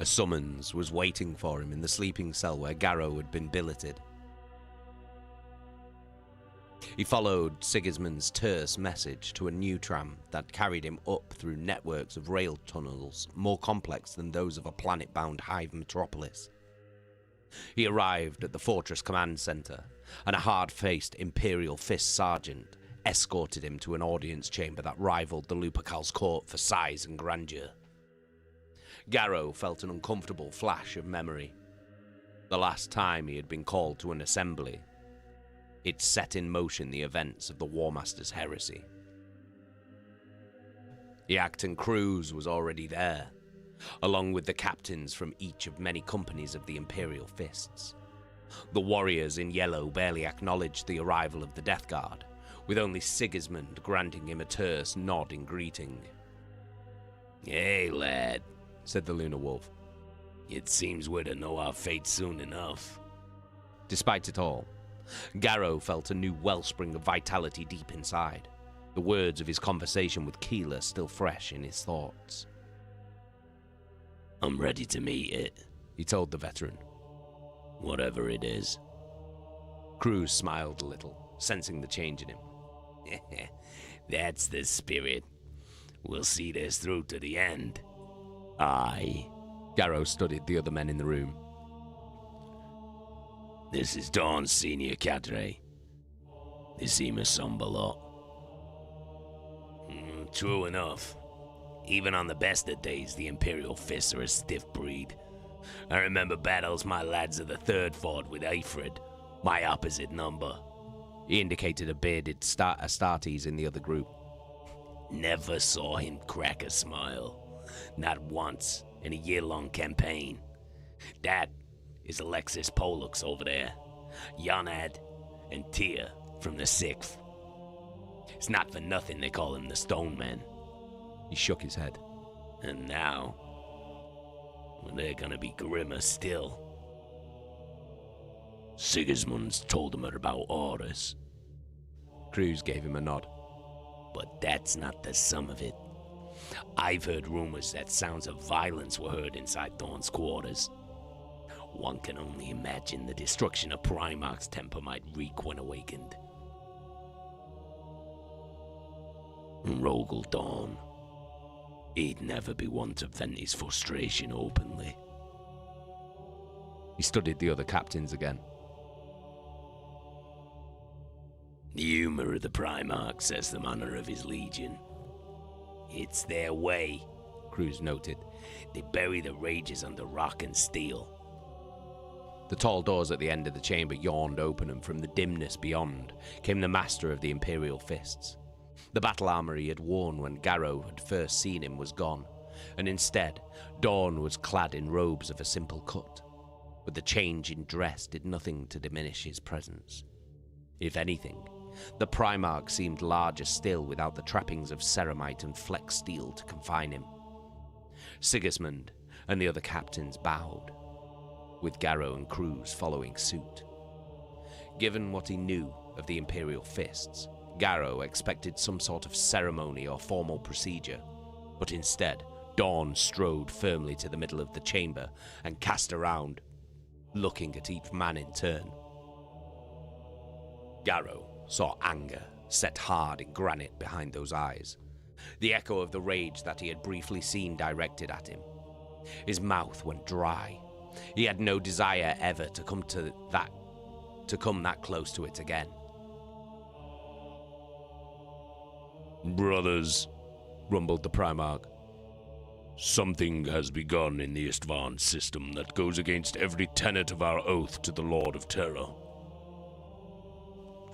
A summons was waiting for him in the sleeping cell where Garrow had been billeted. He followed Sigismund's terse message to a new tram that carried him up through networks of rail tunnels more complex than those of a planet-bound hive metropolis. He arrived at the Fortress Command Center, and a hard-faced Imperial Fist sergeant escorted him to an audience chamber that rivaled the Lupercal's court for size and grandeur. Garrow felt an uncomfortable flash of memory. The last time he had been called to an assembly, it set in motion the events of the War Master's heresy. The Acton Cruise was already there, along with the captains from each of many companies of the Imperial Fists. The warriors in yellow barely acknowledged the arrival of the Death Guard, with only Sigismund granting him a terse nod in greeting. "Hey, lad," said the Lunar Wolf. "It seems we're to know our fate soon enough." Despite it all, Garrow felt a new wellspring of vitality deep inside, the words of his conversation with Keeler still fresh in his thoughts. "I'm ready to meet it," he told the veteran. "Whatever it is." Cruz smiled a little, sensing the change in him. "That's the spirit. We'll see this through to the end." "Aye." Garrow studied the other men in the room. "This is Dawn's senior cadre. They seem a somber lot." "True enough. Even on the best of days, the Imperial Fists are a stiff breed. I remember battles my lads of the 3rd fought with Alfred, my opposite number. He indicated a bearded Astartes in the other group. Never saw him crack a smile. Not once in a year-long campaign. That is Alexis Pollux over there. Yonad and Tyr from the 6th. It's not for nothing they call him the Stone Man. He shook his head. And now, well, they're gonna be grimmer still. Sigismund's told them about Horus. Cruz gave him a nod. But that's not the sum of it. I've heard rumors that sounds of violence were heard inside Dawn's quarters. One can only imagine the destruction a Primarch's temper might wreak when awakened. Rogel Dawn, he'd never be one to vent his frustration openly. He studied the other captains again. The humor of the Primarch says the manner of his legion. It's their way, Cruz noted. They bury the rages under rock and steel. The tall doors at the end of the chamber yawned open, and from the dimness beyond came the master of the Imperial fists. The battle armor he had worn when Garrow had first seen him was gone, and instead, Dawn was clad in robes of a simple cut. But the change in dress did nothing to diminish his presence. If anything, the Primarch seemed larger still without the trappings of ceramite and flex steel to confine him. Sigismund and the other captains bowed, with Garrow and Cruz following suit. Given what he knew of the Imperial fists, Garrow expected some sort of ceremony or formal procedure, but instead, Dawn strode firmly to the middle of the chamber and cast around, looking at each man in turn. Garrow saw anger set hard in granite behind those eyes, the echo of the rage that he had briefly seen directed at him. His mouth went dry. He had no desire ever to come that close to it again. Brothers, rumbled the Primarch, something has begun in the Istvan system that goes against every tenet of our oath to the Lord of Terror.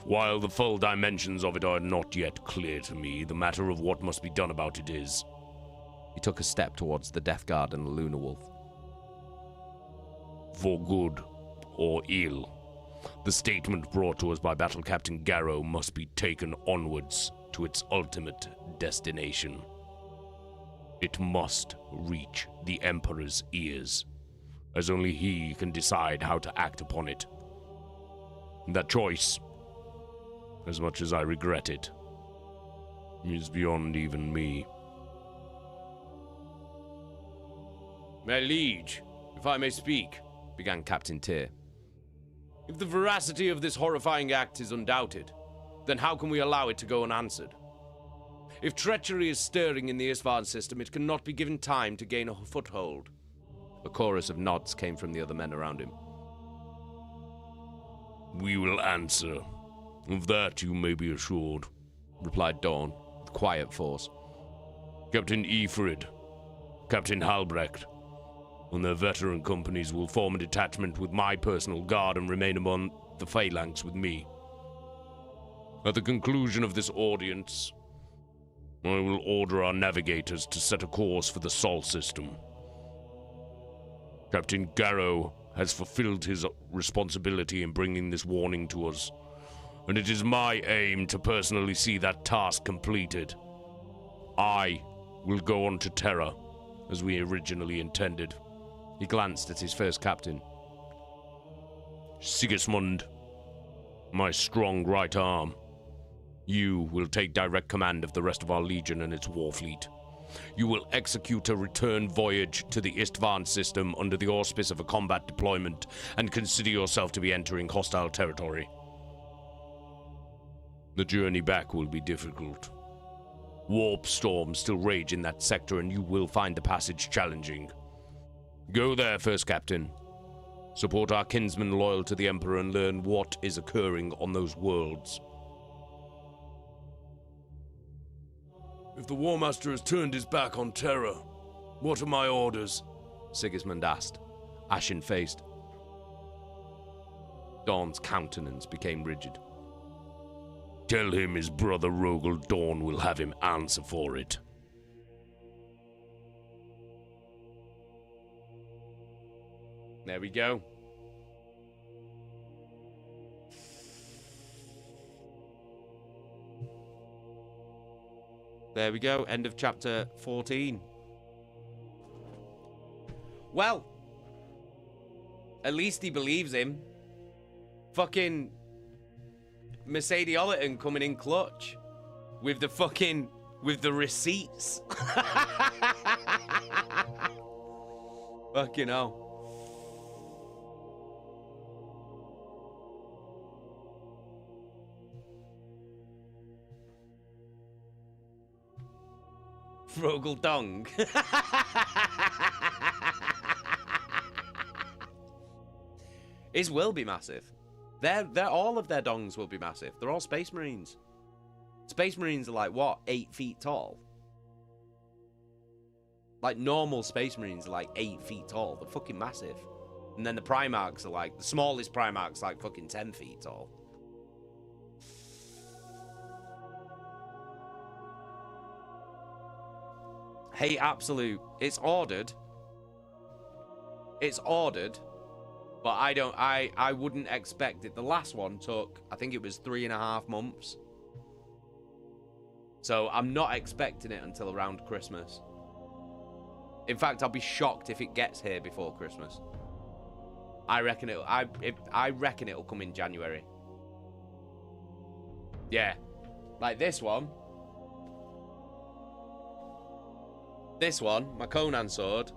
While the full dimensions of it are not yet clear to me, the matter of what must be done about it is. He took a step towards the Death Guard and the Lunar Wolf. For good or ill, the statement brought to us by Battle Captain Garrow must be taken onwards to its ultimate destination. It must reach the Emperor's ears, as only he can decide how to act upon it. That choice, as much as I regret it, is beyond even me. My liege, if I may speak, began Captain Tyr. If the veracity of this horrifying act is undoubted, then how can we allow it to go unanswered? If treachery is stirring in the Istvan system, it cannot be given time to gain a foothold. A chorus of nods came from the other men around him. We will answer. Of that you may be assured, replied Dawn, with quiet force. Captain Ifrid, Captain Halbrecht, and their veteran companies will form a detachment with my personal guard and remain among the phalanx with me. At the conclusion of this audience, I will order our navigators to set a course for the Sol system. Captain Garrow has fulfilled his responsibility in bringing this warning to us, and it is my aim to personally see that task completed. I will go on to Terra, as we originally intended. He glanced at his first captain. Sigismund, my strong right arm, you will take direct command of the rest of our legion and its war fleet. You will execute a return voyage to the Istvan system under the auspice of a combat deployment and consider yourself to be entering hostile territory. The journey back will be difficult. Warp storms still rage in that sector, and you will find the passage challenging. Go there, First Captain. Support our kinsmen loyal to the Emperor and learn what is occurring on those worlds. If the War Master has turned his back on Terra, what are my orders? Sigismund asked, ashen-faced. Dawn's countenance became rigid. Tell him his brother Rogel Dawn will have him answer for it. There we go. There we go. End of chapter 14. Well, at least he believes him. Fucking Mercedes Ollerton coming in clutch with the receipts. Fucking hell. Frogel Dong. His will be massive. They're all of their dongs will be massive. They're all Space Marines. Space Marines are like, what, 8 feet tall? Like, normal Space Marines are like 8 feet tall. They're fucking massive. And then the Primarchs are like, the smallest Primarch's like fucking 10 feet tall. Hey, Absolute, it's ordered. It's ordered. But I wouldn't expect it. The last one took, I think it was 3.5 months. So I'm not expecting it until around Christmas. In fact, I'll be shocked if it gets here before Christmas. I reckon it'll come in January. Yeah. Like this one. This one, my Conan sword,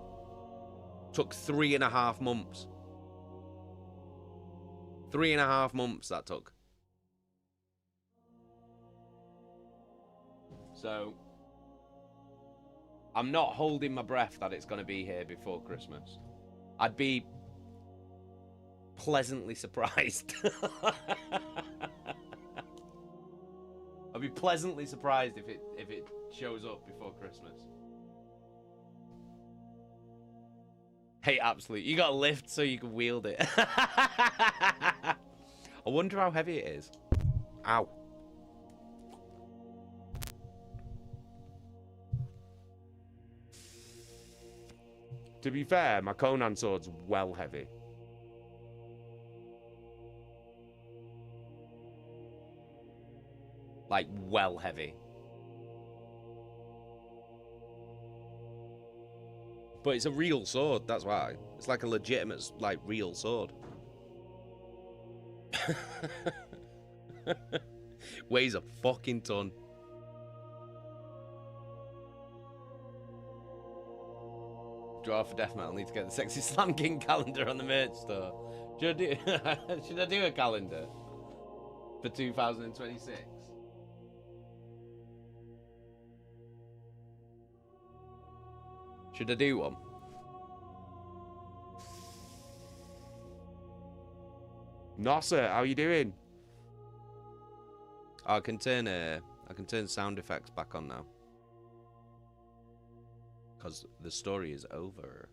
took 3.5 months. 3.5 months that took. So, I'm not holding my breath that it's going to be here before Christmas. I'd be pleasantly surprised. I'd be pleasantly surprised if it shows up before Christmas. Hey, Absolute, you got a lift so you can wield it. I wonder how heavy it is. Ow. To be fair, my Conan sword's well heavy. Like, well heavy. But it's a real sword, that's why. It's like a legitimate, like, real sword. Weighs a fucking ton. Draw for death metal. Need to get the Sexy Slam King calendar on the merch store. Should I do a calendar for 2026? Should I do one? Nossa, how you doing? Oh, I can turn sound effects back on now. Because the story is over.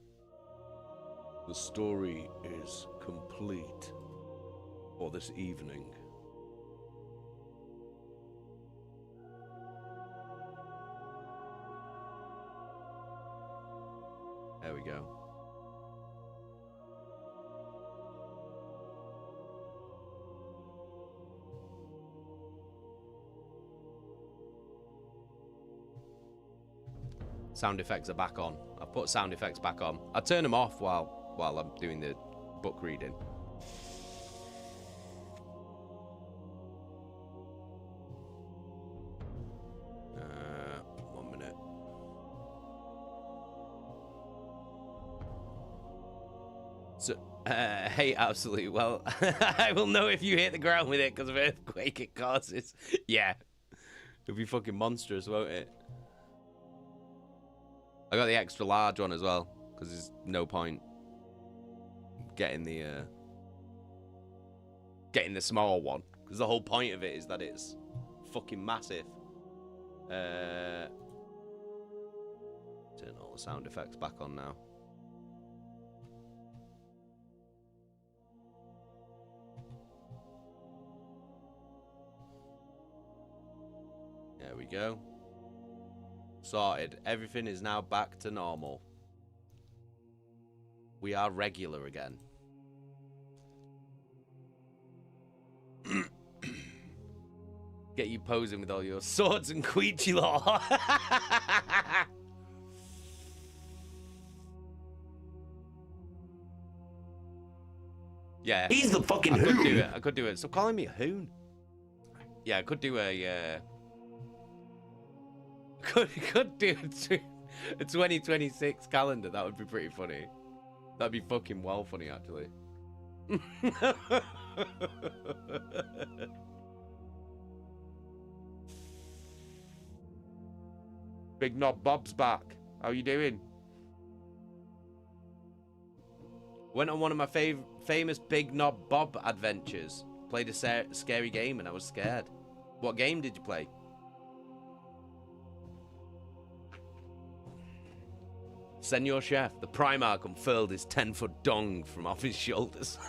The story is complete for this evening. There we go. Sound effects are back on. I've put sound effects back on. I turn them off while I'm doing the book reading. One minute. So, hey, Absolute. Well, I will know if you hit the ground with it because of earthquake it causes. Yeah. It'll be fucking monstrous, won't it? I got the extra large one as well, because there's no point getting the small one, because the whole point of it is that it's fucking massive. Turn all the sound effects back on now. we go. Sorted. Everything is now back to normal. We are regular again. Get you posing with all your swords and queechy law. Yeah. He's the fucking I could hoon. do it. I could do it. Stop calling me a hoon. Yeah, I could do a could do a 2026 calendar. That would be pretty funny. That'd be fucking well funny, actually. Big Knob Bob's back. How you doing? Went on one of my famous Big Knob Bob adventures. Played a scary game and I was scared. What game did you play? Senor Chef, the Primarch unfurled his 10-foot dong from off his shoulders.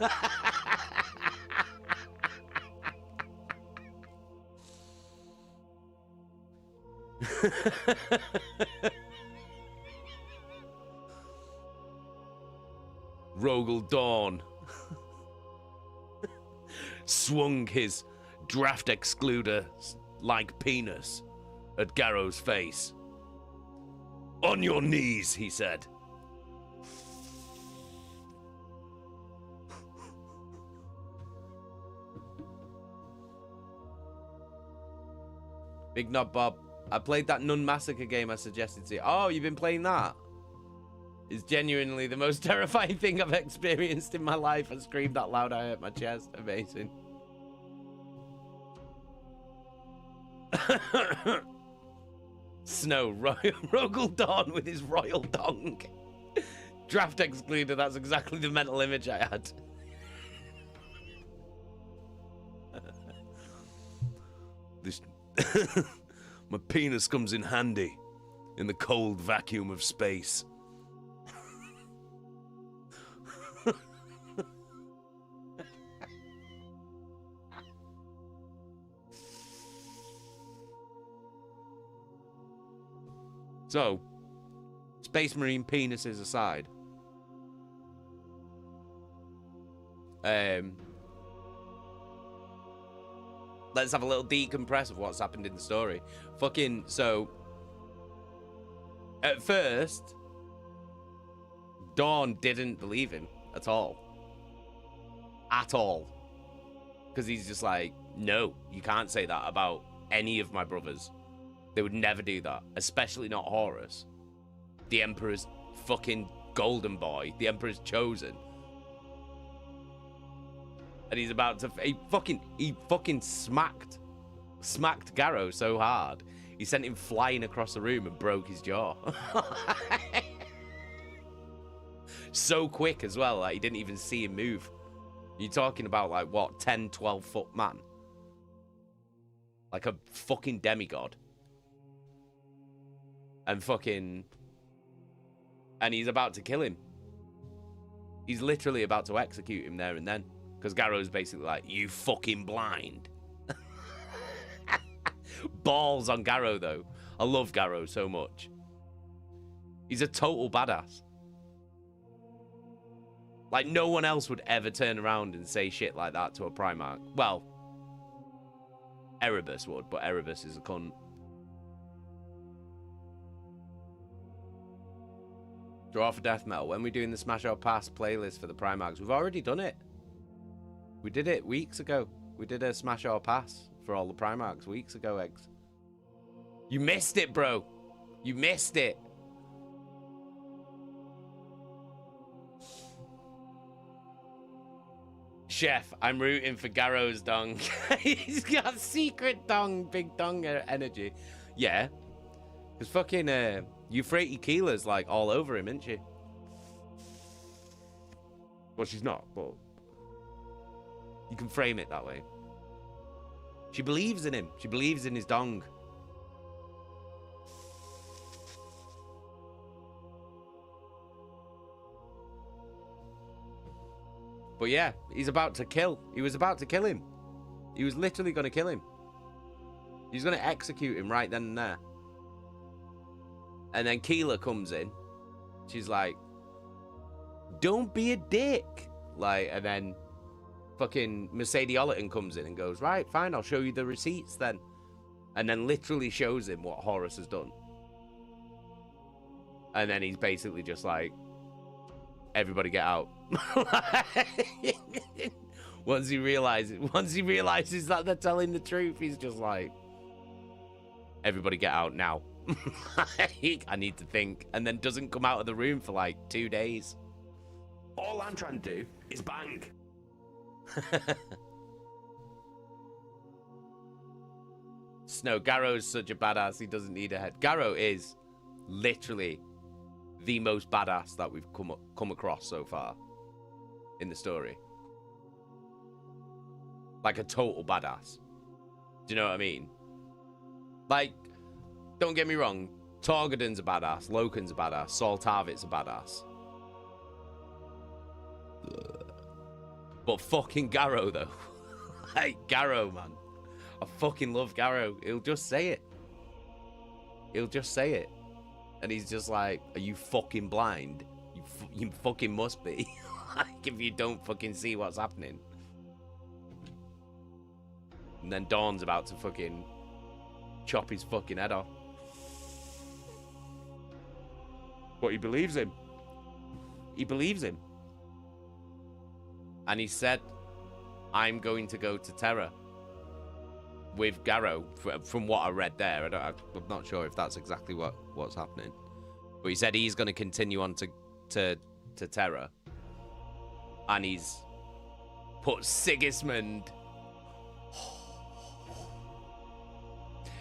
Rogel Dawn swung his draft excluder like penis at Garrow's face. On your knees, he said. Big Knob Bob, I played that Nun Massacre game I suggested to you. Oh, you've been playing that? It's genuinely the most terrifying thing I've experienced in my life. I screamed out loud, I hurt my chest. Amazing. Snow, Rogel Dawn with his royal dong. Draft excluder, that's exactly the mental image I had. This my penis comes in handy in the cold vacuum of space. So, Space Marine penises aside, let's have a little decompress of what's happened in the story. So, at first, Dawn didn't believe him at all. At all. Because he's just like, no, you can't say that about any of my brothers. They would never do that, especially not Horus. The Emperor's fucking golden boy. The Emperor's chosen. And he's about to... He fucking smacked Garrow so hard, he sent him flying across the room and broke his jaw. So quick as well, like he didn't even see him move. You're talking about, like, what, 10, 12-foot man? Like a fucking demigod. And he's about to kill him. He's literally about to execute him there and then. Because Garrow's basically like, you fucking blind. Balls on Garrow, though. I love Garrow so much. He's a total badass. Like, no one else would ever turn around and say shit like that to a Primarch. Well, Erebus would, but Erebus is a cunt. Draw for death metal. When we're doing the Smash or Pass playlist for the Primarchs, we've already done it. We did it weeks ago. We did a Smash or Pass for all the Primarchs weeks ago, Eggs. You missed it, bro. You missed it. Chef, I'm rooting for Garrow's dong. He's got secret dong, big dong energy. Yeah. Because fucking Euphrates Keeler's like all over him, isn't she? Well, she's not, but you can frame it that way. She believes in him. She believes in his dong. But yeah, he's about to kill. He was about to kill him. He was literally going to kill him. He's gonna execute him right then and there. And then Keela comes in. She's like, don't be a dick. Like, and then fucking Mercedes Ollerton comes in and goes, right, fine, I'll show you the receipts then. And then literally shows him what Horus has done. And then he's basically just like, everybody get out. Once he realizes that they're telling the truth, he's just like, everybody get out now. I need to think. And then doesn't come out of the room for like 2 days. All I'm trying to do is bang. Snow, Garrow's such a badass, he doesn't need a head. Garrow is literally the most badass that we've come across so far in the story. Like a total badass. Do you know what I mean? Like, don't get me wrong, Torgoden's a badass, Loken's a badass, Saul Tarvit's a badass. But fucking Garrow, though. Like, Garrow, man. I fucking love Garrow. He'll just say it. He'll just say it. And he's just like, are you fucking blind? You fucking must be. Like, if you don't fucking see what's happening. And then Dawn's about to fucking chop his fucking head off. But he believes him. He believes him. And he said, I'm going to go to Terra with Garrow, from what I read there. I'm not sure if that's exactly what's happening. But he said he's going to continue on to Terra. And he's put Sigismund...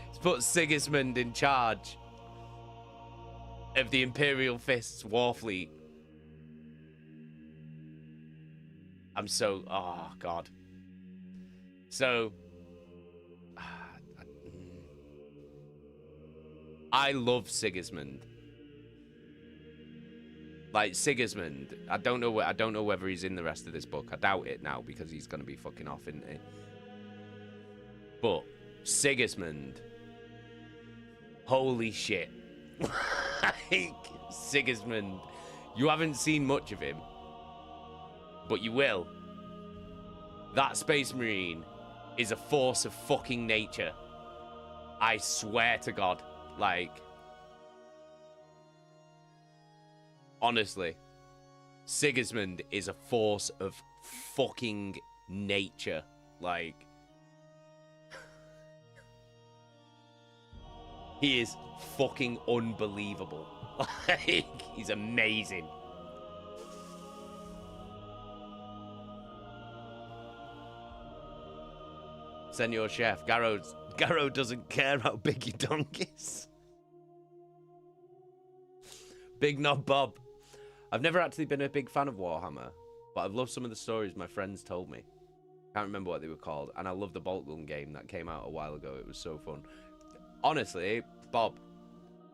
He's put Sigismund in charge of the Imperial Fist's war fleet. I'm so... Oh, God. So... I love Sigismund. Like, Sigismund, I don't know whether he's in the rest of this book. I doubt it now, because he's going to be fucking off, isn't he? But Sigismund... Holy shit. Like, Sigismund... You haven't seen much of him. But you will. That Space Marine is a force of fucking nature. I swear to God. Like, honestly, Sigismund is a force of fucking nature. Like, he is fucking unbelievable. Like, he's amazing. Senor Chef, Garrow doesn't care how big your donk is. Big Knob Bob. I've never actually been a big fan of Warhammer, but I've loved some of the stories my friends told me. Can't remember what they were called, and I love the Bolt Gun game that came out a while ago. It was so fun. Honestly, Bob,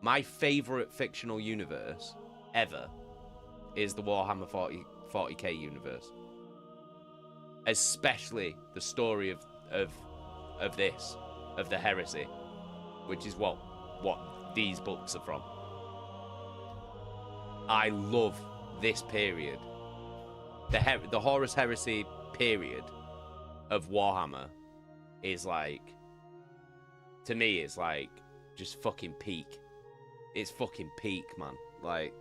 my favourite fictional universe ever is the Warhammer 40k universe. Especially the story of the Heresy, which is what these books are from. I love this period. The Horus Heresy period of Warhammer is like, to me, it's like just fucking peak. It's fucking peak, man. Like,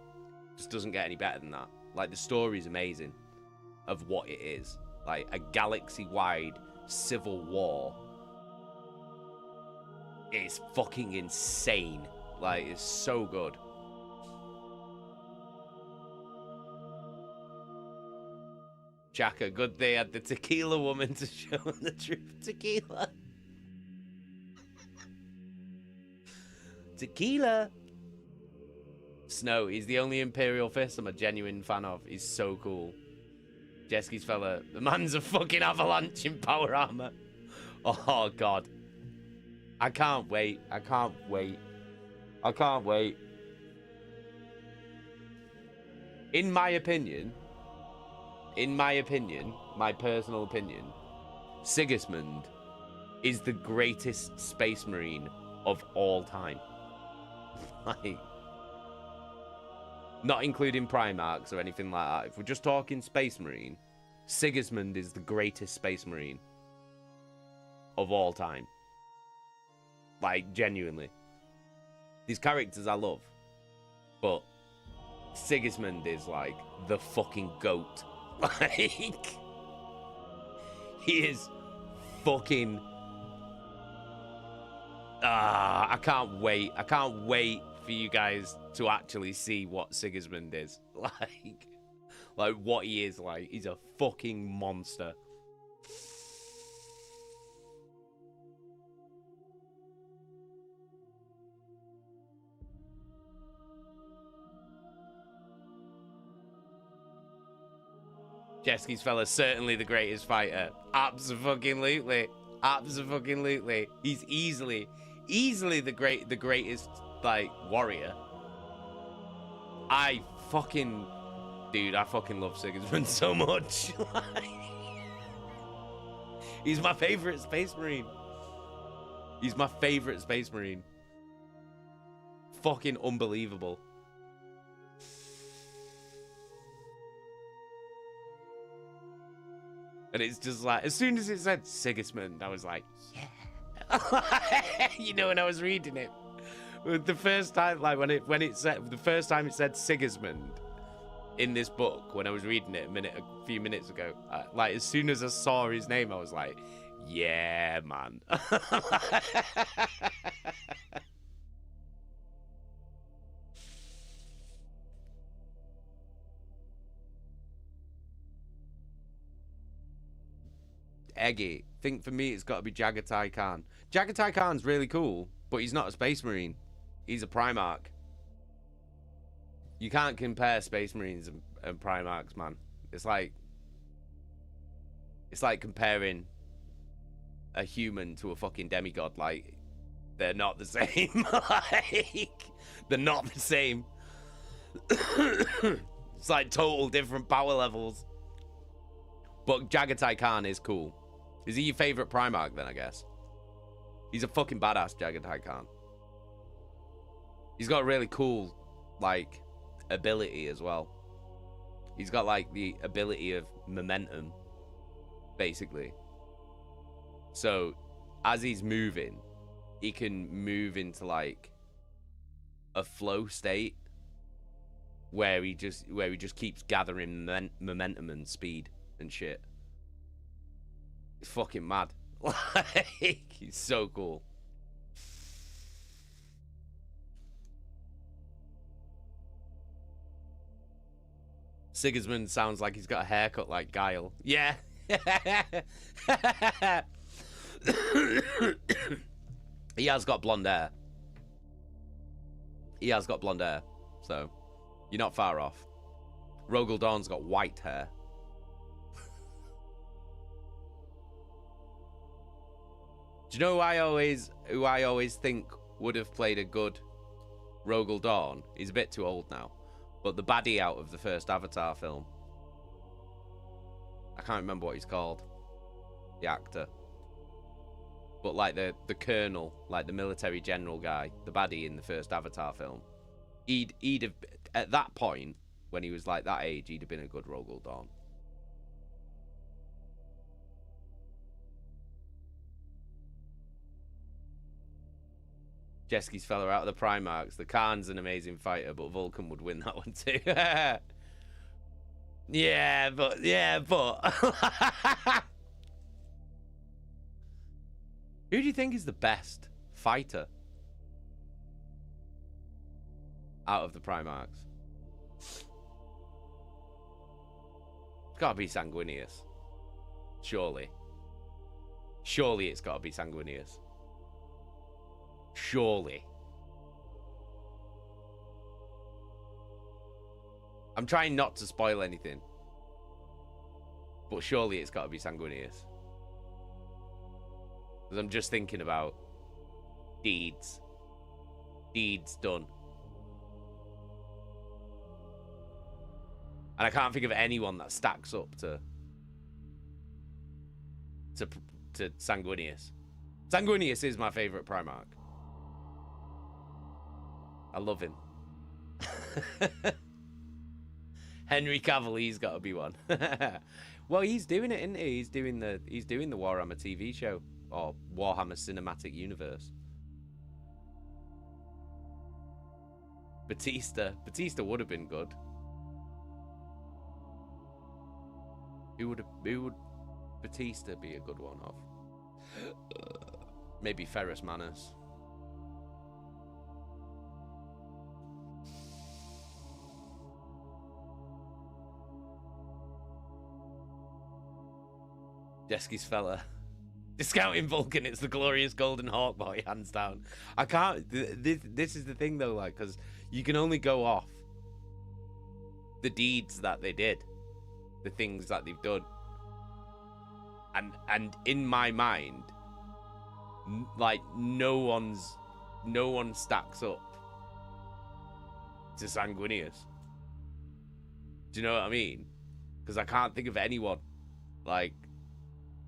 just doesn't get any better than that. Like, the story's amazing of what it is. Like, a galaxy-wide civil war. It's fucking insane. Like, it's so good. Chaka, good they had the tequila woman to show him the truth. Tequila. Tequila. Snow, he's the only Imperial Fist I'm a genuine fan of. He's so cool. Jesky's fella, the man's a fucking avalanche in power armor. Oh, God. I can't wait. I can't wait. I can't wait. In my opinion, my personal opinion, Sigismund is the greatest space marine of all time. Like, not including Primarchs or anything like that. If we're just talking space marine, Sigismund is the greatest space marine of all time. Like, genuinely. These characters I love, but Sigismund is like the fucking GOAT. Like, he is fucking... I can't wait. I can't wait for you guys to actually see what Sigismund is. Like what he is like. He's a fucking monster. Jesky's fella's certainly the greatest fighter. Absolutely. Absolutely. He's easily the greatest, like, warrior. I fucking love Sigismund so much. He's my favorite space marine. Fucking unbelievable. And it's just like, as soon as it said Sigismund, I was like, yeah. You know, when I was reading it, the first time, like when it said, the first time it said Sigismund in this book, when I was reading it a few minutes ago, like as soon as I saw his name, I was like, yeah, man. Eggy. Think for me it's got to be Jagatai Khan. Jagatai Khan's really cool, but he's not a space marine. He's a Primarch. You can't compare space marines and Primarchs, man. It's like comparing a human to a fucking demigod. Like, they're not the same. Like, they're not the same. It's like total different power levels. But Jagatai Khan is cool. Is he your favorite Primarch then, I guess? He's a fucking badass, Jagatai Khan. He's got a really cool, like, ability as well. He's got, like, the ability of momentum, basically. So, as he's moving, he can move into, like, a flow state where he just keeps gathering momentum and speed and shit. It's fucking mad. Like, he's so cool. Sigismund sounds like he's got a haircut like Guile. Yeah. He has got blonde hair. So, you're not far off. Rogel Dawn's got white hair. Do you know who I always think would have played a good Rogel Dawn? He's a bit too old now. But the baddie out of the first Avatar film. I can't remember what he's called. The actor. But like the colonel, like the military general guy, the baddie in the first Avatar film. He'd have, at that point, when he was like that age, he'd have been a good Rogel Dawn. Jesky's fella out of the Primarchs. The Khan's an amazing fighter, but Vulcan would win that one too. yeah, but who do you think is the best fighter out of the Primarchs? It's gotta be Sanguinius. Surely it's gotta be Sanguinius. Surely. I'm trying not to spoil anything, but surely it's got to be Sanguinius. Because I'm just thinking about deeds done, and I can't think of anyone that stacks up to Sanguinius. Sanguinius is my favorite Primarch. I love him. Henry Cavill's got to be one. Well, he's doing it, isn't he? He's doing the Warhammer TV show or Warhammer Cinematic Universe. Batista would have been good. Who would Batista be a good one of? Maybe Ferrus Manus. Jesky's fella. Discounting Vulcan, it's the glorious Golden Hawk boy, hands down. I can't. This is the thing though, like, because you can only go off the deeds that they did, the things that they've done, and in my mind, like no one stacks up to Sanguinius. Do you know what I mean? Because I can't think of anyone like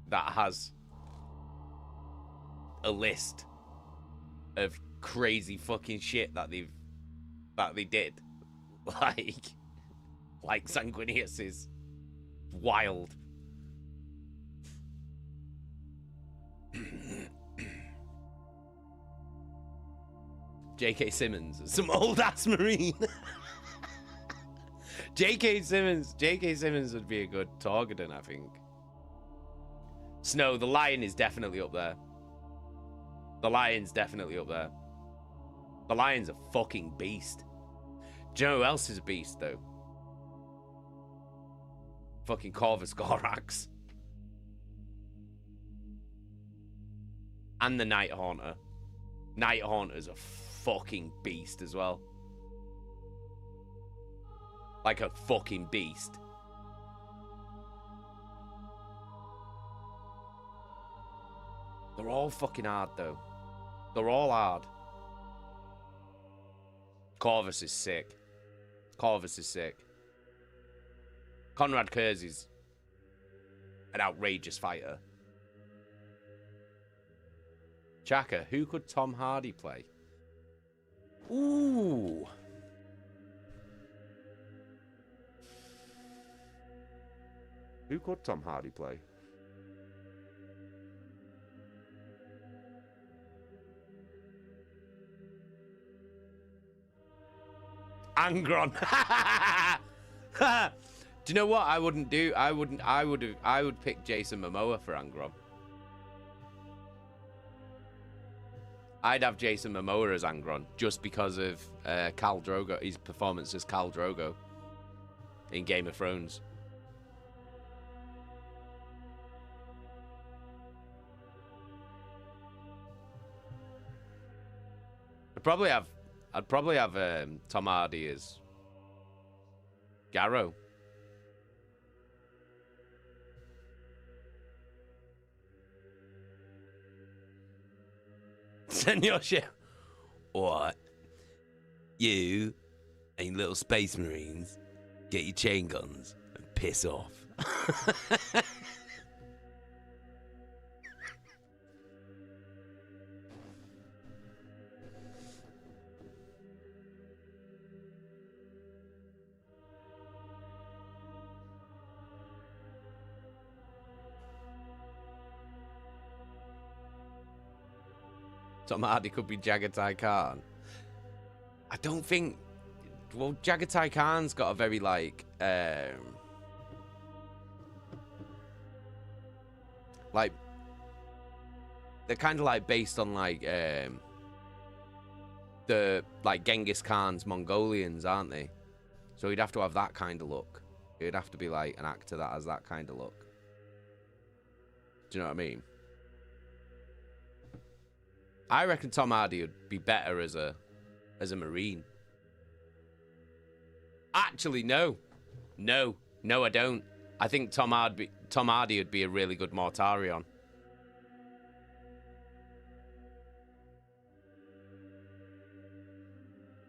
that has a list of crazy fucking shit that they did. Like Sanguinius is wild. J.K. Simmons, some old ass Marine. J.K. Simmons would be a good Targeton, I think. Snow, the Lion is definitely up there. The Lion's definitely up there. The Lion's a fucking beast. Do you know who else is a beast, though? Fucking Corvus Gorax. And the Night Haunter. Night Haunter's a fucking beast as well. Like a fucking beast. They're all fucking hard, though. They're all hard. Corvus is sick. Corvus is sick. Conrad Kersey's an outrageous fighter. Chaka, who could Tom Hardy play? Ooh. Who could Tom Hardy play? Angron. Do you know what I wouldn't do? I would pick Jason Momoa for Angron. I'd have Jason Momoa as Angron just because of Khal Drogo, his performance as Khal Drogo in Game of Thrones. I'd probably have Tom Hardy as Garrow. Senor Ship. What? You and little space marines get your chain guns and piss off. Tom Hardy could be Jagatai Khan. I don't think... Well, Jagatai Khan's got a very, like... They're kind of, like, based on, like... the, like, Genghis Khan's Mongolians, aren't they? So he'd have to have that kind of look. He'd have to be, like, an actor that has that kind of look. Do you know what I mean? I reckon Tom Hardy would be better as a Marine. Actually, no. No, I don't. I think Tom Hardy would be a really good Mortarion.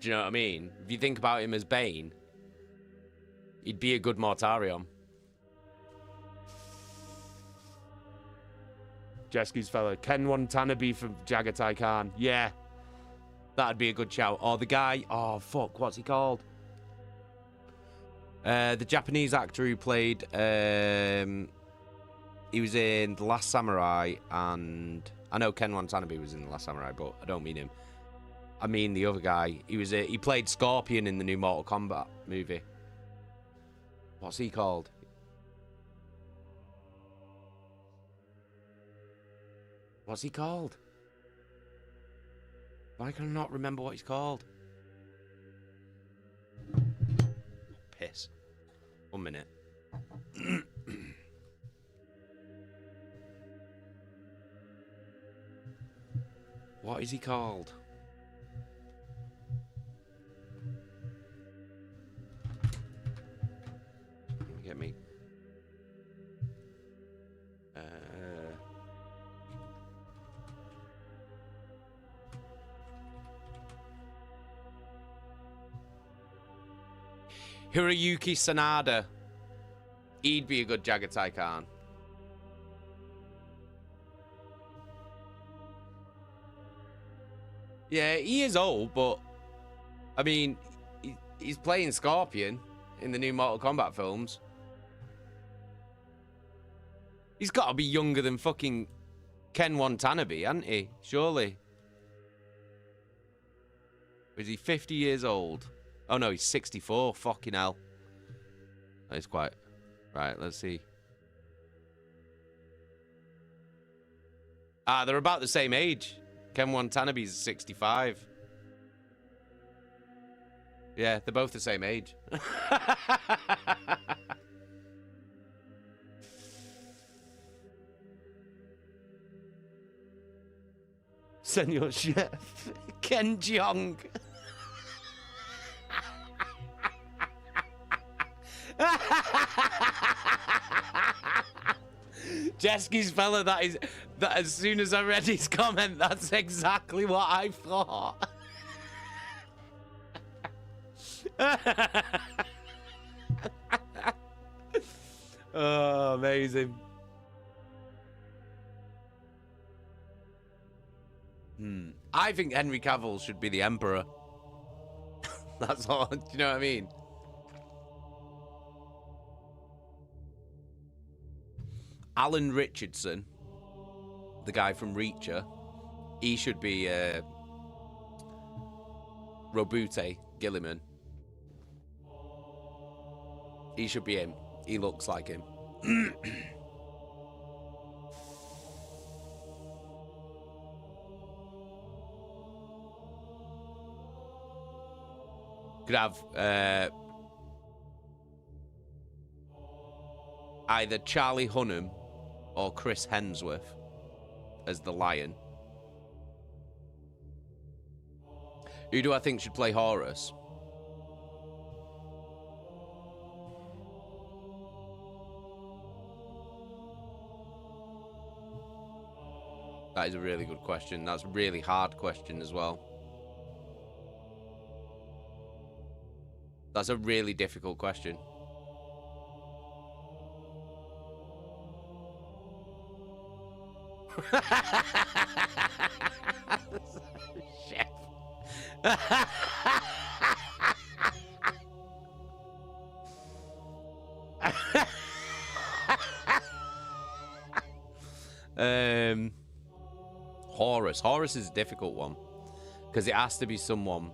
Do you know what I mean? If you think about him as Bane, he'd be a good Mortarion. Jesky's fella. Ken Watanabe from Jagatai Khan. Yeah. That'd be a good shout. Or the guy... Oh, fuck. What's he called? The Japanese actor who played... he was in The Last Samurai, and... I know Ken Watanabe was in The Last Samurai, but I don't mean him. I mean the other guy. He played Scorpion in the new Mortal Kombat movie. What's he called? What's he called? Why can I not remember what he's called? Piss. 1 minute. What is he called? Get me. Hiroyuki Sanada. He'd be a good Jagatai Khan. Yeah, he is old, but I mean, he's playing Scorpion in the new Mortal Kombat films. He's got to be younger than fucking Ken Watanabe, hasn't he? Surely. Or is he 50 years old? Oh no, he's 64. Fucking hell. That's quite... Right, let's see. Ah, they're about the same age. Ken Watanabe's 65. Yeah, they're both the same age. Senor Chef. Ken Jeong. Jesky's fella, that as soon as I read his comment, that's exactly what I thought. Oh, amazing. I think Henry Cavill should be the Emperor. That's all. Do you know what I mean? Alan Richardson, the guy from Reacher, he should be Robute Gilliman. He should be him. He looks like him. Could have either Charlie Hunnam or Chris Hemsworth as the Lion. Who do I think should play Horus? That is a really good question. That's a really hard question as well. That's a really difficult question. Chef. Horus. Horus is a difficult one because it has to be someone.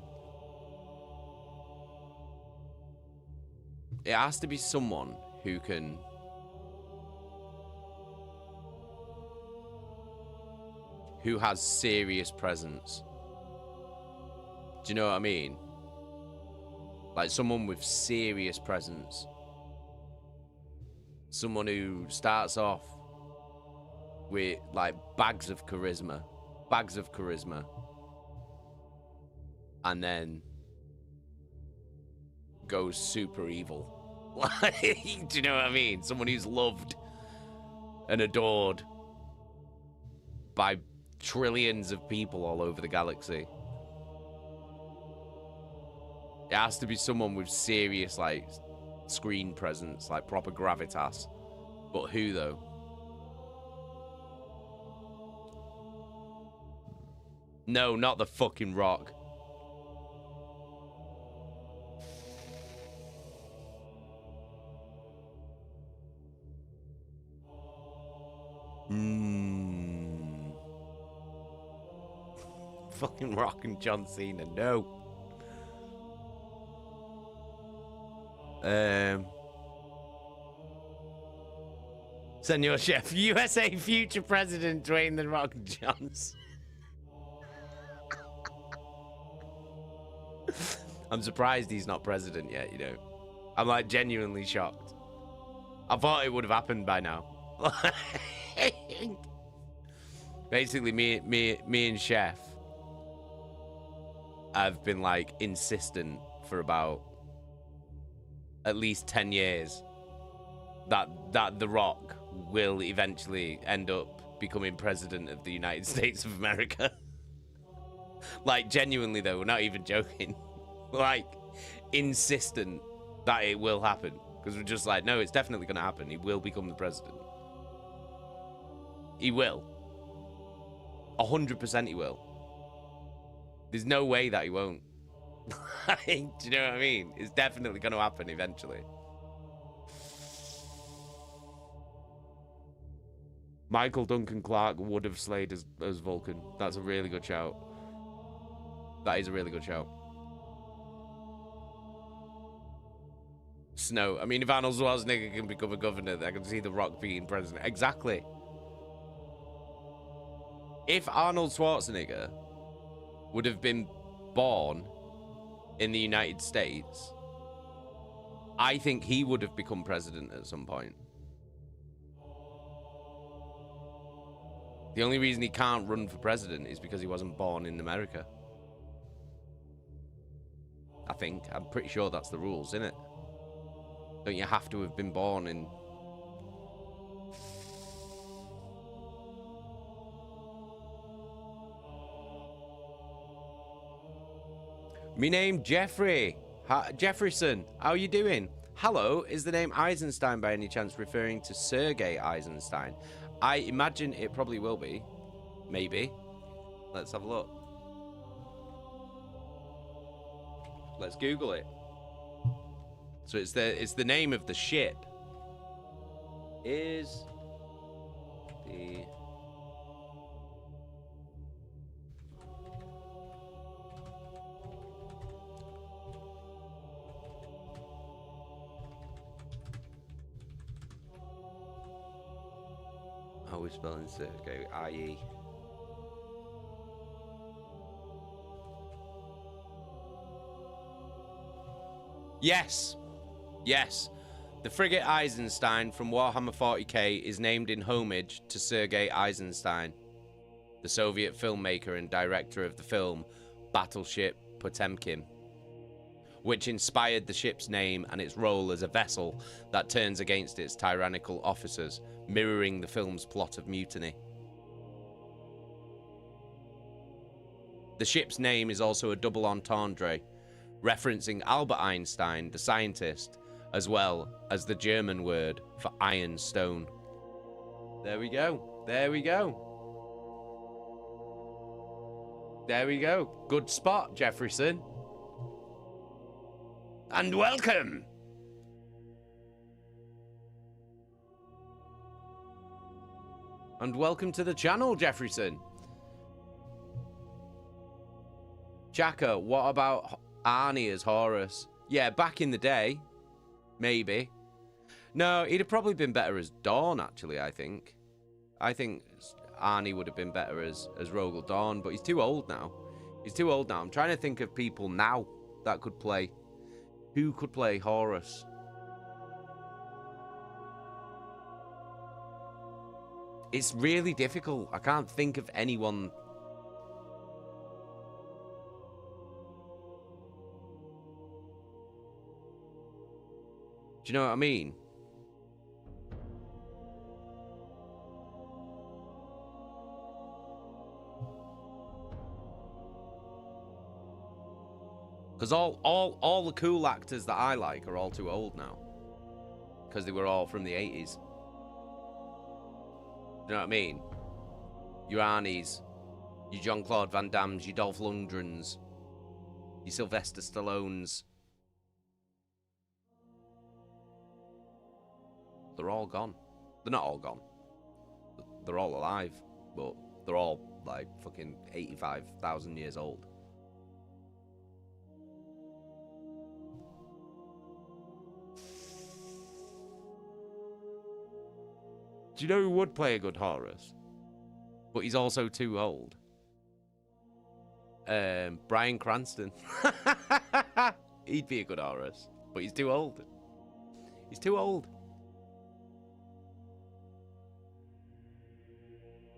It has to be someone who can. Who has serious presence. Do you know what I mean? Like someone with serious presence. Someone who starts off with like bags of charisma. And then goes super evil. Like, do you know what I mean? Someone who's loved and adored by trillions of people all over the galaxy. It has to be someone with serious, like, screen presence, like proper gravitas. But who, though? No, not the fucking Rock. Fucking Rock and John Cena, no. Senor Chef, USA future president Dwayne The Rock Johnson. I'm surprised he's not president yet, you know. I'm like genuinely shocked. I thought it would have happened by now. Basically, me and Chef have been like insistent for about at least 10 years that The Rock will eventually end up becoming president of the United States of America. Like, genuinely though, we're not even joking. Like, insistent that it will happen. Because we're just like, no, it's definitely going to happen. He will become the president. He will. 100% he will. There's no way that he won't. Do you know what I mean? It's definitely going to happen eventually. Michael Duncan Clark would have slayed as Vulcan. That's a really good shout. That is a really good shout. Snow. I mean, if Arnold Schwarzenegger can become a governor, I can see The Rock being president. Exactly. If Arnold Schwarzenegger would have been born in the United States, I think he would have become president at some point. The only reason he can't run for president is because he wasn't born in America. I think. I'm pretty sure that's the rules, isn't it? Don't you have to have been born in... Me name Jeffrey. Jefferson, how are you doing? Hello, is the name Eisenstein by any chance referring to Sergei Eisenstein? I imagine it probably will be. Maybe. Let's have a look. Let's Google it. So it's the name of the ship. Is the... How are we spelling Sergei? I-E. Yes. Yes. The frigate Eisenstein from Warhammer 40k is named in homage to Sergei Eisenstein, the Soviet filmmaker and director of the film Battleship Potemkin, which inspired the ship's name and its role as a vessel that turns against its tyrannical officers, mirroring the film's plot of mutiny. The ship's name is also a double entendre, referencing Albert Einstein, the scientist, as well as the German word for iron stone. There we go. There we go. There we go. Good spot, Jefferson. And welcome. And welcome to the channel, Jefferson. Chaka, what about Arnie as Horus? Yeah, back in the day. Maybe. No, he'd have probably been better as Dawn, actually, I think. I think Arnie would have been better as Rogel Dawn, but he's too old now. He's too old now. I'm trying to think of people now that could play. Who could play Horus? It's really difficult. I can't think of anyone. Do you know what I mean? Because all the cool actors that I like are all too old now. Because they were all from the 80s. Do you know what I mean? Your Arnie's, Your Jean-Claude Van Dammes, your Dolph Lundgrens, your Sylvester Stallones. They're all gone. They're not all gone. They're all alive, but they're all like fucking 85,000 years old. Do you know who would play a good Horus? But he's also too old. Bryan Cranston. He'd be a good Horus, but he's too old. He's too old.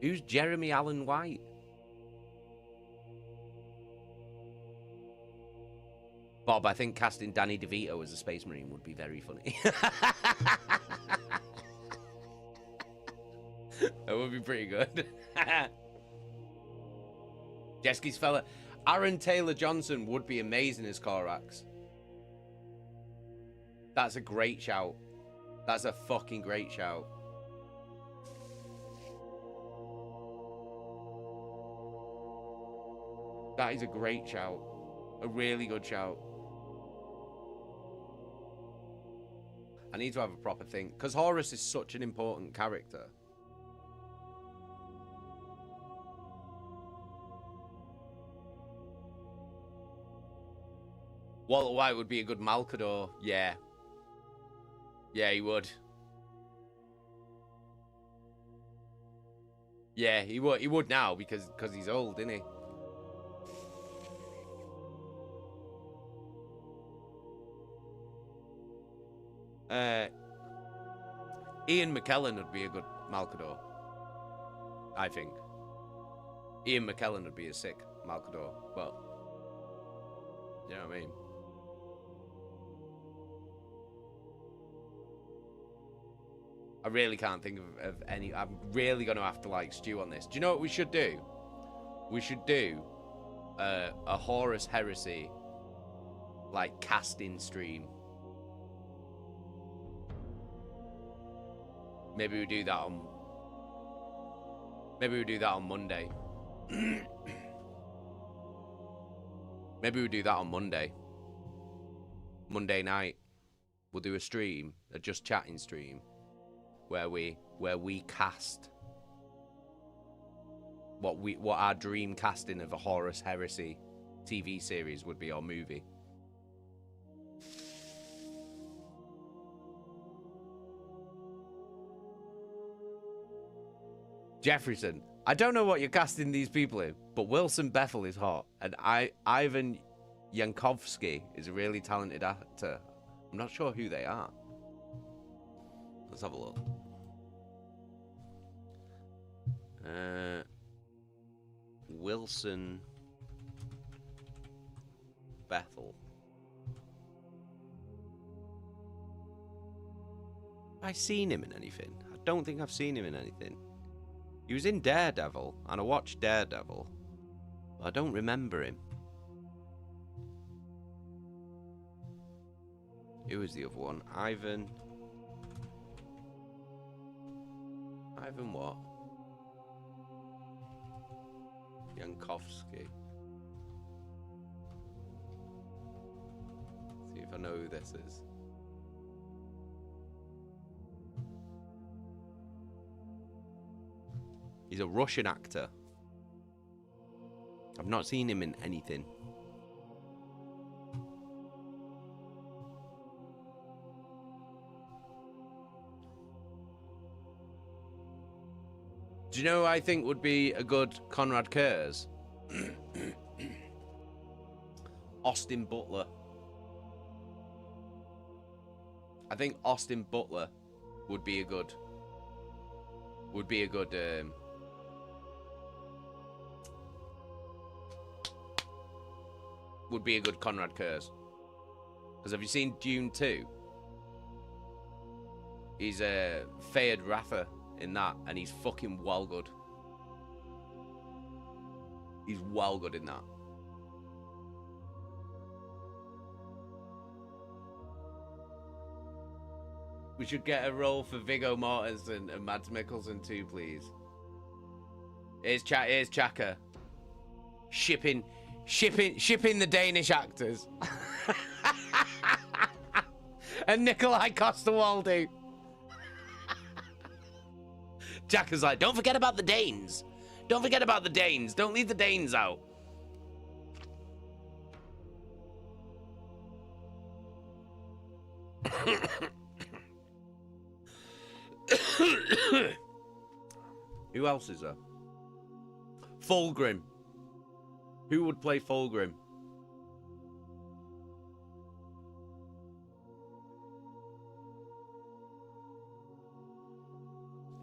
Who's Jeremy Allen White? Bob, I think casting Danny DeVito as a Space Marine would be very funny. That would be pretty good. Jeski's fella. Aaron Taylor Johnson would be amazing as Korax. That's a great shout. That's a fucking great shout. That is a great shout. A really good shout. I need to have a proper think. Because Horus is such an important character. Walter White would be a good Malcador. Yeah. Yeah, he would. Yeah, he would. He would now because he's old, isn't he? Ian McKellen would be a good Malcador. I think. Ian McKellen would be a sick Malcador. But, you know what I mean? I really can't think of any. I'm really going to have to, like, stew on this. Do you know what we should do? We should do a Horus Heresy, like, casting stream. Maybe we do that on... Maybe we do that on Monday. Maybe we do that on Monday. Monday night. We'll do a stream, a just chatting stream. Where we cast what our dream casting of a Horus Heresy TV series would be, or movie. Jefferson, I don't know what you're casting these people in, but Wilson Bethel is hot, and Ivan Yankovsky is a really talented actor. I'm not sure who they are. Let's have a look. Wilson Bethel. Have I seen him in anything? I don't think I've seen him in anything. He was in Daredevil, and I watched Daredevil, but I don't remember him. Who was the other one? Ivan what? Yankovsky. See if I know who this is. He's a Russian actor. I've not seen him in anything. Do you know who I think would be a good Conrad Kurz? Austin Butler. I think Austin Butler would be a good Conrad Kurz. Because have you seen Dune 2? He's Fayed Rafa in that, and he's fucking well good. He's well good in that. We should get a role for Viggo Mortensen and Mads Mikkelsen too, please. Here's Chaka. shipping the Danish actors. And Nikolai Coster-Waldau. Jack is like, don't forget about the Danes. Don't forget about the Danes. Don't leave the Danes out. Who else is there? Fulgrim. Who would play Fulgrim?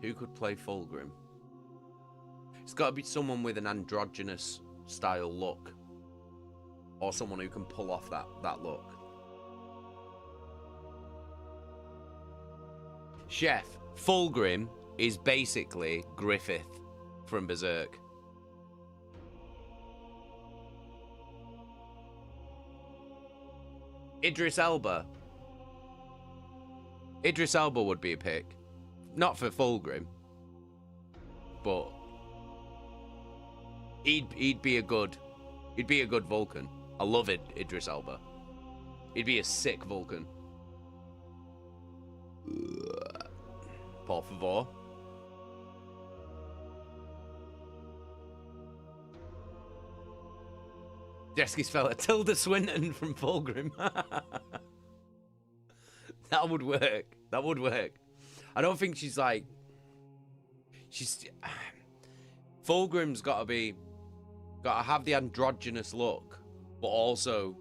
Who could play Fulgrim? It's got to be someone with an androgynous style look. Or someone who can pull off that look. Chef, Fulgrim is basically Griffith from Berserk. Idris Elba. Idris Elba would be a pick. Not for Fulgrim. But he'd be a good Vulcan. I love it, Idris Elba. He'd be a sick Vulcan. Por favor. Jesky's fella, Tilda Swinton from Fulgrim. That would work. That would work. I don't think she's like... Fulgrim's got to have the androgynous look, but also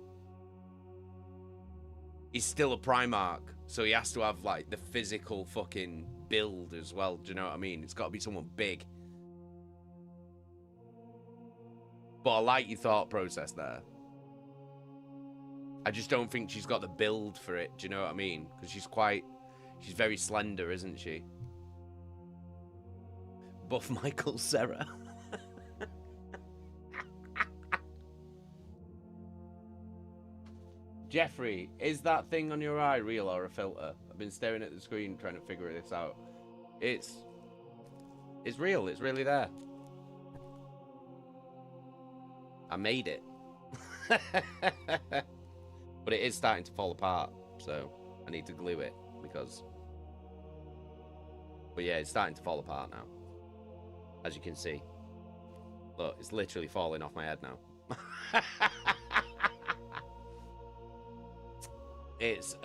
he's still a Primarch, so he has to have like the physical fucking build as well. Do you know what I mean? It's got to be someone big. But I like your thought process there. I just don't think she's got the build for it. Do you know what I mean? Because she's very slender, isn't she? Buff Michael Cera. Jeffrey, is that thing on your eye real or a filter? I've been staring at the screen trying to figure this out. It's real. It's really there. I made it. But it is starting to fall apart, so I need to glue it because... But yeah, it's starting to fall apart now. As you can see. Look, it's literally falling off my head now. It's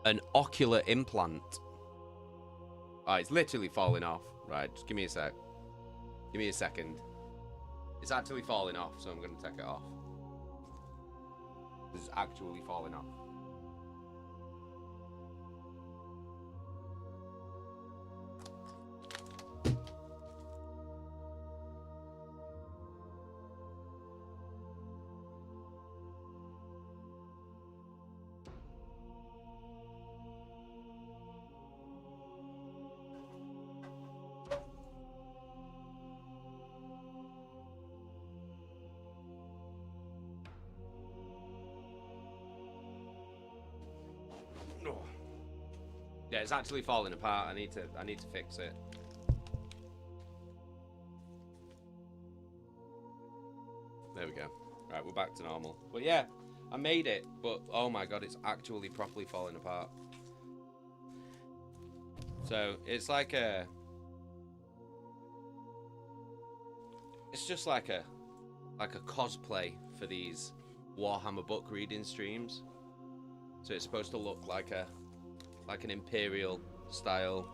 an ocular implant. Oh, it's literally falling off. Right, just give me a sec. Give me a second. It's actually falling off, so I'm going to take it off. It's actually falling off. Yeah, it's actually falling apart. I need to fix it. There we go. Right, we're back to normal. But yeah, I made it, but oh my god, it's actually properly falling apart. So it's like it's just like a cosplay for these Warhammer book reading streams. So it's supposed to look like an Imperial style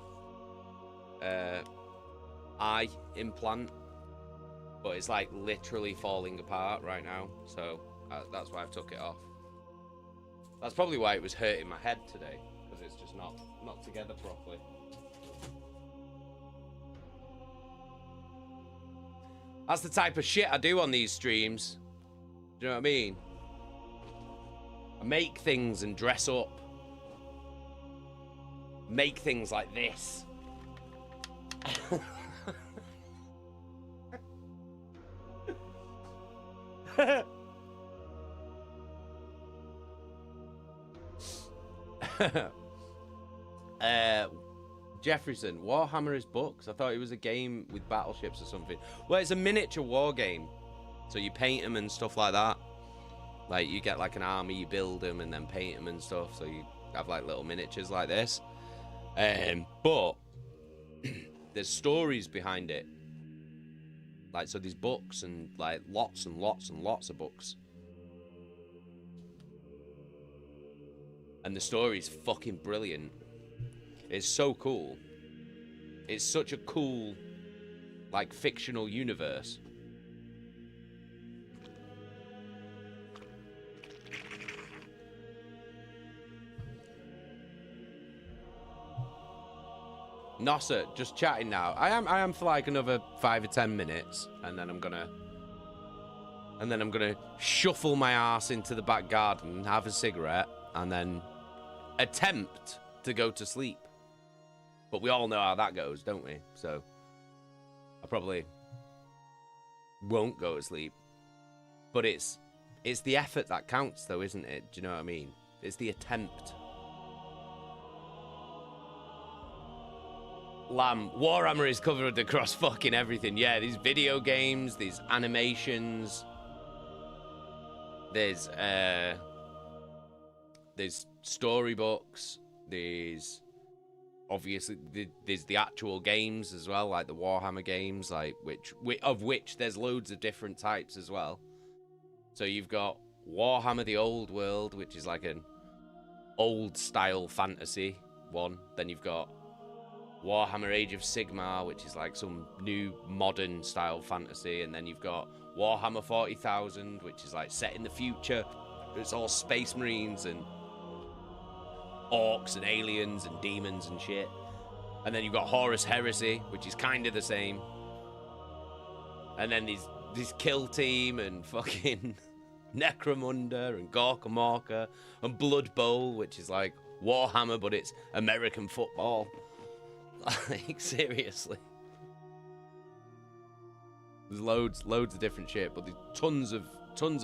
eye implant, but it's like literally falling apart right now, so that's why I've took it off. That's probably why it was hurting my head today, because it's just not together properly. That's the type of shit I do on these streams. Do you know what I mean? I make things and dress up. Make things like this. Jefferson, Warhammer is books. I thought it was a game with battleships or something. Well, it's a miniature war game. So you paint them and stuff like that. Like, you get like an army, you build them and then paint them and stuff. So you have like little miniatures like this. But there's stories behind it. Like, so there's books and like lots and lots and lots of books. And the story's fucking brilliant. It's so cool. It's such a cool, like, fictional universe. Nossa, just chatting now. I am for like another 5 or 10 minutes, and then I'm gonna shuffle my ass into the back garden, have a cigarette, and then attempt to go to sleep. But we all know how that goes, don't we? So I probably won't go to sleep. But it's the effort that counts, though, isn't it? Do you know what I mean? It's the attempt. Lamb, Warhammer is covered across fucking everything. Yeah, these video games, these animations. There's storybooks. There's obviously there's the actual games as well, like the Warhammer games, like of which there's loads of different types as well. So you've got Warhammer the Old World, which is like an old style fantasy one. Then you've got Warhammer Age of Sigmar, which is like some new modern style fantasy. And then you've got Warhammer 40,000, which is like set in the future. It's all space marines and orcs and aliens and demons and shit. And then you've got Horus Heresy, which is kind of the same. And then these Kill Team and fucking Necromunda and Gorkamorka and Blood Bowl, which is like Warhammer, but it's American football. Like, seriously. There's loads of different shit, but there's tons of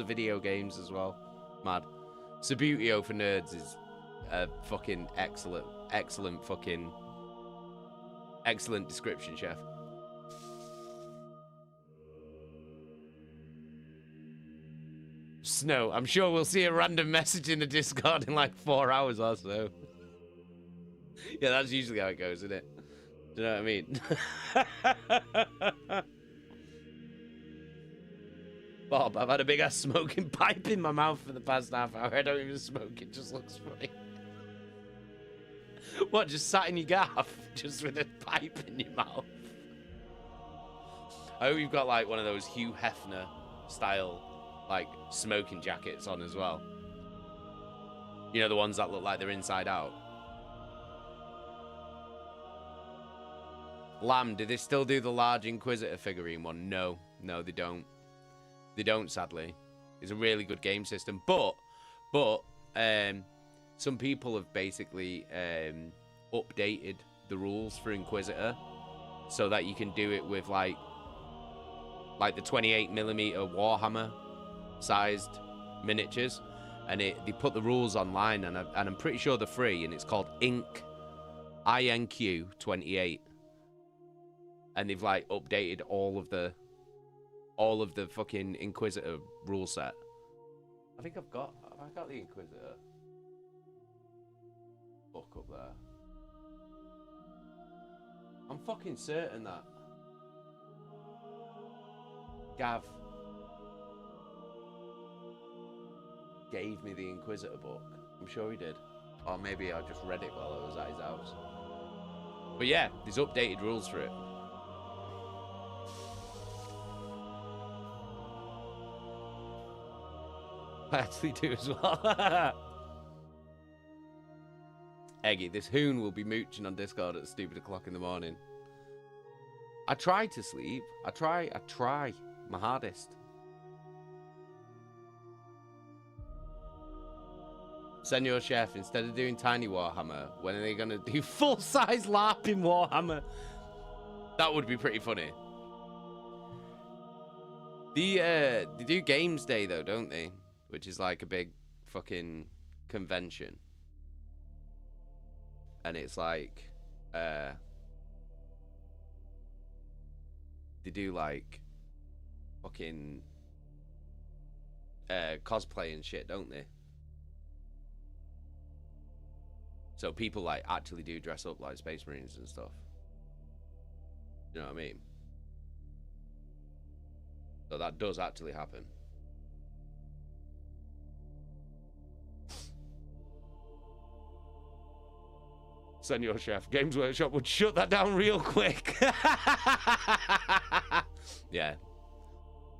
video games as well. Mad. Sabutio for nerds is a fucking excellent description, chef. Snow, I'm sure we'll see a random message in the Discord in like 4 hours or so. Yeah, that's usually how it goes, isn't it? Do you know what I mean? Bob, I've had a big ass smoking pipe in my mouth for the past half hour. I don't even smoke, it just looks funny. What, just sat in your gaff? Just with a pipe in your mouth? I hope you've got like one of those Hugh Hefner style like smoking jackets on as well. You know, the ones that look like they're inside out. Lamb, do they still do the large Inquisitor figurine one? No, they don't. They don't, sadly. It's a really good game system, but some people have basically updated the rules for Inquisitor so that you can do it with like the 28mm Warhammer sized miniatures, and they put the rules online, and I'm pretty sure they're free, and it's called INQ 28, and they've like updated all of the fucking Inquisitor rule set. I think have I got the Inquisitor book up there? I'm fucking certain that Gav gave me the Inquisitor book. I'm sure he did. Or maybe I just read it while I was at his house. But yeah, there's updated rules for it. I actually do as well. Eggy, this hoon will be mooching on Discord at stupid o'clock in the morning. I try to sleep. I try my hardest. Senor Chef, instead of doing tiny Warhammer, when are they gonna do full-size LARPing Warhammer? That would be pretty funny. They do Games Day though, don't they? Which is like a big fucking convention. And it's like they do like fucking cosplay and shit, don't they? So people like actually do dress up like Space Marines and stuff. You know what I mean? So that does actually happen. Senor Chef, Games Workshop would shut that down real quick. Yeah.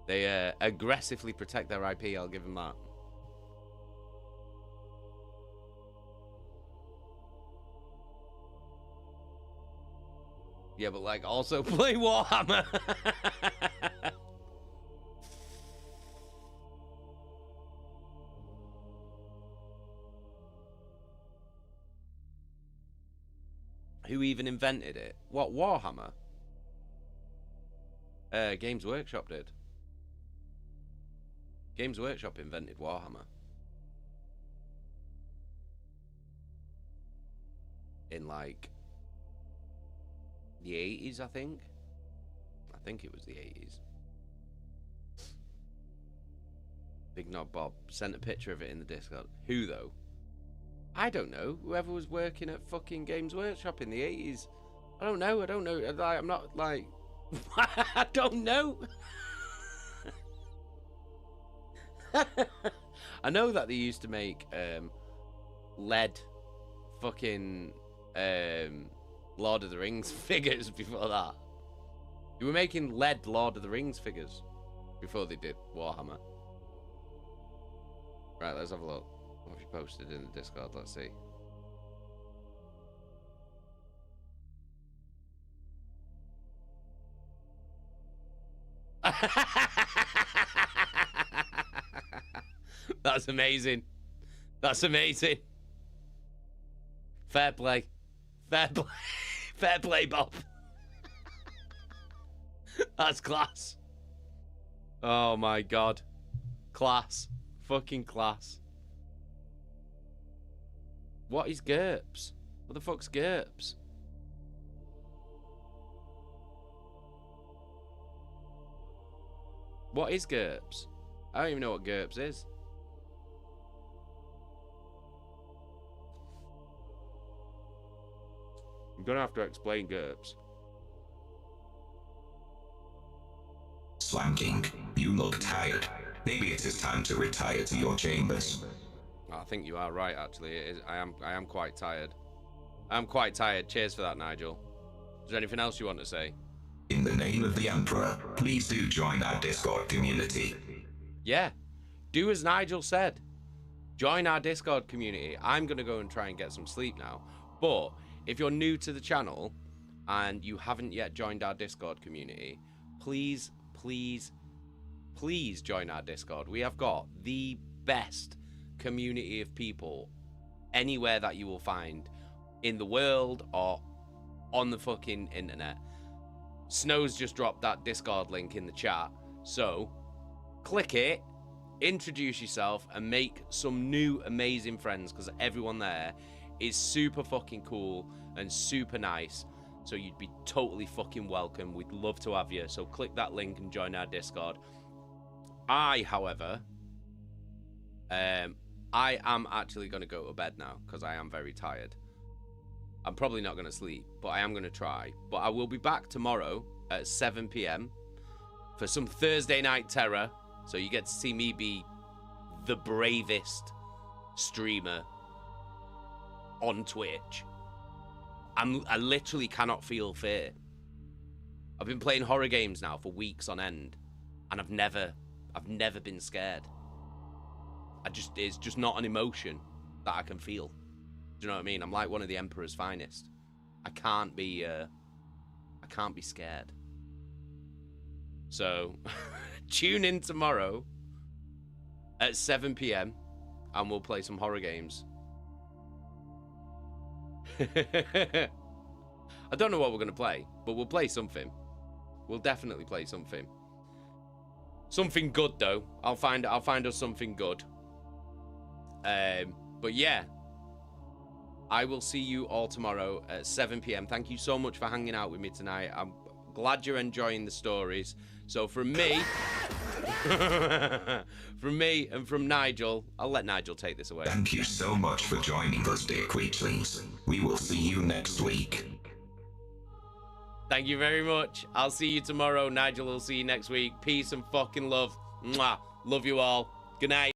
They aggressively protect their IP, I'll give them that. Yeah, but like also play Warhammer. Who even invented it? What, Warhammer? Games Workshop did. Games Workshop invented Warhammer. In like the 80s, I think. I think it was the 80s. Big Knob Bob sent a picture of it in the Discord. Who though? I don't know. Whoever was working at fucking Games Workshop in the 80s. I don't know. I'm not like... I don't know. I know that they used to make lead fucking Lord of the Rings figures before that. They were making lead Lord of the Rings figures before they did Warhammer. Right, let's have a look. What have you posted in the Discord? Let's see. That's amazing. That's amazing. Fair play. Fair play. Fair play, Bob. That's class. Oh my god. Class. Fucking class. What is GURPS? What the fuck's GURPS? What is GURPS? I don't even know what GURPS is. I'm gonna have to explain GURPS. Slam King, you look tired. Maybe it is time to retire to your chambers. I think you are right, actually. It is, I am quite tired. I'm quite tired. Cheers for that, Nigel. Is there anything else you want to say? In the name of the Emperor, please do join our Discord community. Yeah. Do as Nigel said. Join our Discord community. I'm going to go and try and get some sleep now. But if you're new to the channel and you haven't yet joined our Discord community, please, please, please join our Discord. We have got the best community of people anywhere that you will find in the world or on the fucking internet. Snow's just dropped that Discord link in the chat, so click it, introduce yourself, and make some new amazing friends, because everyone there is super fucking cool and super nice, so you'd be totally fucking welcome. We'd love to have you, so click that link and join our Discord. However, I am actually going to go to bed now because I am very tired. I'm probably not going to sleep, but I am going to try. But I will be back tomorrow at 7 PM for some Thursday Night Terror. So you get to see me be the bravest streamer on Twitch. I literally cannot feel fear. I've been playing horror games now for weeks on end, and I've never been scared. It's just not an emotion that I can feel. Do you know what I mean? I'm like one of the Emperor's finest. I can't be scared. So tune in tomorrow at 7 PM and we'll play some horror games. I don't know what we're gonna play, but we'll play something. We'll definitely play something. Something good though. I'll find us something good. But yeah, I will see you all tomorrow at 7 PM. Thank you so much for hanging out with me tonight. I'm Glad you're enjoying the stories. So from me, and from Nigel, I'll let Nigel take this away. Thank you so much for joining us, dear Queechlings. We will see you next week. Thank you very much. I'll see you tomorrow. Nigel will see you next week. Peace and fucking love. Mwah. Love you all. Good night.